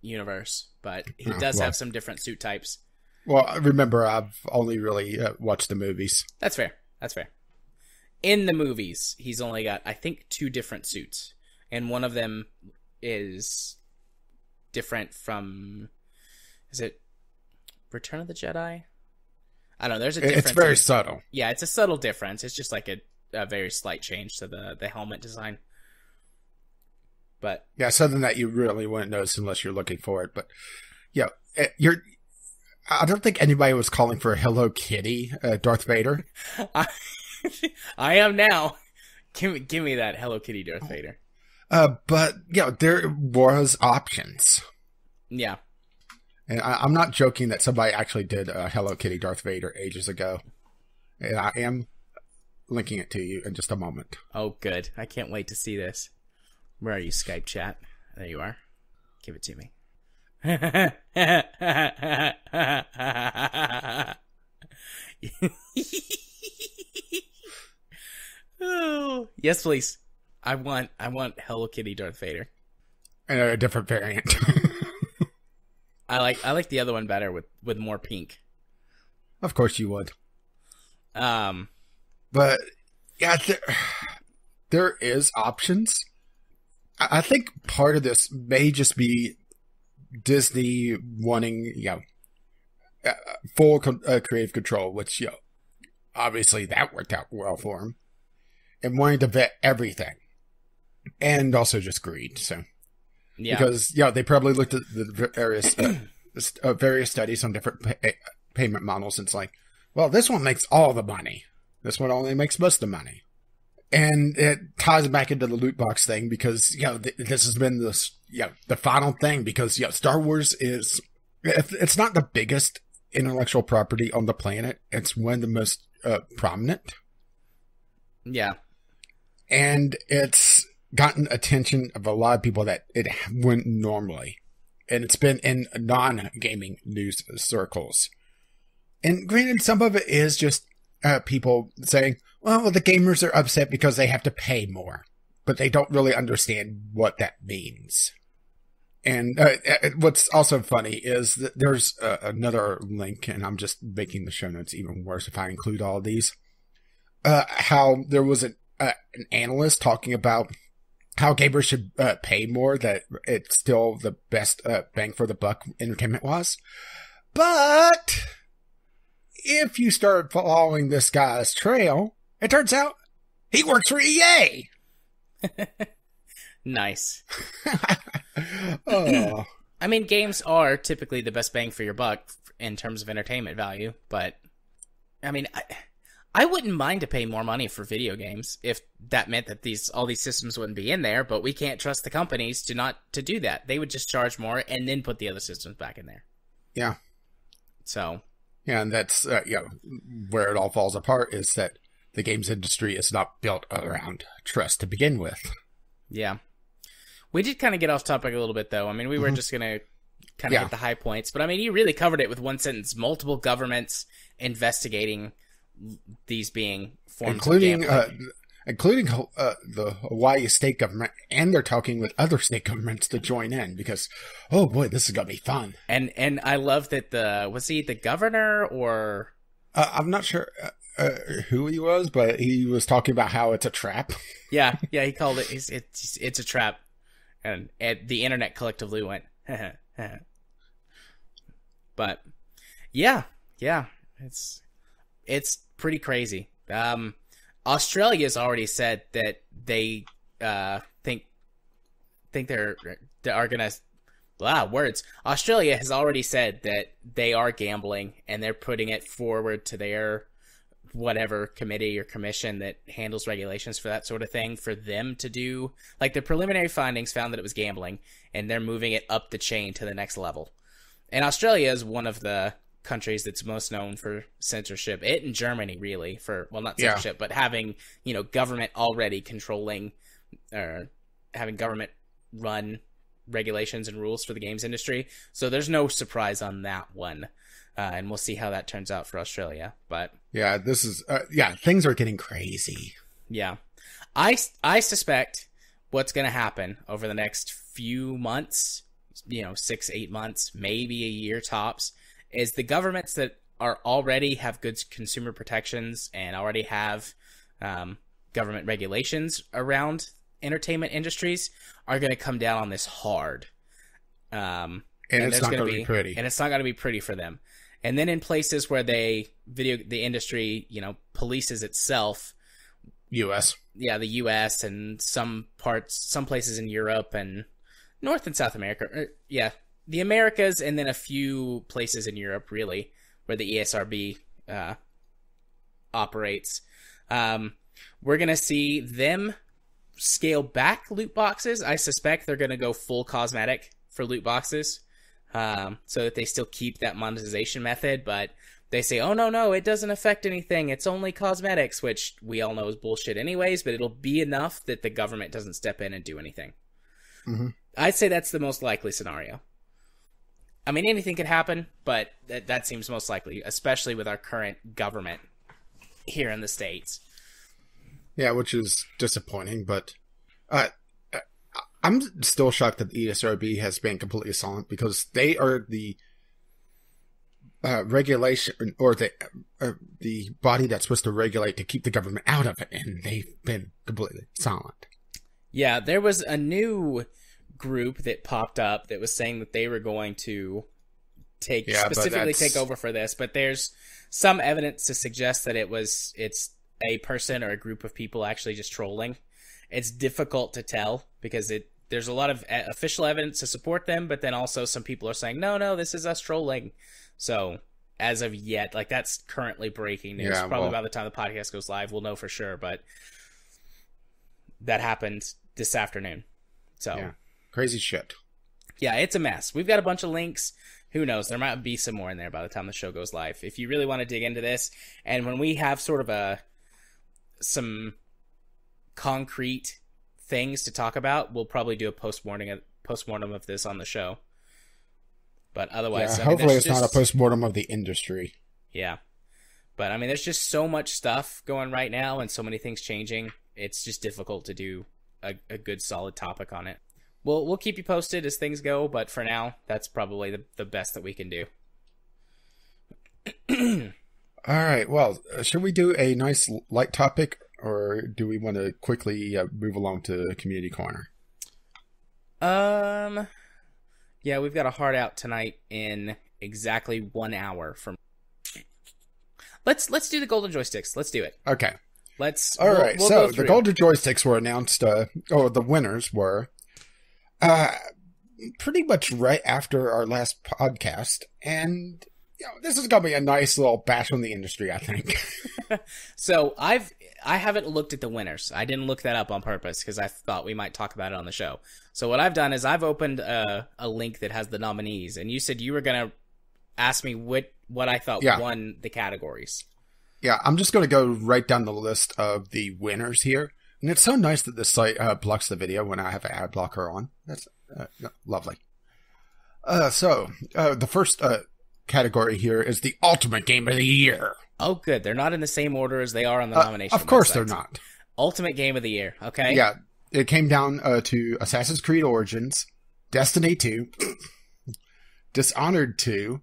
universe, but he does have some different suit types. Well, remember, I've only really watched the movies. That's fair. That's fair. In the movies, he's only got, I think, 2 different suits. And one of them is different from... Is it Return of the Jedi? I don't know. There's a difference. It's very subtle. Yeah, it's a subtle difference. It's just like a very slight change to the helmet design. But yeah, something that you really wouldn't notice unless you're looking for it. But yeah, I don't think anybody was calling for a Hello Kitty Darth Vader. I am now. Give me that Hello Kitty Darth Vader. But yeah, there was options. Yeah. And I'm not joking that somebody actually did Hello Kitty Darth Vader ages ago. And I am linking it to you in just a moment. Oh, good. I can't wait to see this. Where are you, Skype chat? There you are. Give it to me. Oh, yes, please. I want Hello Kitty Darth Vader. And a different variant. I like the other one better with more pink. Of course you would. But yeah, there is options. I think part of this may just be Disney wanting, full creative control, which, obviously that worked out well for them, and wanting to vet everything, and also just greed. So, yeah, because they probably looked at the various studies on different payment models, and it's like, well, this one makes all the money. This one only makes most of the money. And it ties back into the loot box thing because, this has been the final thing because, Star Wars is, if it's not the biggest intellectual property on the planet, it's one of the most prominent. Yeah. And it's gotten attention of a lot of people that it wouldn't normally. And it's been in non-gaming news circles. And granted, some of it is just people saying, well, the gamers are upset because they have to pay more, but they don't really understand what that means. And what's also funny is that there's another link, and I'm just making the show notes even worse if I include all of these. How there was an analyst talking about how gamers should pay more, that it's still the best bang for the buck entertainment-wise. But if you start following this guy's trail, it turns out he works for EA. Nice. Oh. I mean, games are typically the best bang for your buck in terms of entertainment value, but I mean, I wouldn't mind to pay more money for video games if that meant that all these systems wouldn't be in there, but we can't trust the companies to do that. They would just charge more and then put the other systems back in there. Yeah. So. Yeah, and that's where it all falls apart is that the games industry is not built around trust to begin with. Yeah. We did kind of get off topic a little bit, though. I mean, we were just going to kind of hit the high points. But, I mean, you really covered it with one sentence. Multiple governments investigating these being forms including, of gambling. Including the Hawaii state government, and they're talking with other state governments to join in because, oh boy, this is going to be fun. And I love that was he the governor or... I'm not sure who he was, but he was talking about how it's a trap. Yeah, he called it, it's a trap. And the internet collectively went, but yeah, it's pretty crazy. Australia's already said that they think they're gonna Australia has already said that they are gambling and they're putting it forward to their whatever committee or commission that handles regulations for that sort of thing for them to do. Like, the preliminary findings found that it was gambling, and they're moving it up the chain to the next level. And Australia is one of the countries that's most known for censorship. It and Germany, really, for, well, not censorship, but having, government already controlling, or having government run regulations and rules for the games industry. So there's no surprise on that one. And we'll see how that turns out for Australia. But yeah, this is things are getting crazy. Yeah. I suspect what's going to happen over the next few months, 6-8 months, maybe a year tops, is the governments that are already have good consumer protections and already have government regulations around entertainment industries are going to come down on this hard. And it's not going to be pretty. And it's not going to be pretty for them. And then in places where the industry, polices itself, U.S. Yeah, the U.S. and some places in Europe and North and South America. The Americas, and then a few places in Europe, really, where the ESRB operates. We're going to see them scale back loot boxes. I suspect they're going to go full cosmetic for loot boxes, so that they still keep that monetization method, but they say, oh, no, it doesn't affect anything. It's only cosmetics, which we all know is bullshit anyways, but it'll be enough that the government doesn't step in and do anything. Mm-hmm. I'd say that's the most likely scenario. I mean, anything could happen, but that seems most likely, especially with our current government here in the States. Yeah, which is disappointing, but I'm still shocked that the ESRB has been completely silent, because they are the regulation, or the body that's supposed to regulate to keep the government out of it, and they've been completely silent. Yeah, there was a new group that popped up that was saying that they were going to take over for this, but there's some evidence to suggest that it's a person or a group of people actually just trolling. It's difficult to tell because there's a lot of official evidence to support them, but then also some people are saying, no, this is us trolling. So as of yet, that's currently breaking news. Yeah, Probably by the time the podcast goes live, we'll know for sure, but that happened this afternoon. So yeah. Crazy shit. Yeah, it's a mess. We've got a bunch of links. Who knows? There might be some more in there by the time the show goes live. If you really want to dig into this, and when we have sort of some concrete things to talk about, we'll probably do a postmortem of this on the show. But otherwise, hopefully it's not a postmortem of the industry. Yeah. But there's just so much stuff going right now and so many things changing. It's just difficult to do a good solid topic on it. We'll keep you posted as things go, but for now, that's probably the best that we can do. All right. Well, should we do a nice light topic, or do we want to quickly move along to Community Corner? Yeah, we've got a hard out tonight in exactly 1 hour from. Let's do the golden joysticks. Let's do it. Okay. All right. So the golden joysticks were announced. The winners were. Pretty much right after our last podcast, and this is gonna be a nice little bash on the industry, I think. So I haven't looked at the winners. I didn't look that up on purpose because I thought we might talk about it on the show. So what I've done is I've opened a link that has the nominees, and you said you were gonna ask me what I thought won the categories. Yeah, I'm just gonna go right down the list of the winners here. And it's so nice that the site blocks the video when I have an ad blocker on. That's lovely. So the first category here is the Ultimate Game of the Year. Oh, good. They're not in the same order as they are on the nomination. Of course websites. They're not. Ultimate Game of the Year, okay? Yeah, it came down to Assassin's Creed Origins, Destiny 2, Dishonored 2,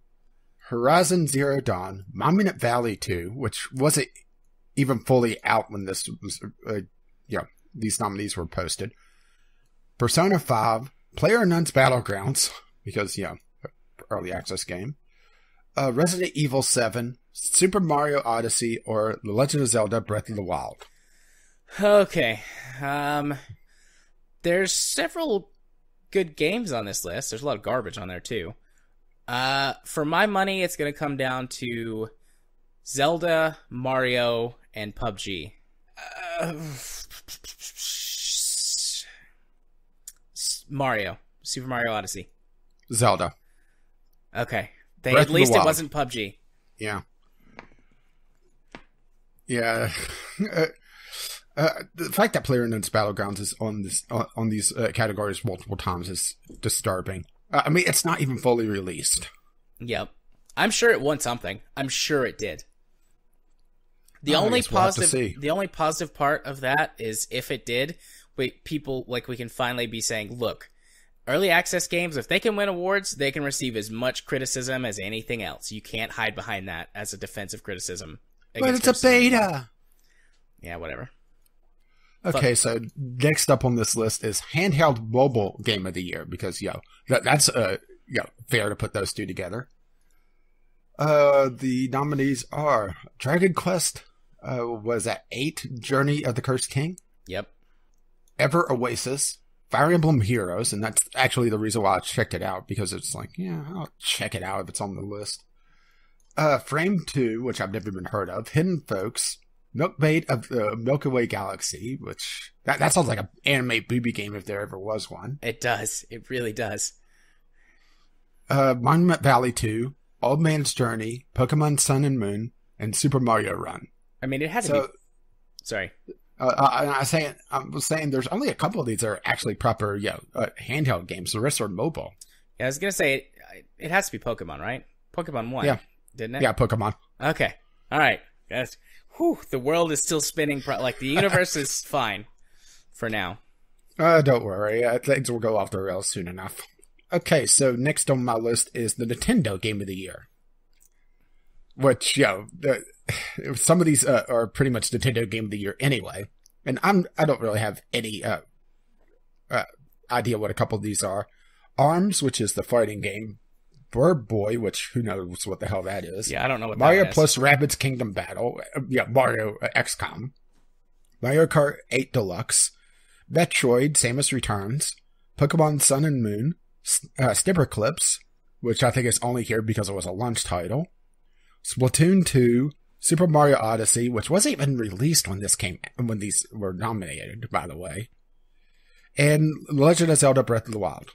Horizon Zero Dawn, Monument Valley 2, which wasn't even fully out when this was... these nominees were posted. Persona 5, PlayerUnknown's Battlegrounds, because, early access game. Resident Evil 7, Super Mario Odyssey, or The Legend of Zelda Breath of the Wild. Okay. There's several good games on this list. There's a lot of garbage on there, too. For my money, it's going to come down to Zelda, Mario, and PUBG. Mario. Super Mario Odyssey. Zelda. Okay. Breath At least of the it Wild. wasn't PUBG. Yeah. Yeah. The fact that PlayerUnknown's Battlegrounds is on this on these categories multiple times is disturbing. I mean, it's not even fully released. Yep. I'm sure it won something. I'm sure it did. The only positive part of that is if it did, we can finally be saying, look, early access games, if they can win awards, they can receive as much criticism as anything else. You can't hide behind that as a defensive criticism. But it's a beta. Yeah, whatever. Okay, so next up on this list is Handheld Mobile Game of the Year, because, that's fair to put those two together. The nominees are Dragon Quest, was that 8? Journey of the Cursed King? Yep. Ever Oasis, Fire Emblem Heroes, and that's actually the reason why I checked it out, because it's like, yeah, I'll check it out if it's on the list. Frame 2, which I've never even heard of, Hidden Folks, Milkmaid of the Milky Way Galaxy, which that sounds like an anime booby game if there ever was one. It does. It really does. Monument Valley 2, Old Man's Journey, Pokemon Sun and Moon, and Super Mario Run. I mean, it had to be... Sorry. I was saying there's only a couple of these that are actually proper, handheld games. The rest are mobile. Yeah, I was going to say, it has to be Pokemon, right? Pokemon won, didn't it? Yeah, Pokemon. Okay. All right. Guys. Whew, the world is still spinning. The universe is fine for now. Don't worry. Things will go off the rails soon enough. Okay, so next on my list is the Nintendo Game of the Year. Which, some of these are pretty much Nintendo Game of the Year anyway. And I don't really have any idea what a couple of these are. ARMS, which is the fighting game. Bird Boy, which who knows what the hell that is. Yeah, I don't know what Mario that is. plus Rabbids Kingdom Battle. Mario XCOM. Mario Kart 8 Deluxe. Metroid, Samus Returns. Pokemon Sun and Moon. Snipper Clips, which I think is only here because it was a launch title. Splatoon 2. Super Mario Odyssey, which wasn't even released when these were nominated, by the way. And Legend of Zelda Breath of the Wild.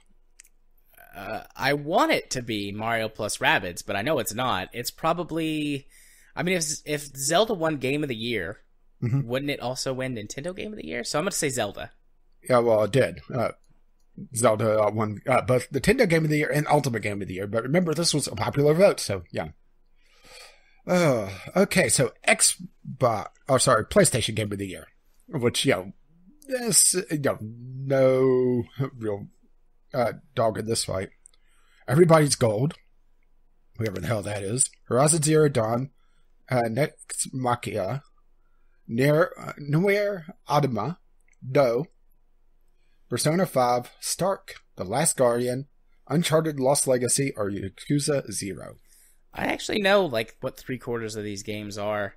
I want it to be Mario plus Rabbids, but I know it's not. It's probably... I mean, if Zelda won Game of the Year, wouldn't it also win Nintendo Game of the Year? So I'm going to say Zelda. Yeah, well, it did. Zelda won both Nintendo Game of the Year and Ultimate Game of the Year. But remember, this was a popular vote, so yeah. Okay, so PlayStation Game of the Year. Which, no real dog in this fight. Everybody's Gold, whoever the hell that is. Horizon Zero Dawn, Nex Machina, Nier Automata, Do, Persona 5, Stark, The Last Guardian, Uncharted Lost Legacy, or Yakuza 0. I actually know what 3/4 of these games are.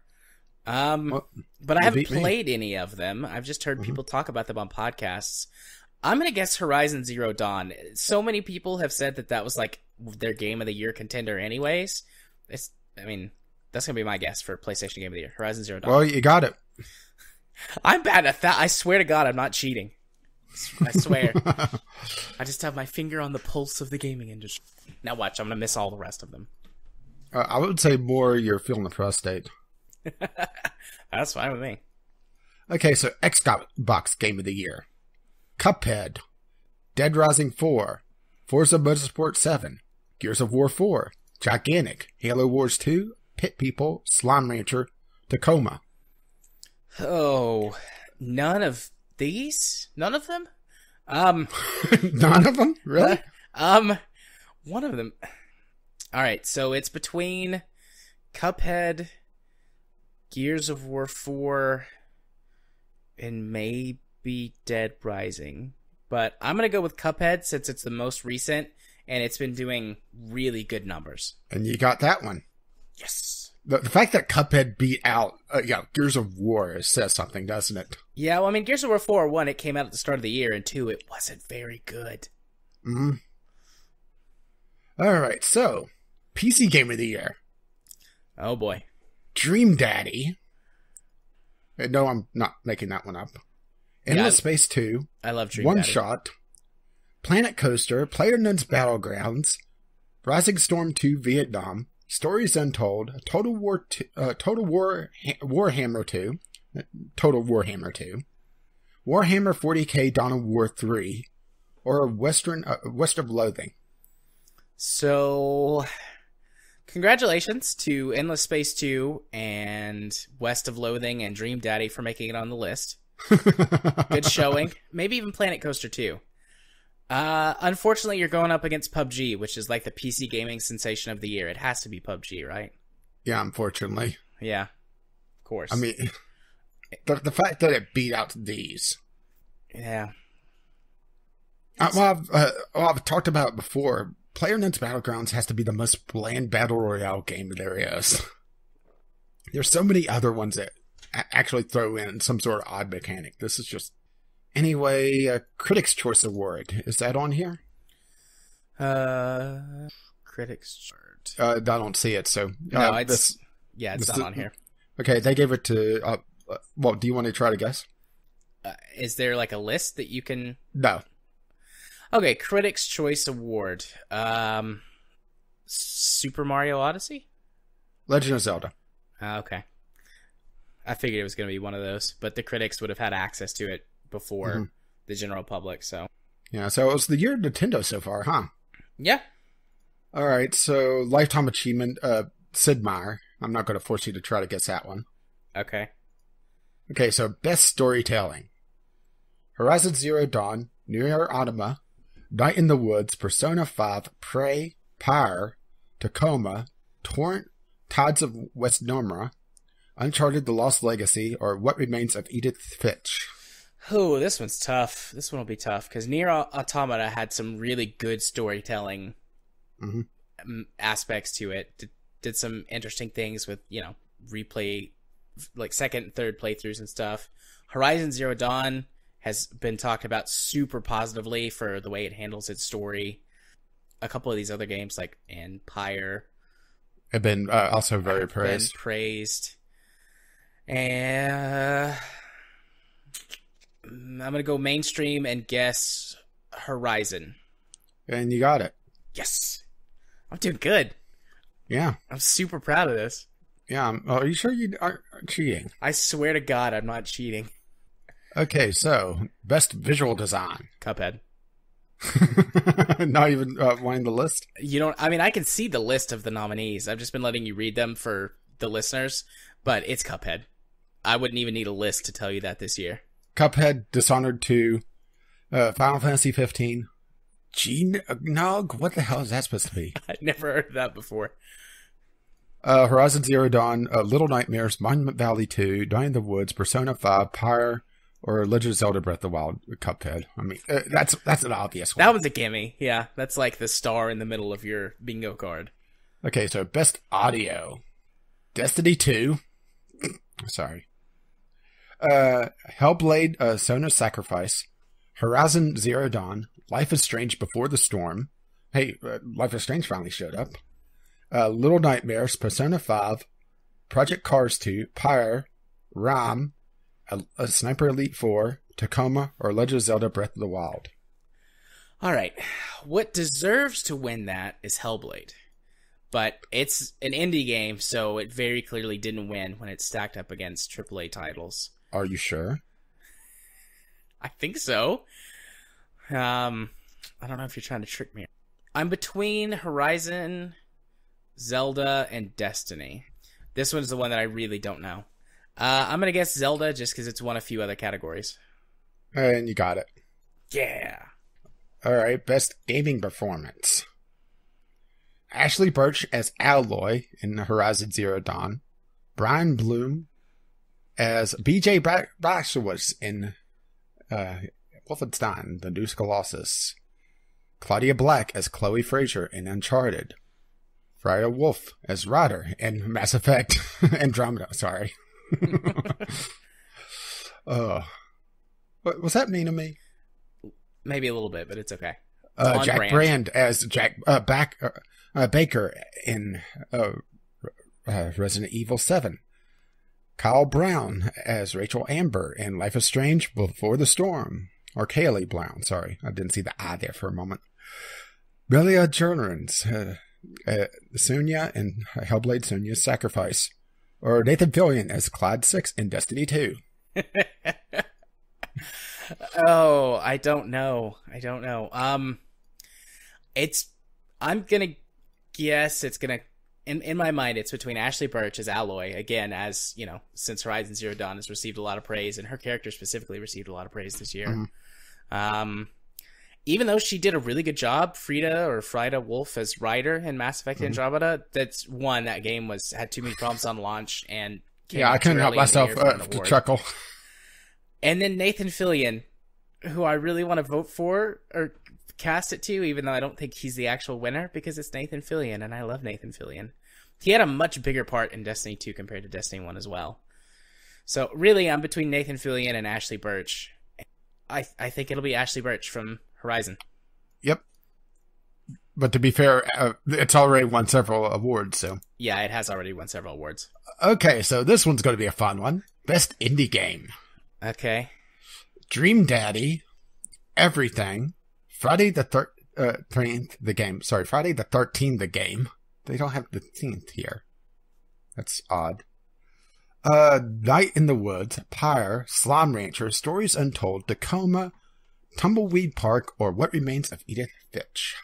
But I haven't played any of them. I've just heard people talk about them on podcasts. I'm going to guess Horizon Zero Dawn. So many people have said that was their Game of the Year contender anyways. That's going to be my guess for PlayStation Game of the Year. Horizon Zero Dawn. Well, you got it. I'm bad at that. I swear to God, I'm not cheating. I swear. I just have my finger on the pulse of the gaming industry. Now watch, I'm going to miss all the rest of them. I would say more you're feeling the prostate. That's fine with me. Okay, so Xbox Game of the Year. Cuphead, Dead Rising 4, Forza Motorsport 7, Gears of War 4, Gigantic, Halo Wars 2, Pit People, Slime Rancher, Tacoma. Oh, none of these? None of them? None of them? Really? One of them. All right, so it's between Cuphead, Gears of War 4, and maybe Dead Rising. But I'm going to go with Cuphead since it's the most recent, and it's been doing really good numbers. And you got that one. Yes. The fact that Cuphead beat out Gears of War says something, doesn't it? Yeah, well, Gears of War 4, 1, it came out at the start of the year, and 2, it wasn't very good. Mm-hmm. All right, so, PC Game of the Year. Oh, boy. Dream Daddy. No, I'm not making that one up. Endless Space 2. I love Dream One Daddy. Shot. Planet Coaster. PlayerUnknown's Battlegrounds. Rising Storm 2 Vietnam. Stories Untold. Total Warhammer 2. Total Warhammer 2, Warhammer 40k Dawn of War 3, or West of Loathing. So, congratulations to Endless Space 2 and West of Loathing and Dream Daddy for making it on the list. Good showing. Maybe even Planet Coaster 2. Unfortunately, you're going up against PUBG, which is like the PC gaming sensation of the year. It has to be PUBG, right? Yeah, unfortunately. Yeah, of course. I mean, the fact that it beat out these. Yeah. I've talked about it before. PlayerUnknown's Battlegrounds has to be the most bland battle royale game there is. There's so many other ones that actually throw in some sort of odd mechanic. This is just... Anyway, Critics' Choice Award. Is that on here? Critics' Choice. I don't see it, so... No, it's not on here. Okay, they gave it to... well, do you want to try to guess? Is there like a list that you can... No. Okay, Critics' Choice Award. Super Mario Odyssey? Legend of Zelda. Okay. I figured it was going to be one of those, but the critics would have had access to it before the general public, so... Yeah, so it was the year of Nintendo so far, huh? Yeah. Alright, so Lifetime Achievement, Sid Meier. I'm not going to force you to try to guess that one. Okay. Okay, so Best Storytelling. Horizon Zero Dawn, Nier Automata, Night in the Woods, Persona 5, Prey, Pyre, Tacoma, Torrent, Tides of West Nomura, Uncharted The Lost Legacy, or What Remains of Edith Finch. Oh, this one's tough. This one will be tough, because Nier Automata had some really good storytelling aspects to it. Did some interesting things with, replay, like second and third playthroughs and stuff. Horizon Zero Dawn has been talked about super positively for the way it handles its story. A couple of these other games, like Empire, have been also very praised. And I'm going to go mainstream and guess Horizon. And you got it. Yes. I'm doing good. Yeah. I'm super proud of this. Yeah. Are you sure you aren't cheating? I swear to God, I'm not cheating. Okay, so Best Visual Design. Cuphead. Not even wanting the list? I can see the list of the nominees. I've just been letting you read them for the listeners, but it's Cuphead. I wouldn't even need a list to tell you that this year. Cuphead, Dishonored 2, Final Fantasy 15, Nog? What the hell is that supposed to be? I'd never heard of that before. Horizon Zero Dawn, Little Nightmares, Monument Valley 2, Dying in the Woods, Persona 5, Pyre, or Legend of Zelda Breath of the Wild, Cuphead. I mean, that's an obvious one. That one's a gimme. Yeah, that's like the star in the middle of your bingo card. Okay, so Best Audio. Destiny 2. Sorry. Hellblade, Sona's Sacrifice, Horizon Zero Dawn, Life is Strange Before the Storm. Hey, Life is Strange finally showed up. Little Nightmares, Persona 5, Project Cars 2, Pyre, Ram, a Sniper Elite 4, Tacoma, or Legend of Zelda Breath of the Wild. All right. What deserves to win that is Hellblade. But it's an indie game, so it very clearly didn't win when it's stacked up against AAA titles. Are you sure? I think so. I don't know if you're trying to trick me. I'm between Horizon, Zelda, and Destiny. This one's the one that I really don't know. I'm going to guess Zelda just because it's won a few other categories. And you got it. Yeah. All right, Best Gaming Performance. Ashley Birch as Alloy in Horizon Zero Dawn. Brian Bloom as BJ Blazkowicz in Wolfenstein: The New Colossus. Claudia Black as Chloe Fraser in Uncharted. Freya Wolf as Ryder in Mass Effect Andromeda. Sorry. Was that mean to me? Maybe a little bit, but it's okay. Jack Brand as Jack Baker in Resident Evil 7. Kyle Brown as Rachel Amber in Life is Strange Before the Storm. Or Kaylee Brown, sorry. I didn't see the I there for a moment. Belia Jurgens, Sonya in Hellblade: Sonya's Sacrifice. Or Nathan Fillion as Clyde 6 in Destiny 2. Oh, I don't know. I'm gonna guess it's gonna, in my mind, it's between Ashley Birch as Aloy, again, as, you know, since Horizon Zero Dawn has received a lot of praise, and her character specifically received a lot of praise this year. Even though she did a really good job, Frida Wolf as Ryder in Mass Effect Andromeda, that game had too many problems on launch, and I couldn't help myself to chuckle. And then Nathan Fillion, who I really want to vote for or cast it to, even though I don't think he's the actual winner, because it's Nathan Fillion, and I love Nathan Fillion. He had a much bigger part in Destiny 2 compared to Destiny 1 as well. So really, I'm between Nathan Fillion and Ashley Birch. I think it'll be Ashley Birch from Horizon. Yep. But to be fair, it's already won several awards, so... Yeah, it has already won several awards. Okay, so this one's going to be a fun one. Best Indie Game. Okay. Dream Daddy, Everything, Friday the 13th, the game. Sorry, Friday the 13th, the game. They don't have the 13th here. That's odd. Night in the Woods, Pyre, Slime Rancher, Stories Untold, Tacoma, Tumbleweed Park, or What Remains of Edith Finch.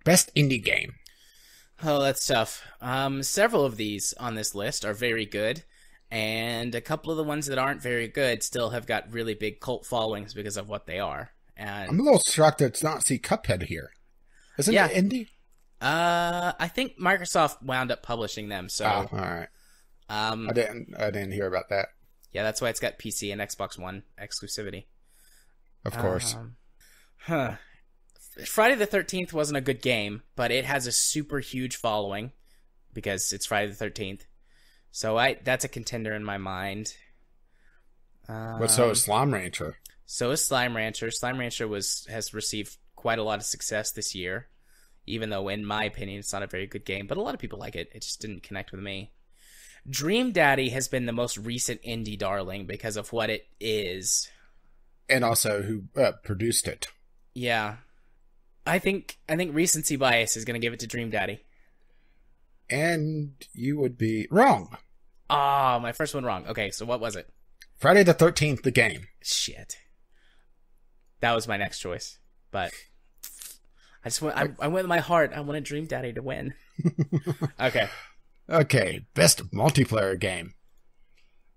Best Indie Game. Oh, that's tough. Several of these on this list are very good, and a couple of the ones that aren't very good still have got really big cult followings because of what they are. And I'm a little shocked to not see Cuphead here. Isn't it indie? I think Microsoft wound up publishing them, so... Oh, all right. I didn't hear about that. Yeah, that's why it's got PC and Xbox One exclusivity. Of course. Friday the 13th wasn't a good game, but it has a super huge following because it's Friday the 13th. So that's a contender in my mind. But so is Slime Rancher. So is Slime Rancher. Slime Rancher has received quite a lot of success this year, even though, in my opinion, it's not a very good game. But a lot of people like it. It just didn't connect with me. Dream Daddy has been the most recent indie darling because of what it is. And also who produced it. Yeah. I think recency bias is going to give it to Dream Daddy. And you would be wrong. Ah, my first one wrong. Okay, so what was it? Friday the 13th, the game. Shit. That was my next choice. But I went with my heart. I wanted Dream Daddy to win. Okay. Okay, best multiplayer game.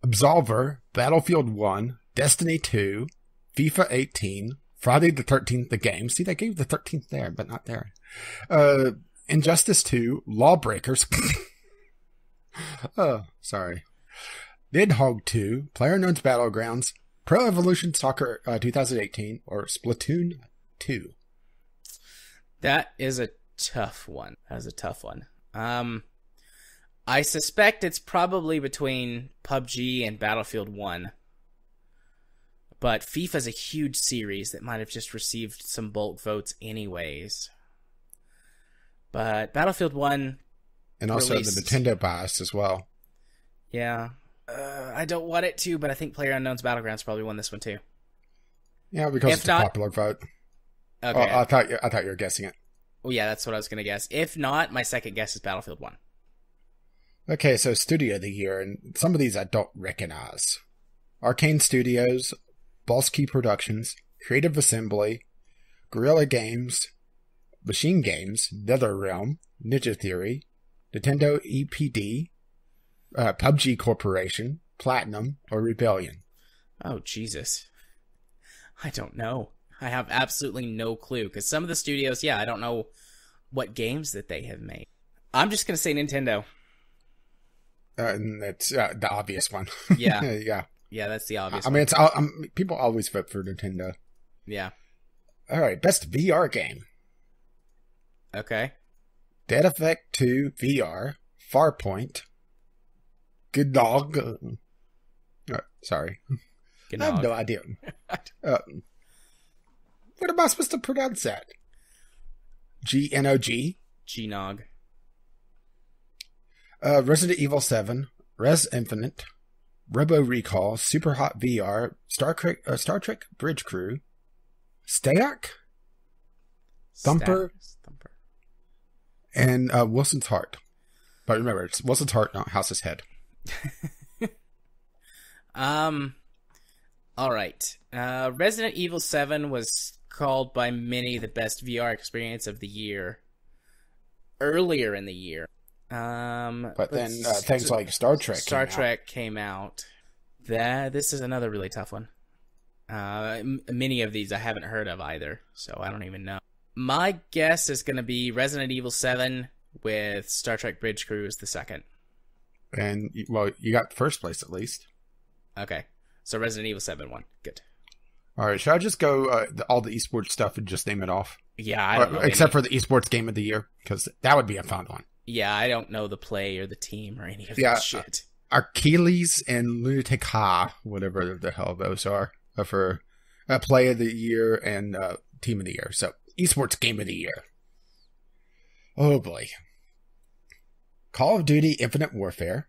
Absolver, Battlefield 1, Destiny 2, FIFA 18, Friday the 13th, the game. See, they gave the 13th there, but not there. Injustice 2, Lawbreakers. Oh, sorry. Nidhogg 2, PlayerUnknown's Battlegrounds, Pro Evolution Soccer 2018, or Splatoon 2. That is a tough one. I suspect it's probably between PUBG and Battlefield 1. But FIFA's a huge series that might have just received some bulk votes anyways. But Battlefield 1... And also the Nintendo bias as well. Yeah. I don't want it to, but I think PlayerUnknown's Battlegrounds probably won this one too. Yeah, because it's a popular vote. Okay. Oh, I thought you were guessing it. Well, yeah, that's what I was going to guess. If not, my second guess is Battlefield 1. Okay, so Studio of the Year, and some of these I don't recognize. Arcane Studios, Boss Key Productions, Creative Assembly, Guerrilla Games, Machine Games, NetherRealm, Ninja Theory, Nintendo EPD, PUBG Corporation, Platinum, or Rebellion. Oh, Jesus. I don't know. I have absolutely no clue, because some of the studios, I don't know what games that they have made. I'm just going to say Nintendo. And that's the obvious one. Yeah. Yeah. Yeah, that's the obvious one. I mean, people always vote for Nintendo. Yeah. All right, best VR game. Okay. Dead Effect 2 VR, Farpoint, Gnog. Sorry. Gnog. I have no idea. What am I supposed to pronounce that? GNOG? Gnog. Resident Evil 7, Res Infinite, Robo Recall, Super Hot VR, Star Trek Bridge Crew, Stayak, Thumper, and Wilson's Heart. But remember, it's Wilson's Heart, not House's Head. All right. Resident Evil 7 was called by many the best VR experience of the year earlier in the year. But then things like Star Trek came out. This is another really tough one. Many of these I haven't heard of either, so I don't even know. My guess is going to be Resident Evil 7 with Star Trek Bridge Crew as the second. And, well, you got first place at least. Okay. So Resident Evil 7 won. Good. All right. Should I just go all the esports stuff and just name it off? Yeah, I don't know. Except for the esports game of the year, because that would be a fun one. Yeah, I don't know the play or the team or any of that shit. Achilles and Lunatic Ha, whatever the hell those are, for play of the year and team of the year. So, esports game of the year. Oh boy. Call of Duty Infinite Warfare,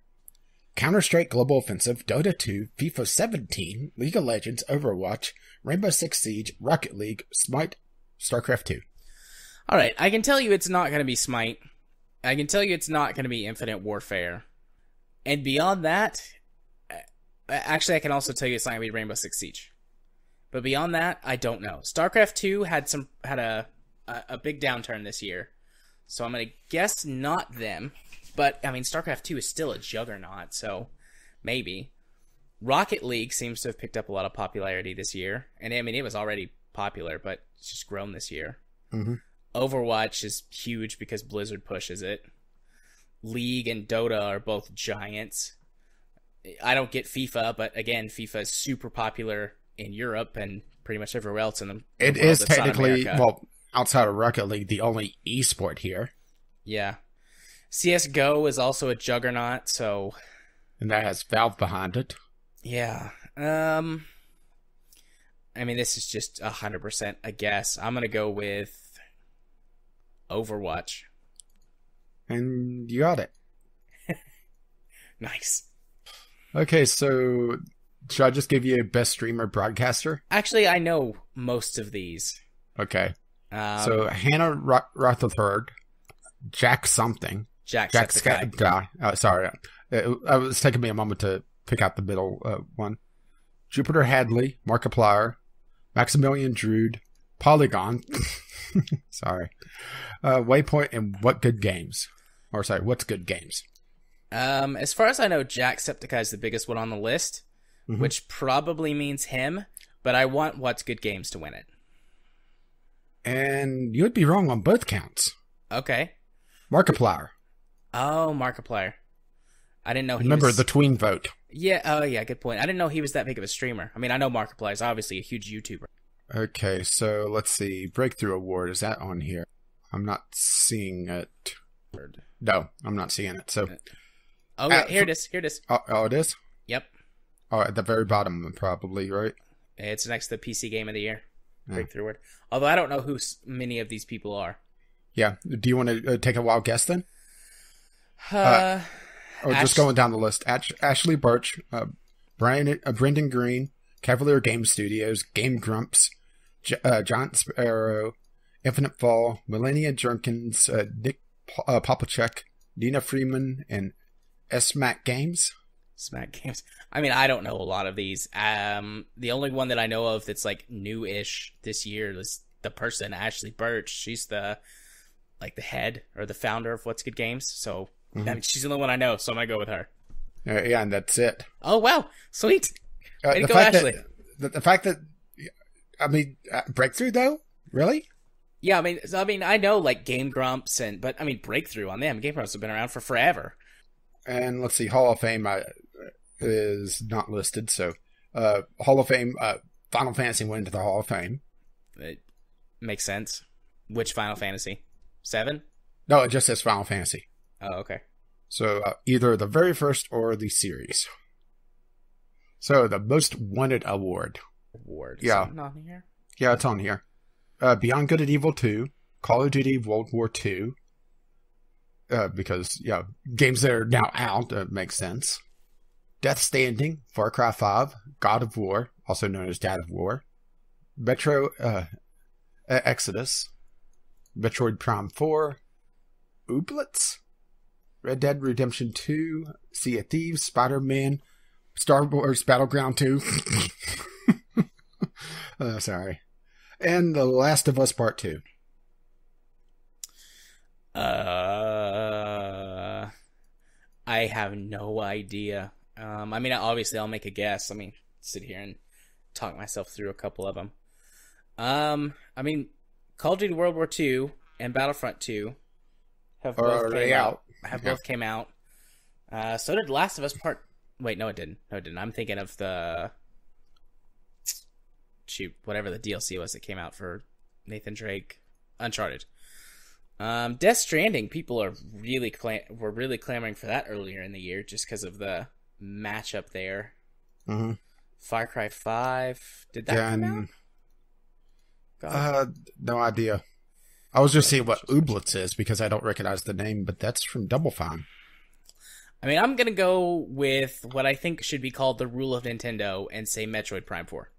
Counter-Strike Global Offensive, Dota 2, FIFA 17, League of Legends, Overwatch, Rainbow Six Siege, Rocket League, Smite, StarCraft 2. Alright, I can tell you it's not going to be Smite. I can tell you it's not going to be Infinite Warfare. And beyond that, actually I can also tell you it's not going to be Rainbow Six Siege. But beyond that, I don't know. StarCraft 2 had a big downturn this year. So I'm going to guess not them. But, I mean, StarCraft 2 is still a juggernaut, so maybe. Rocket League seems to have picked up a lot of popularity this year. And, I mean, it was already popular, but it's just grown this year. Mm-hmm. Overwatch is huge because Blizzard pushes it. League and Dota are both giants. I don't get FIFA, but, again, FIFA is super popular in Europe and pretty much everywhere else in the It is technically, well, outside of Rocket League, the only esport here. Yeah. CSGO is also a juggernaut, so... And that has Valve behind it. Yeah. I mean, this is just 100% a guess. I'm going to go with Overwatch. And you got it. Nice. Okay, so should I just give you a best streamer broadcaster? Actually, I know most of these. Okay. So Hannah Rutherford, Jack something. Jack sorry. It was taking me a moment to pick out the middle one. Jupiter Hadley, Markiplier, Maximilian Drude, Polygon. Sorry. Waypoint and What's Good Games. As far as I know, Jacksepticeye is the biggest one on the list, which probably means him, but I want What's Good Games to win it. And you would be wrong on both counts. Okay. Markiplier. Oh, Markiplier. I didn't know he Remember was... the tween vote. Yeah, oh yeah, good point. I didn't know he was that big of a streamer. I mean, I know Markiplier is obviously a huge YouTuber. Okay, so let's see. Breakthrough Award, is that on here? I'm not seeing it. No, I'm not seeing it. So, oh, yeah, here it is. Oh, it is? Yep. Oh, at the very bottom, probably, right? It's next to the PC Game of the Year. Breakthrough Award. Although I don't know who many of these people are. Yeah. Do you want to take a wild guess then? Or just going down the list. Ashley Birch, Brendan Green, Cavalier Game Studios, Game Grumps, John Sparrow, Infinite Fall, Melania Jenkins, Nick Popacek, Nina Freeman, and Smack Games. Smack Games. I mean, I don't know a lot of these. The only one that I know of that's like new-ish this year is the person, Ashley Birch. She's the head or the founder of What's Good Games. So I mean, she's the only one I know, so I'm gonna go with her. Yeah, and that's it. Oh wow, sweet. Way to go, Ashley. The fact that, I mean, Breakthrough though, really? Yeah, I mean, I know like Game Grumps but I mean, Breakthrough on them. Game Grumps have been around for forever. And let's see, Hall of Fame is not listed. So, Hall of Fame, Final Fantasy went into the Hall of Fame. It makes sense. Which Final Fantasy? 7? No, it just says Final Fantasy. Oh, okay. So, either the very first or the series. So, the Most Wanted Award. Yeah. Is it not here? Yeah, it's on here. Beyond Good and Evil 2, Call of Duty World War II, because, yeah, games that are now out, makes sense. Death Stranding, Far Cry 5, God of War, also known as Dad of War, Metro Exodus, Metroid Prime 4, Ooblets, Red Dead Redemption 2, Sea of Thieves, Spider-Man, Star Wars Battleground 2. Sorry. And The Last of Us Part 2. I have no idea. I mean, obviously I'll make a guess. I mean, sit here and talk myself through a couple of them. I mean, Call of Duty World War II and Battlefront 2 have both came out. So did Last of Us Part. Wait, no, it didn't. I'm thinking of the whatever the DLC was that came out for Nathan Drake, Uncharted. Death Stranding. People are were really clamoring for that earlier in the year just because of the matchup there. Mm-hmm. Far Cry 5. Did that come out? No idea. I was just seeing what Ooblets is because I don't recognize the name, but that's from Double Fine. I mean, I'm gonna go with what I think should be called the rule of Nintendo and say Metroid Prime 4.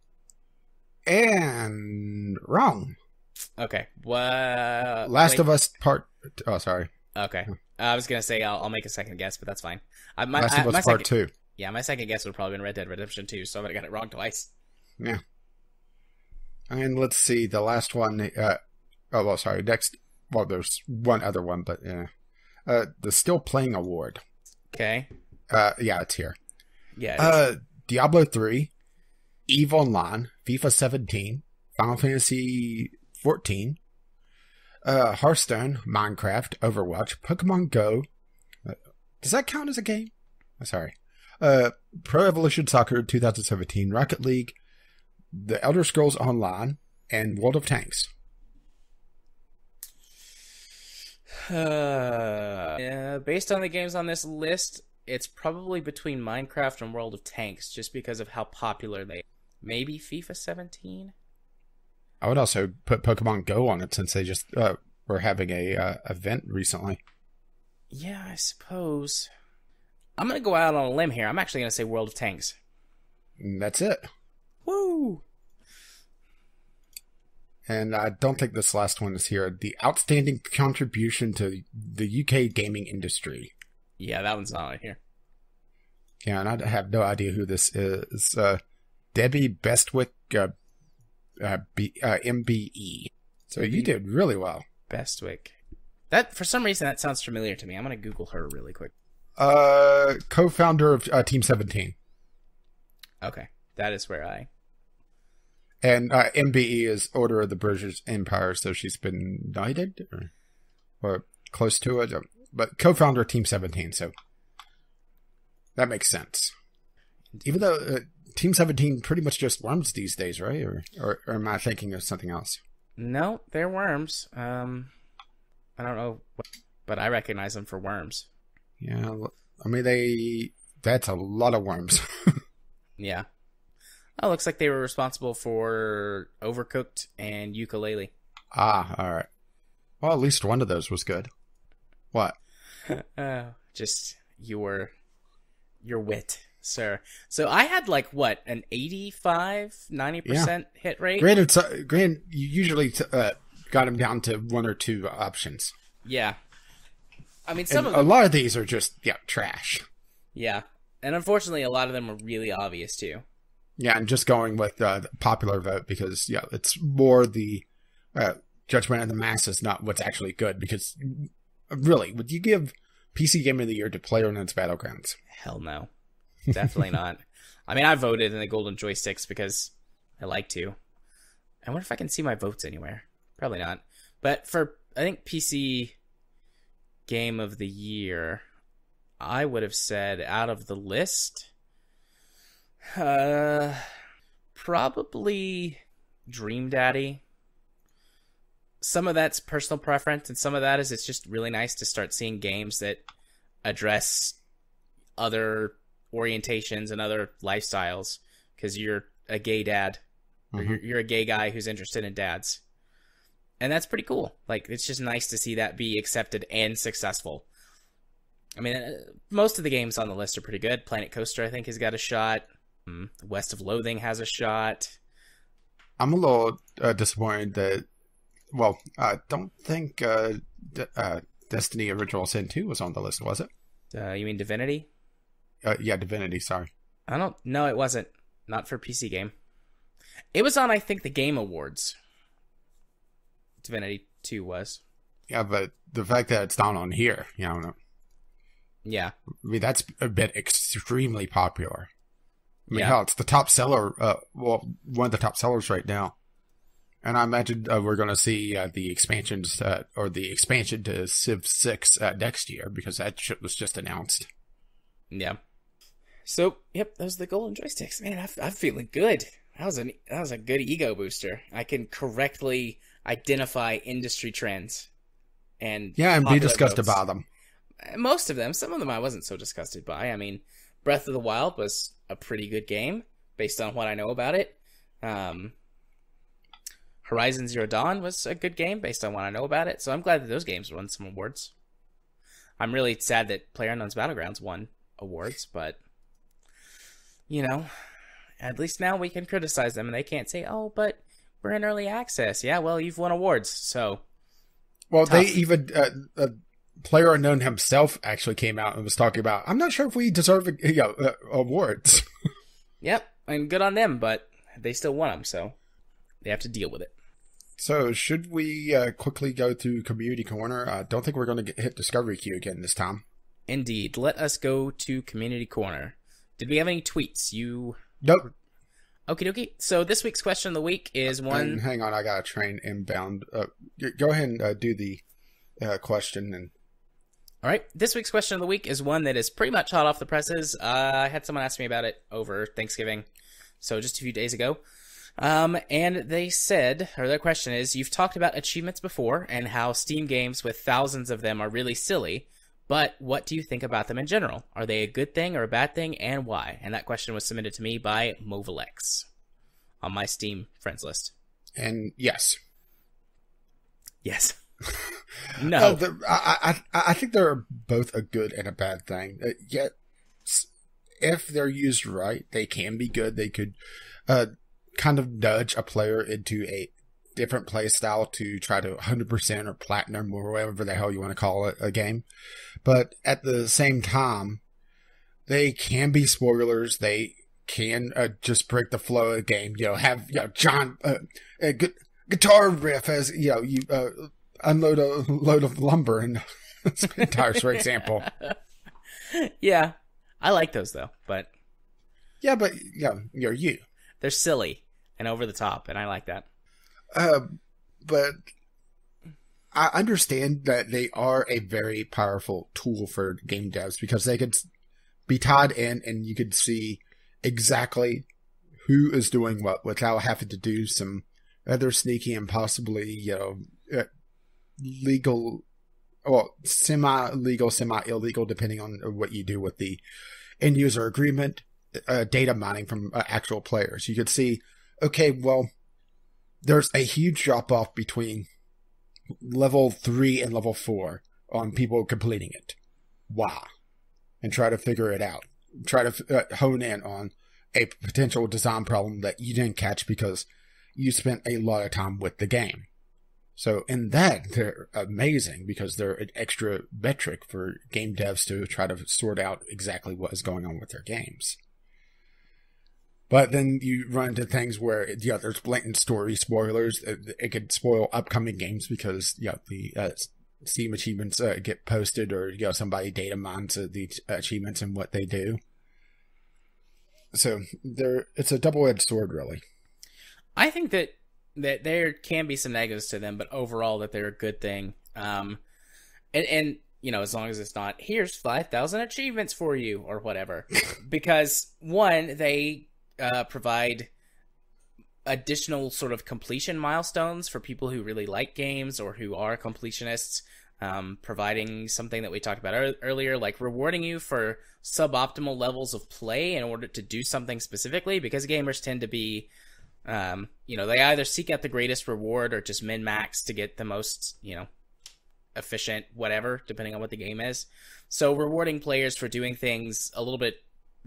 And wrong. Okay. Last of Us Part. Oh, sorry. Okay. I was gonna say I'll make a second guess, but that's fine. Last of Us Part 2. Yeah, my second guess would probably been Red Dead Redemption 2, so I would have got it wrong twice. Yeah. And let's see, the last one. Sorry. Next. Well, there's one other one, but yeah. The Still Playing Award. Okay. Yeah, it's here. Yeah. Diablo 3, EVE Online, FIFA 17, Final Fantasy 14, Hearthstone, Minecraft, Overwatch, Pokemon Go. Does that count as a game? Sorry. Pro Evolution Soccer 2017, Rocket League, The Elder Scrolls Online, and World of Tanks. Based on the games on this list, it's probably between Minecraft and World of Tanks, just because of how popular they are. Maybe FIFA 17? I would also put Pokemon Go on it since they just were having a event recently. Yeah, I suppose. I'm going to go out on a limb here. I'm actually going to say World of Tanks. And that's it. Woo! And I don't think this last one is here. The outstanding contribution to the UK gaming industry. Yeah, that one's not on here. Yeah, and I have no idea who this is. Debbie Bestwick, MBE. So you did really well. Bestwick. That, for some reason, that sounds familiar to me. I'm going to Google her really quick. Co-founder of Team 17. Okay, that is where I... And MBE is Order of the British Empire, so she's been knighted or close to it. But co-founder of Team 17, so that makes sense. Even though Team 17 pretty much just worms these days, right? Or am I thinking of something else? No, they're worms. I don't know, but I recognize them for worms. Yeah, I mean, that's a lot of worms. Yeah. Oh, looks like they were responsible for Overcooked and Ukulele. Ah, all right. Well, at least one of those was good. What? Just your wit, sir. So I had like what, an 85-90% hit rate? Granted, you usually got them down to one or two options. Yeah. I mean, a lot of these are just trash. Yeah. And unfortunately, a lot of them were really obvious too. Yeah, and just going with the popular vote because, it's more the judgment of the masses, not what's actually good. Because, really, would you give PC Game of the Year to PlayerUnknown's Battlegrounds? Hell no. Definitely not. I mean, I voted in the Golden Joysticks because I like to. I wonder if I can see my votes anywhere. Probably not. But for, I think, PC Game of the Year, I would have said out of the list... probably Dream Daddy. Some of that's personal preference, and some of that is it's just really nice to start seeing games that address other orientations and other lifestyles, because you're a gay dad, or you're a gay guy who's interested in dads, and that's pretty cool. Like, it's just nice to see that be accepted and successful. I mean, most of the games on the list are pretty good. Planet Coaster, I think, has got a shot. West of Loathing has a shot. I'm a little disappointed that, I don't think Destiny Original Sin 2 was on the list, was it? You mean Divinity? Yeah, Divinity, sorry. I don't... No, it wasn't. Not for PC game. It was on, I think, the Game Awards. Divinity 2 was. Yeah, but the fact that it's not on here, you know... Yeah. I mean, that's a bit extremely popular. I mean, Yeah. hell, it's the top seller, one of the top sellers right now. And I imagine we're going to see the expansions, or the expansion to Civ 6 next year, because that shit was just announced. Yeah. So, yep, those are the golden joysticks. Man, I'm feeling good. That was a good ego booster. I can correctly identify industry trends. And Yeah, and be popular disgusted votes. by them. Most of them. Some of them I wasn't so disgusted by. I mean, Breath of the Wild was a pretty good game, based on what I know about it. Horizon Zero Dawn was a good game, based on what I know about it. So I'm glad that those games won some awards. I'm really sad that PlayerUnknown's Battlegrounds won awards, but, you know, at least now we can criticize them, and they can't say, oh, but we're in early access. Yeah, well, you've won awards, so... Well, tough. they even... PlayerUnknown himself actually came out and was talking about, I'm not sure if we deserve awards. Yep, and good on them, but they still won them, so they have to deal with it. So, should we quickly go through Community Corner? I don't think we're going to hit Discovery Queue again this time. Indeed. Let us go to Community Corner. Did we have any tweets? Nope. Okie dokie. So this week's question of the week is one... And hang on, I got a train inbound. Go ahead and do the question. And All right. This week's question of the week is one that is pretty much hot off the presses. I had someone ask me about it over Thanksgiving, so just a few days ago. And they said, or their question is, you've talked about achievements before and how Steam games with thousands of them are really silly, but what do you think about them in general? Are they a good thing or a bad thing, and why? And that question was submitted to me by Movilex on my Steam friends list. And yes. Yes. No. I think they're both a good and a bad thing. Yet, if they're used right, they can be good. They could kind of nudge a player into a different play style to try to 100% or platinum or whatever the hell you want to call it a game. But at the same time, they can be spoilers. They can just break the flow of the game. Have John a guitar riff as you unload a load of lumber and spin tires, for example. Yeah, I like those though, but you're you. They're silly and over the top, and I like that. But I understand that they are a very powerful tool for game devs because they could be tied in and you could see exactly who is doing what without having to do some other sneaky and possibly, legal, well, semi-legal, semi-illegal, depending on what you do with the end-user agreement, data mining from actual players. You could see, okay, well, there's a huge drop-off between level 3 and level 4 on people completing it. Why? And try to figure it out. Try to hone in on a potential design problem that you didn't catch because you spent a lot of time with the game. So in that, they're amazing because they're an extra metric for game devs to try to sort out exactly what is going on with their games. But then you run into things where, there's blatant story spoilers. It could spoil upcoming games because, the Steam achievements get posted or, somebody data mines the achievements and what they do. So it's a double-edged sword, really. I think that there can be some negatives to them, but overall that they're a good thing. And as long as it's not, here's 5,000 achievements for you or whatever. Because, one, they provide additional sort of completion milestones for people who really like games or who are completionists, providing something that we talked about earlier, like rewarding you for suboptimal levels of play in order to do something specifically, because gamers tend to be, they either seek out the greatest reward or just min-max to get the most, efficient whatever, depending on what the game is. So rewarding players for doing things a little bit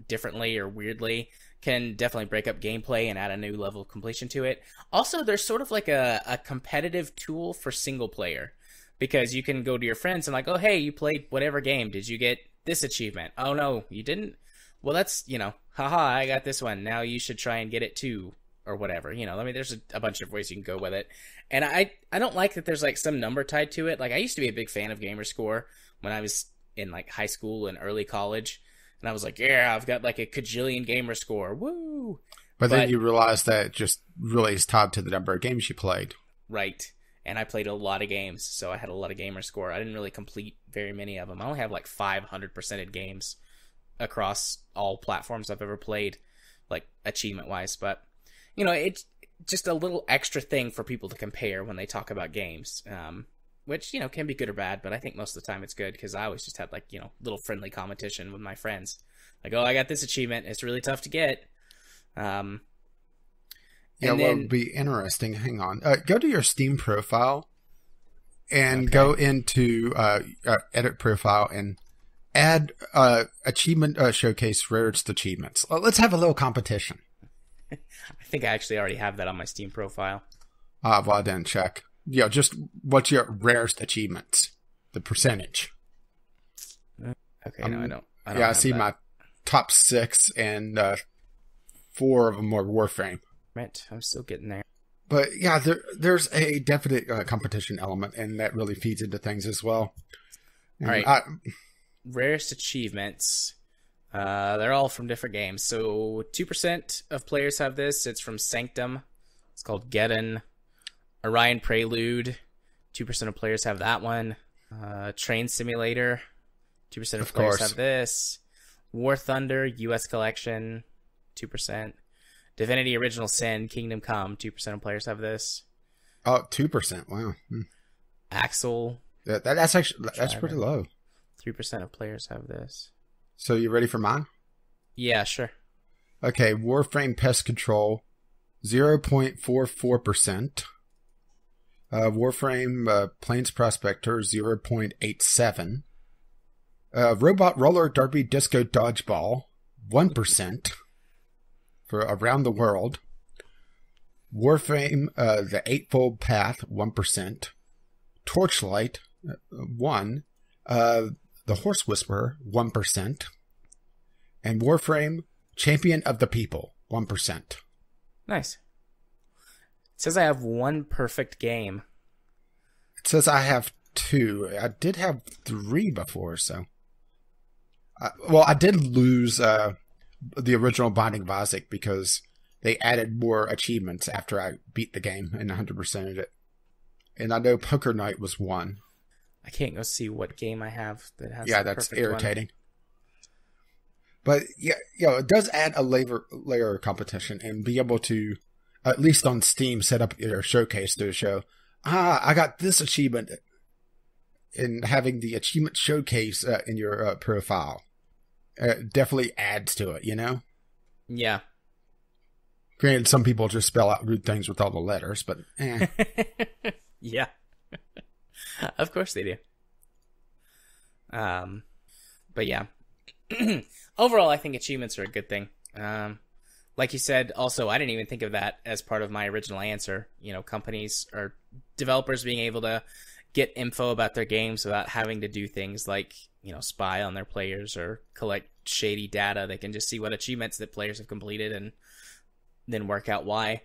differently or weirdly can definitely break up gameplay and add a new level of completion to it. Also, there's sort of like a competitive tool for single player. because you can go to your friends and like, oh, hey, you played whatever game. Did you get this achievement? Oh, no, you didn't? Well, that's, haha, I got this one. Now you should try and get it too, or whatever. I mean, there's a bunch of ways you can go with it. And I don't like that there's like some number tied to it. Like, I used to be a big fan of Gamerscore when I was in like high school and early college. And I was like, yeah, I've got like a cajillion Gamerscore. Woo! But then you realize that it just really is tied to the number of games you played. Right. And I played a lot of games, so I had a lot of Gamerscore. I didn't really complete very many of them. I only have like 500%ed games across all platforms I've ever played, like achievement-wise. But, it's just a little extra thing for people to compare when they talk about games, which, can be good or bad. But I think most of the time it's good because I always just had like, little friendly competition with my friends. Like, oh, I got this achievement. It's really tough to get. It would be interesting. Hang on. Go to your Steam profile and go into edit profile and add achievement showcase rarest achievements. Let's have a little competition. I think I actually already have that on my Steam profile. Well, I didn't check. Just what's your rarest achievements? The percentage. Okay, no, I don't. I see that. My top 6 and 4 of them are Warframe. Right, I'm still getting there. But yeah, there's a definite competition element, and that really feeds into things as well. All right. Rarest achievements. They're all from different games. So 2% of players have this. It's from Sanctum. It's called Geddon. Orion Prelude. 2% of players have that one. Train Simulator. 2% of players have this. War Thunder, US Collection. 2%. Divinity Original Sin, Kingdom Come, 2% of players have this. Oh, 2%. Wow. Axel. Yeah, that's pretty low. 3% of players have this. So you ready for mine? Yeah, sure. Okay, Warframe Pest Control, 0.44%. Warframe Plains Prospector, 0.87%. Robot Roller Derby Disco Dodgeball, 1%. For Around the World. Warframe, The Eightfold Path, 1%. Torchlight, 1%. The Horse Whisperer, 1%. And Warframe, Champion of the People, 1%. Nice. It says I have one perfect game. It says I have 2. I did have 3 before, so. I did lose the original Binding of Isaac because they added more achievements after I beat the game and 100%ed it. And I know Poker Night was 1. I can't go see what game I have that has. Yeah, that's irritating. One. But it does add a layer of competition and be able to, at least on Steam, set up your showcase to show, I got this achievement, and having the achievement showcase in your profile. Definitely adds to it, Yeah. Granted, some people just spell out rude things with all the letters, but Yeah. Of course they do. But yeah. Overall, I think achievements are a good thing. Like you said, also, I didn't even think of that as part of my original answer. Companies or developers being able to get info about their games without having to do things like, spy on their players or collect shady data. They can just see what achievements that players have completed and then work out why.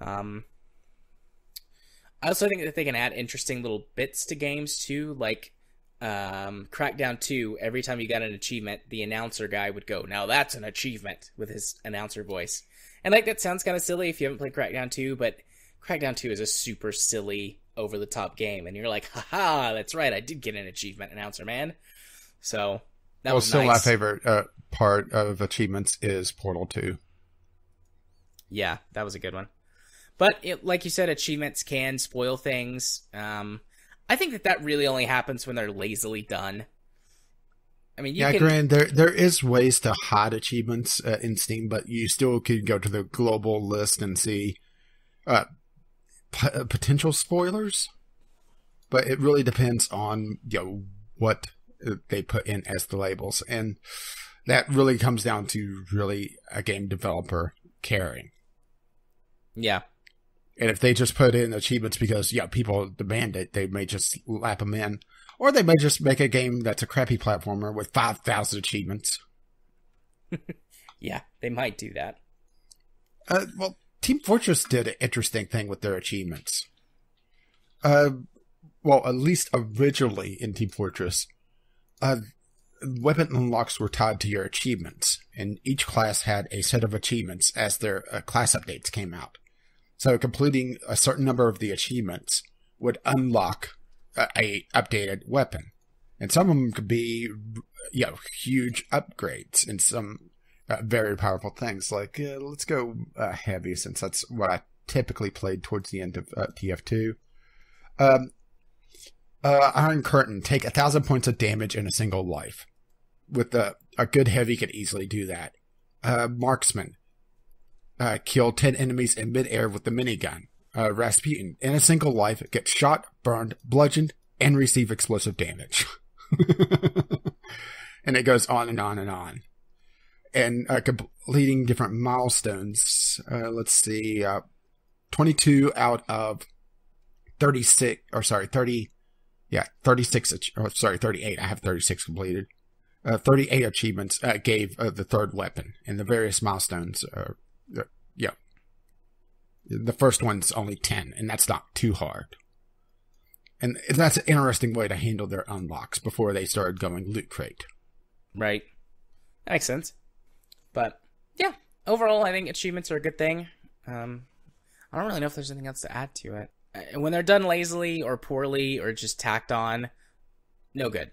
I also think that they can add interesting little bits to games too, like Crackdown 2, every time you got an achievement, the announcer guy would go, "Now that's an achievement," with his announcer voice. And that sounds kind of silly if you haven't played Crackdown 2, but Crackdown 2 is a super silly, over-the-top game, and you're like, haha, that's right, I did get an achievement, announcer man. So, that was nice. My favorite part of achievements is Portal 2. Yeah, that was a good one. But, like you said, achievements can spoil things. I think that really only happens when they're lazily done. I mean, granted, there is ways to hide achievements in Steam, but you still could go to the global list and see potential spoilers. But it really depends on what they put in as the labels, and that really comes down to really a game developer caring. Yeah. And if they just put in achievements because, people demand it, they may just lap them in. Or they may just make a game that's a crappy platformer with 5,000 achievements. Yeah, they might do that. Well, Team Fortress did an interesting thing with their achievements. Well, at least originally in Team Fortress, weapon unlocks were tied to your achievements, and each class had a set of achievements as their class updates came out. So completing a certain number of the achievements would unlock a updated weapon. And some of them could be, huge upgrades and some very powerful things. Like, let's go heavy, since that's what I typically played towards the end of TF2. Iron Curtain, take 1,000 points of damage in a single life. With a good heavy could easily do that. Marksman, kill 10 enemies in midair with the minigun. Rasputin, in a single life, get shot, burned, bludgeoned, and receive explosive damage. And it goes on and on and on. And completing different milestones. Let's see, 22 out of 36, 38. I have 36 completed. 38 achievements gave the third weapon, and the various milestones the first one's only 10, and that's not too hard. And that's an interesting way to handle their unlocks before they started going loot crate. Right. That makes sense. But, yeah, overall, I think achievements are a good thing. I don't really know if there's anything else to add to it. When they're done lazily or poorly or just tacked on, no good.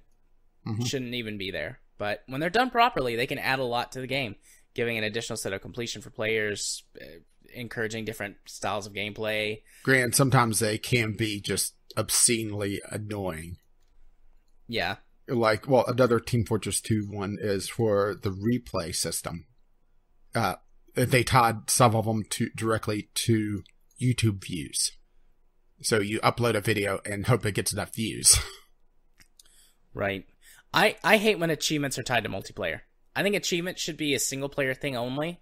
Mm-hmm. Shouldn't even be there. But when they're done properly, they can add a lot to the game, giving an additional set of completion for players, encouraging different styles of gameplay. Granted, sometimes they can be just obscenely annoying. Yeah. Like, another Team Fortress 2 one is for the replay system. They tied some of them directly to YouTube views. So you upload a video and hope it gets enough views. Right. I hate when achievements are tied to multiplayer. I think achievements should be a single player thing only.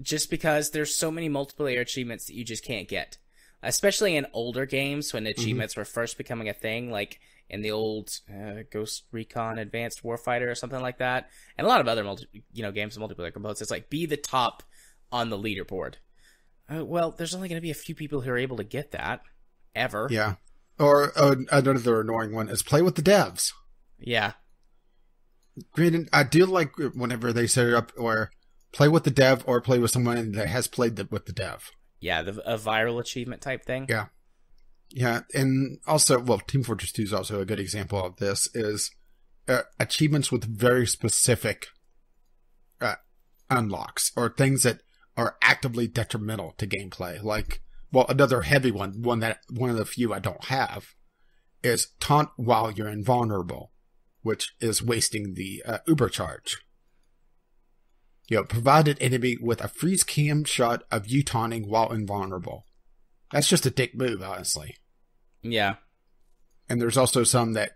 Just because there's so many multiplayer achievements that you just can't get. Especially in older games when achievements were first becoming a thing, like in the old Ghost Recon Advanced Warfighter or something like that. And a lot of other games with multiplayer components. It's like, be the top on the leaderboard. Well, there's only going to be a few people who are able to get that. Ever. Yeah. Or another annoying one is play with the devs. Yeah. Granted, I do like whenever they set it up or play with the dev or play with someone that has played with the dev. Yeah, a viral achievement type thing. Yeah. Yeah, and also, Team Fortress 2 is also a good example of this, is achievements with very specific unlocks or things that are actively detrimental to gameplay. Like, another heavy one of the few I don't have, is taunt while you're invulnerable, which is wasting the Uber charge. Provide an enemy with a freeze cam shot of you taunting while invulnerable. That's just a dick move, honestly. Yeah. And there's also some that,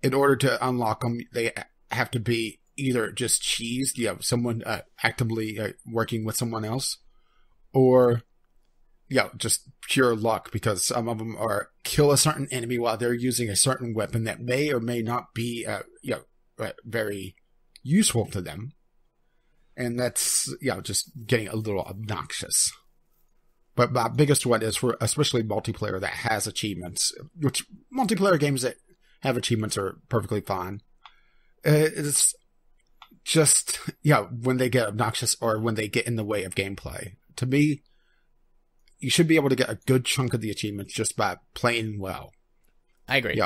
in order to unlock them, they have to be either just cheesed, someone actively working with someone else, or just pure luck, because some of them are kill a certain enemy while they're using a certain weapon that may or may not be very useful to them. And that's, just getting a little obnoxious. But my biggest one is for especially multiplayer that has achievements, which multiplayer games that have achievements are perfectly fine. It's just, when they get obnoxious or when they get in the way of gameplay. To me, you should be able to get a good chunk of the achievements just by playing well. I agree.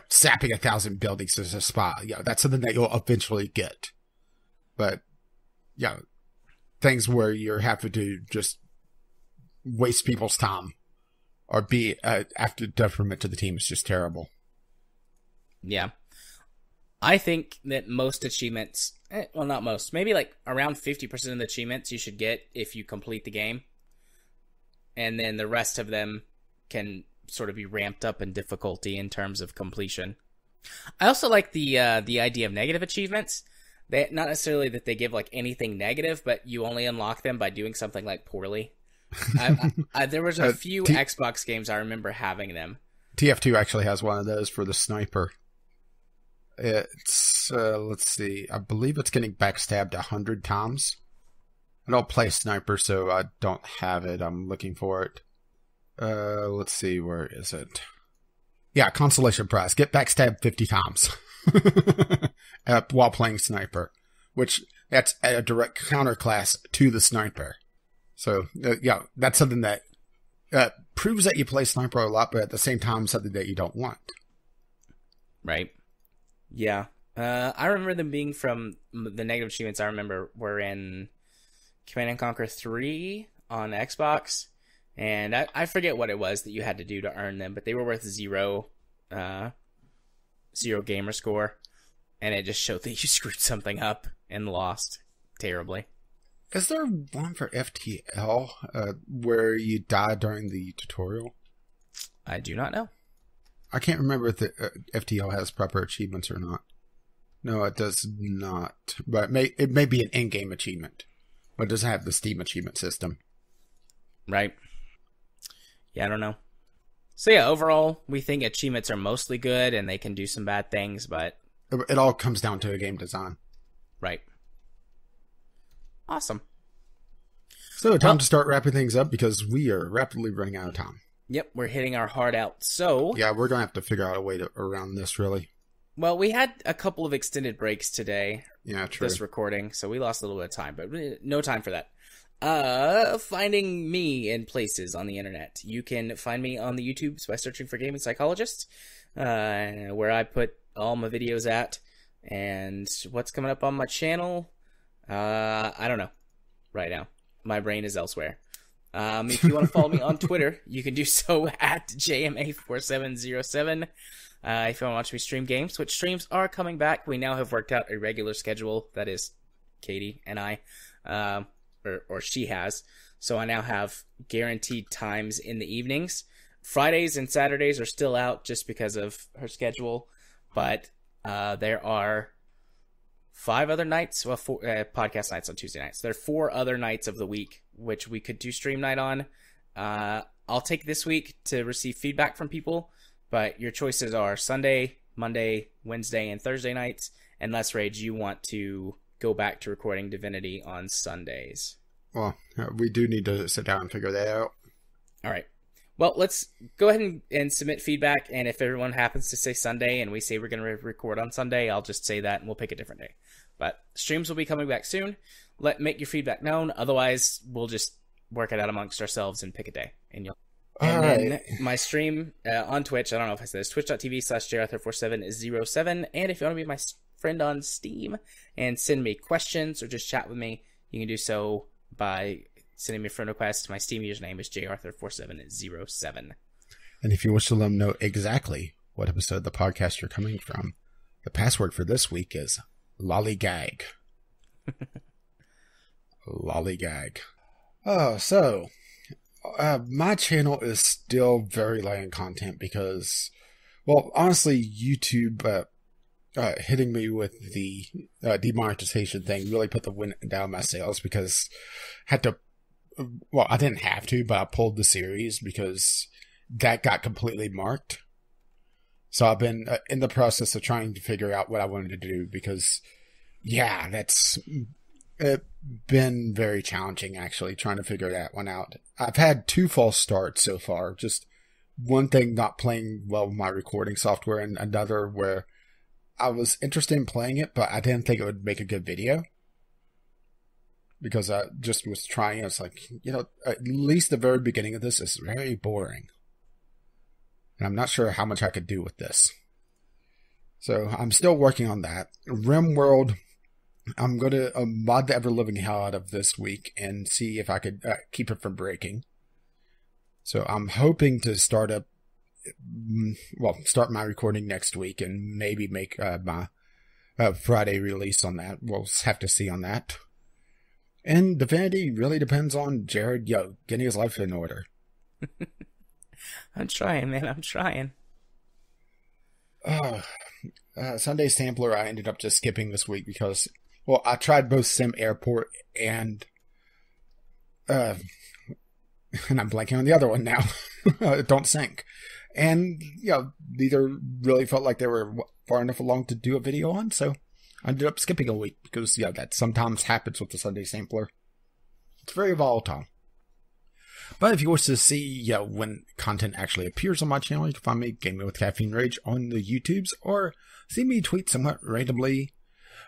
Sapping 1,000 buildings as a spy. That's something that you'll eventually get. But, things where you're having to just waste people's time or be after detriment to the team is just terrible. Yeah. I think that most achievements, not most, maybe like around 50% of the achievements you should get if you complete the game. And then the rest of them can sort of be ramped up in difficulty in terms of completion. I also like the idea of negative achievements, They not necessarily that they give like anything negative, but you only unlock them by doing something like poorly. There was a few Xbox games I remember having them. TF2 actually has one of those for the sniper. It's let's see, I believe it's getting backstabbed 100 times. I don't play sniper, so I don't have it. I'm looking for it. Let's see, where is it? Yeah, consolation prize. Get backstabbed 50 times while playing sniper, which that's a direct counterclass to the sniper. So, yeah, that's something that proves that you play sniper a lot, but at the same time, something that you don't want. Right. Yeah. I remember them being from the negative achievements I remember were in Command & Conquer 3 on Xbox. And I forget what it was that you had to do to earn them, but they were worth zero gamer score. And it just showed that you screwed something up and lost terribly. Is there one for FTL where you die during the tutorial? I do not know. I can't remember if the FTL has proper achievements or not. No, it does not. But it may be an in-game achievement. But it doesn't have the Steam achievement system. Right. Yeah, I don't know. So yeah, overall, we think achievements are mostly good and they can do some bad things, but... It all comes down to a game design. Right. Awesome. So, time to start wrapping things up because we are rapidly running out of time. Yep, we're hitting our hard out. So... Yeah, we're going to have to figure out a way around this, really. Well, we had a couple of extended breaks today. Yeah, true. This recording, so we lost a little bit of time, but no time for that. Finding me in places on the internet. You can find me on the YouTubes by searching for Gaming Psychologist, where I put all my videos at. And what's coming up on my channel? I don't know right now. My brain is elsewhere. If you want to follow me on Twitter, you can do so at JMA4707. If you want to watch me stream games, which streams are coming back, we now have worked out a regular schedule. That is Katie and I, or she has. So I now have guaranteed times in the evenings. Fridays and Saturdays are still out just because of her schedule, but there are 5 other nights, well, 4 podcast nights on Tuesday nights. There are 4 other nights of the week which we could do stream night on. I'll take this week to receive feedback from people, but your choices are Sunday, Monday, Wednesday, and Thursday nights, unless, Rage, you want to go back to recording Divinity on Sundays. Well, we do need to sit down and figure that out. All right. Well, let's go ahead and submit feedback, and if everyone happens to say Sunday and we say we're going to record on Sunday, I'll just say that and we'll pick a different day. But streams will be coming back soon. Make your feedback known. Otherwise, we'll just work it out amongst ourselves and pick a day. And then my stream on Twitch, I don't know if I said this, twitch.tv/jarthur4707. And if you want to be my friend on Steam and send me questions or just chat with me, you can do so by sending me a friend request. My Steam username is jarthur4707. And if you wish to let them know exactly what episode of the podcast you're coming from, the password for this week is lollygag. Lollygag. Oh, so my channel is still very light in content because, well, honestly, YouTube hitting me with the demonetization thing really put the wind down my sails because I had to. Well, I didn't have to, but I pulled the series because that got completely marked. So I've been in the process of trying to figure out what I wanted to do because, yeah, that's been very challenging, actually, trying to figure that one out. I've had 2 false starts so far. Just one thing not playing well with my recording software and another where I was interested in playing it, but I didn't think it would make a good video. Because I just was trying, I was like, at least the very beginning of this is very boring. And I'm not sure how much I could do with this. So I'm still working on that. RimWorld, I'm going to mod the ever-living hell out of this week and see if I could keep it from breaking. So I'm hoping to start my recording next week and maybe make my Friday release on that. We'll have to see on that. And Divinity really depends on Jared, getting his life in order. I'm trying, man. I'm trying. Sunday Sampler, I ended up just skipping this week because, Well, I tried both Sim Airport and I'm blanking on the other one now. Don't Sink. And, neither really felt like they were far enough along to do a video on, so I ended up skipping a week because, that sometimes happens with the Sunday Sampler. It's very volatile. But if you wish to see, when content actually appears on my channel, you can find me Gaming with Caffeine Rage on the YouTubes, or see me tweet somewhat randomly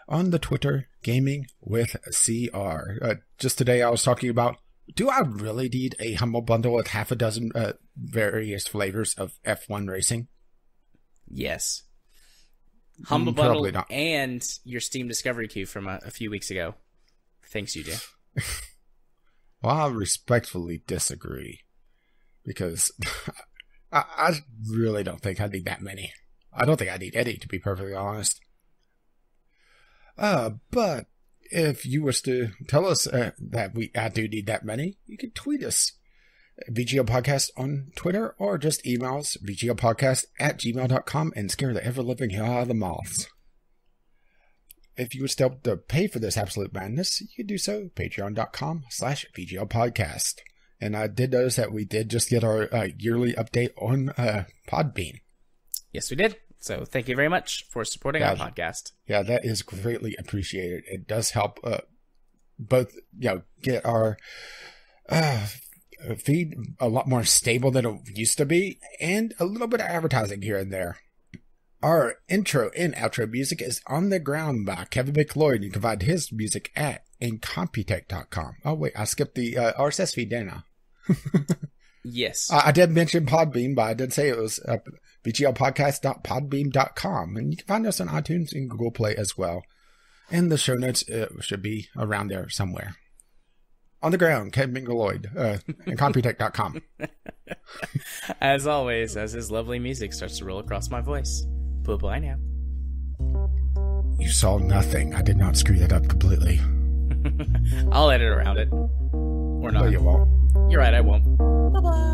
on the Twitter, Gaming with CR. Just today I was talking about, do I really need a Humble Bundle with half a dozen various flavors of F1 racing? Yes. Humble Bundle and your Steam Discovery Queue from a few weeks ago. Thanks, you do. Well, I respectfully disagree. Because I really don't think I need that many. I don't think I need any, to be perfectly honest. But if you wish to tell us that I do need that many, you can tweet us. VGL Podcast on Twitter, or just email us, vglpodcast@gmail.com, and scare the ever-living hell out of the moths. If you wish to help to pay for this absolute madness, you can do so, patreon.com/VGLpodcast. And I did notice that we did just get our yearly update on Podbean. Yes, we did. So thank you very much for supporting our podcast. Yeah, that is greatly appreciated. It does help both, get our feed a lot more stable than it used to be, and a little bit of advertising here and there. Our intro and outro music is On the Ground by Kevin McLeod. You can find his music at incomputech.com. Oh, wait, I skipped the RSS feed, didn't I? Yes. I did mention Podbean, but I did say it was VGLpodcast.podbean.com. And you can find us on iTunes and Google Play as well. And the show notes should be around there somewhere. On the Ground, Kevin McLeod, incomputech.com. As always, as his lovely music starts to roll across my voice. Bye-bye now. You saw nothing. I did not screw that up completely. I'll edit around it. Or not. No, you won't. You're right, I won't. Bye-bye.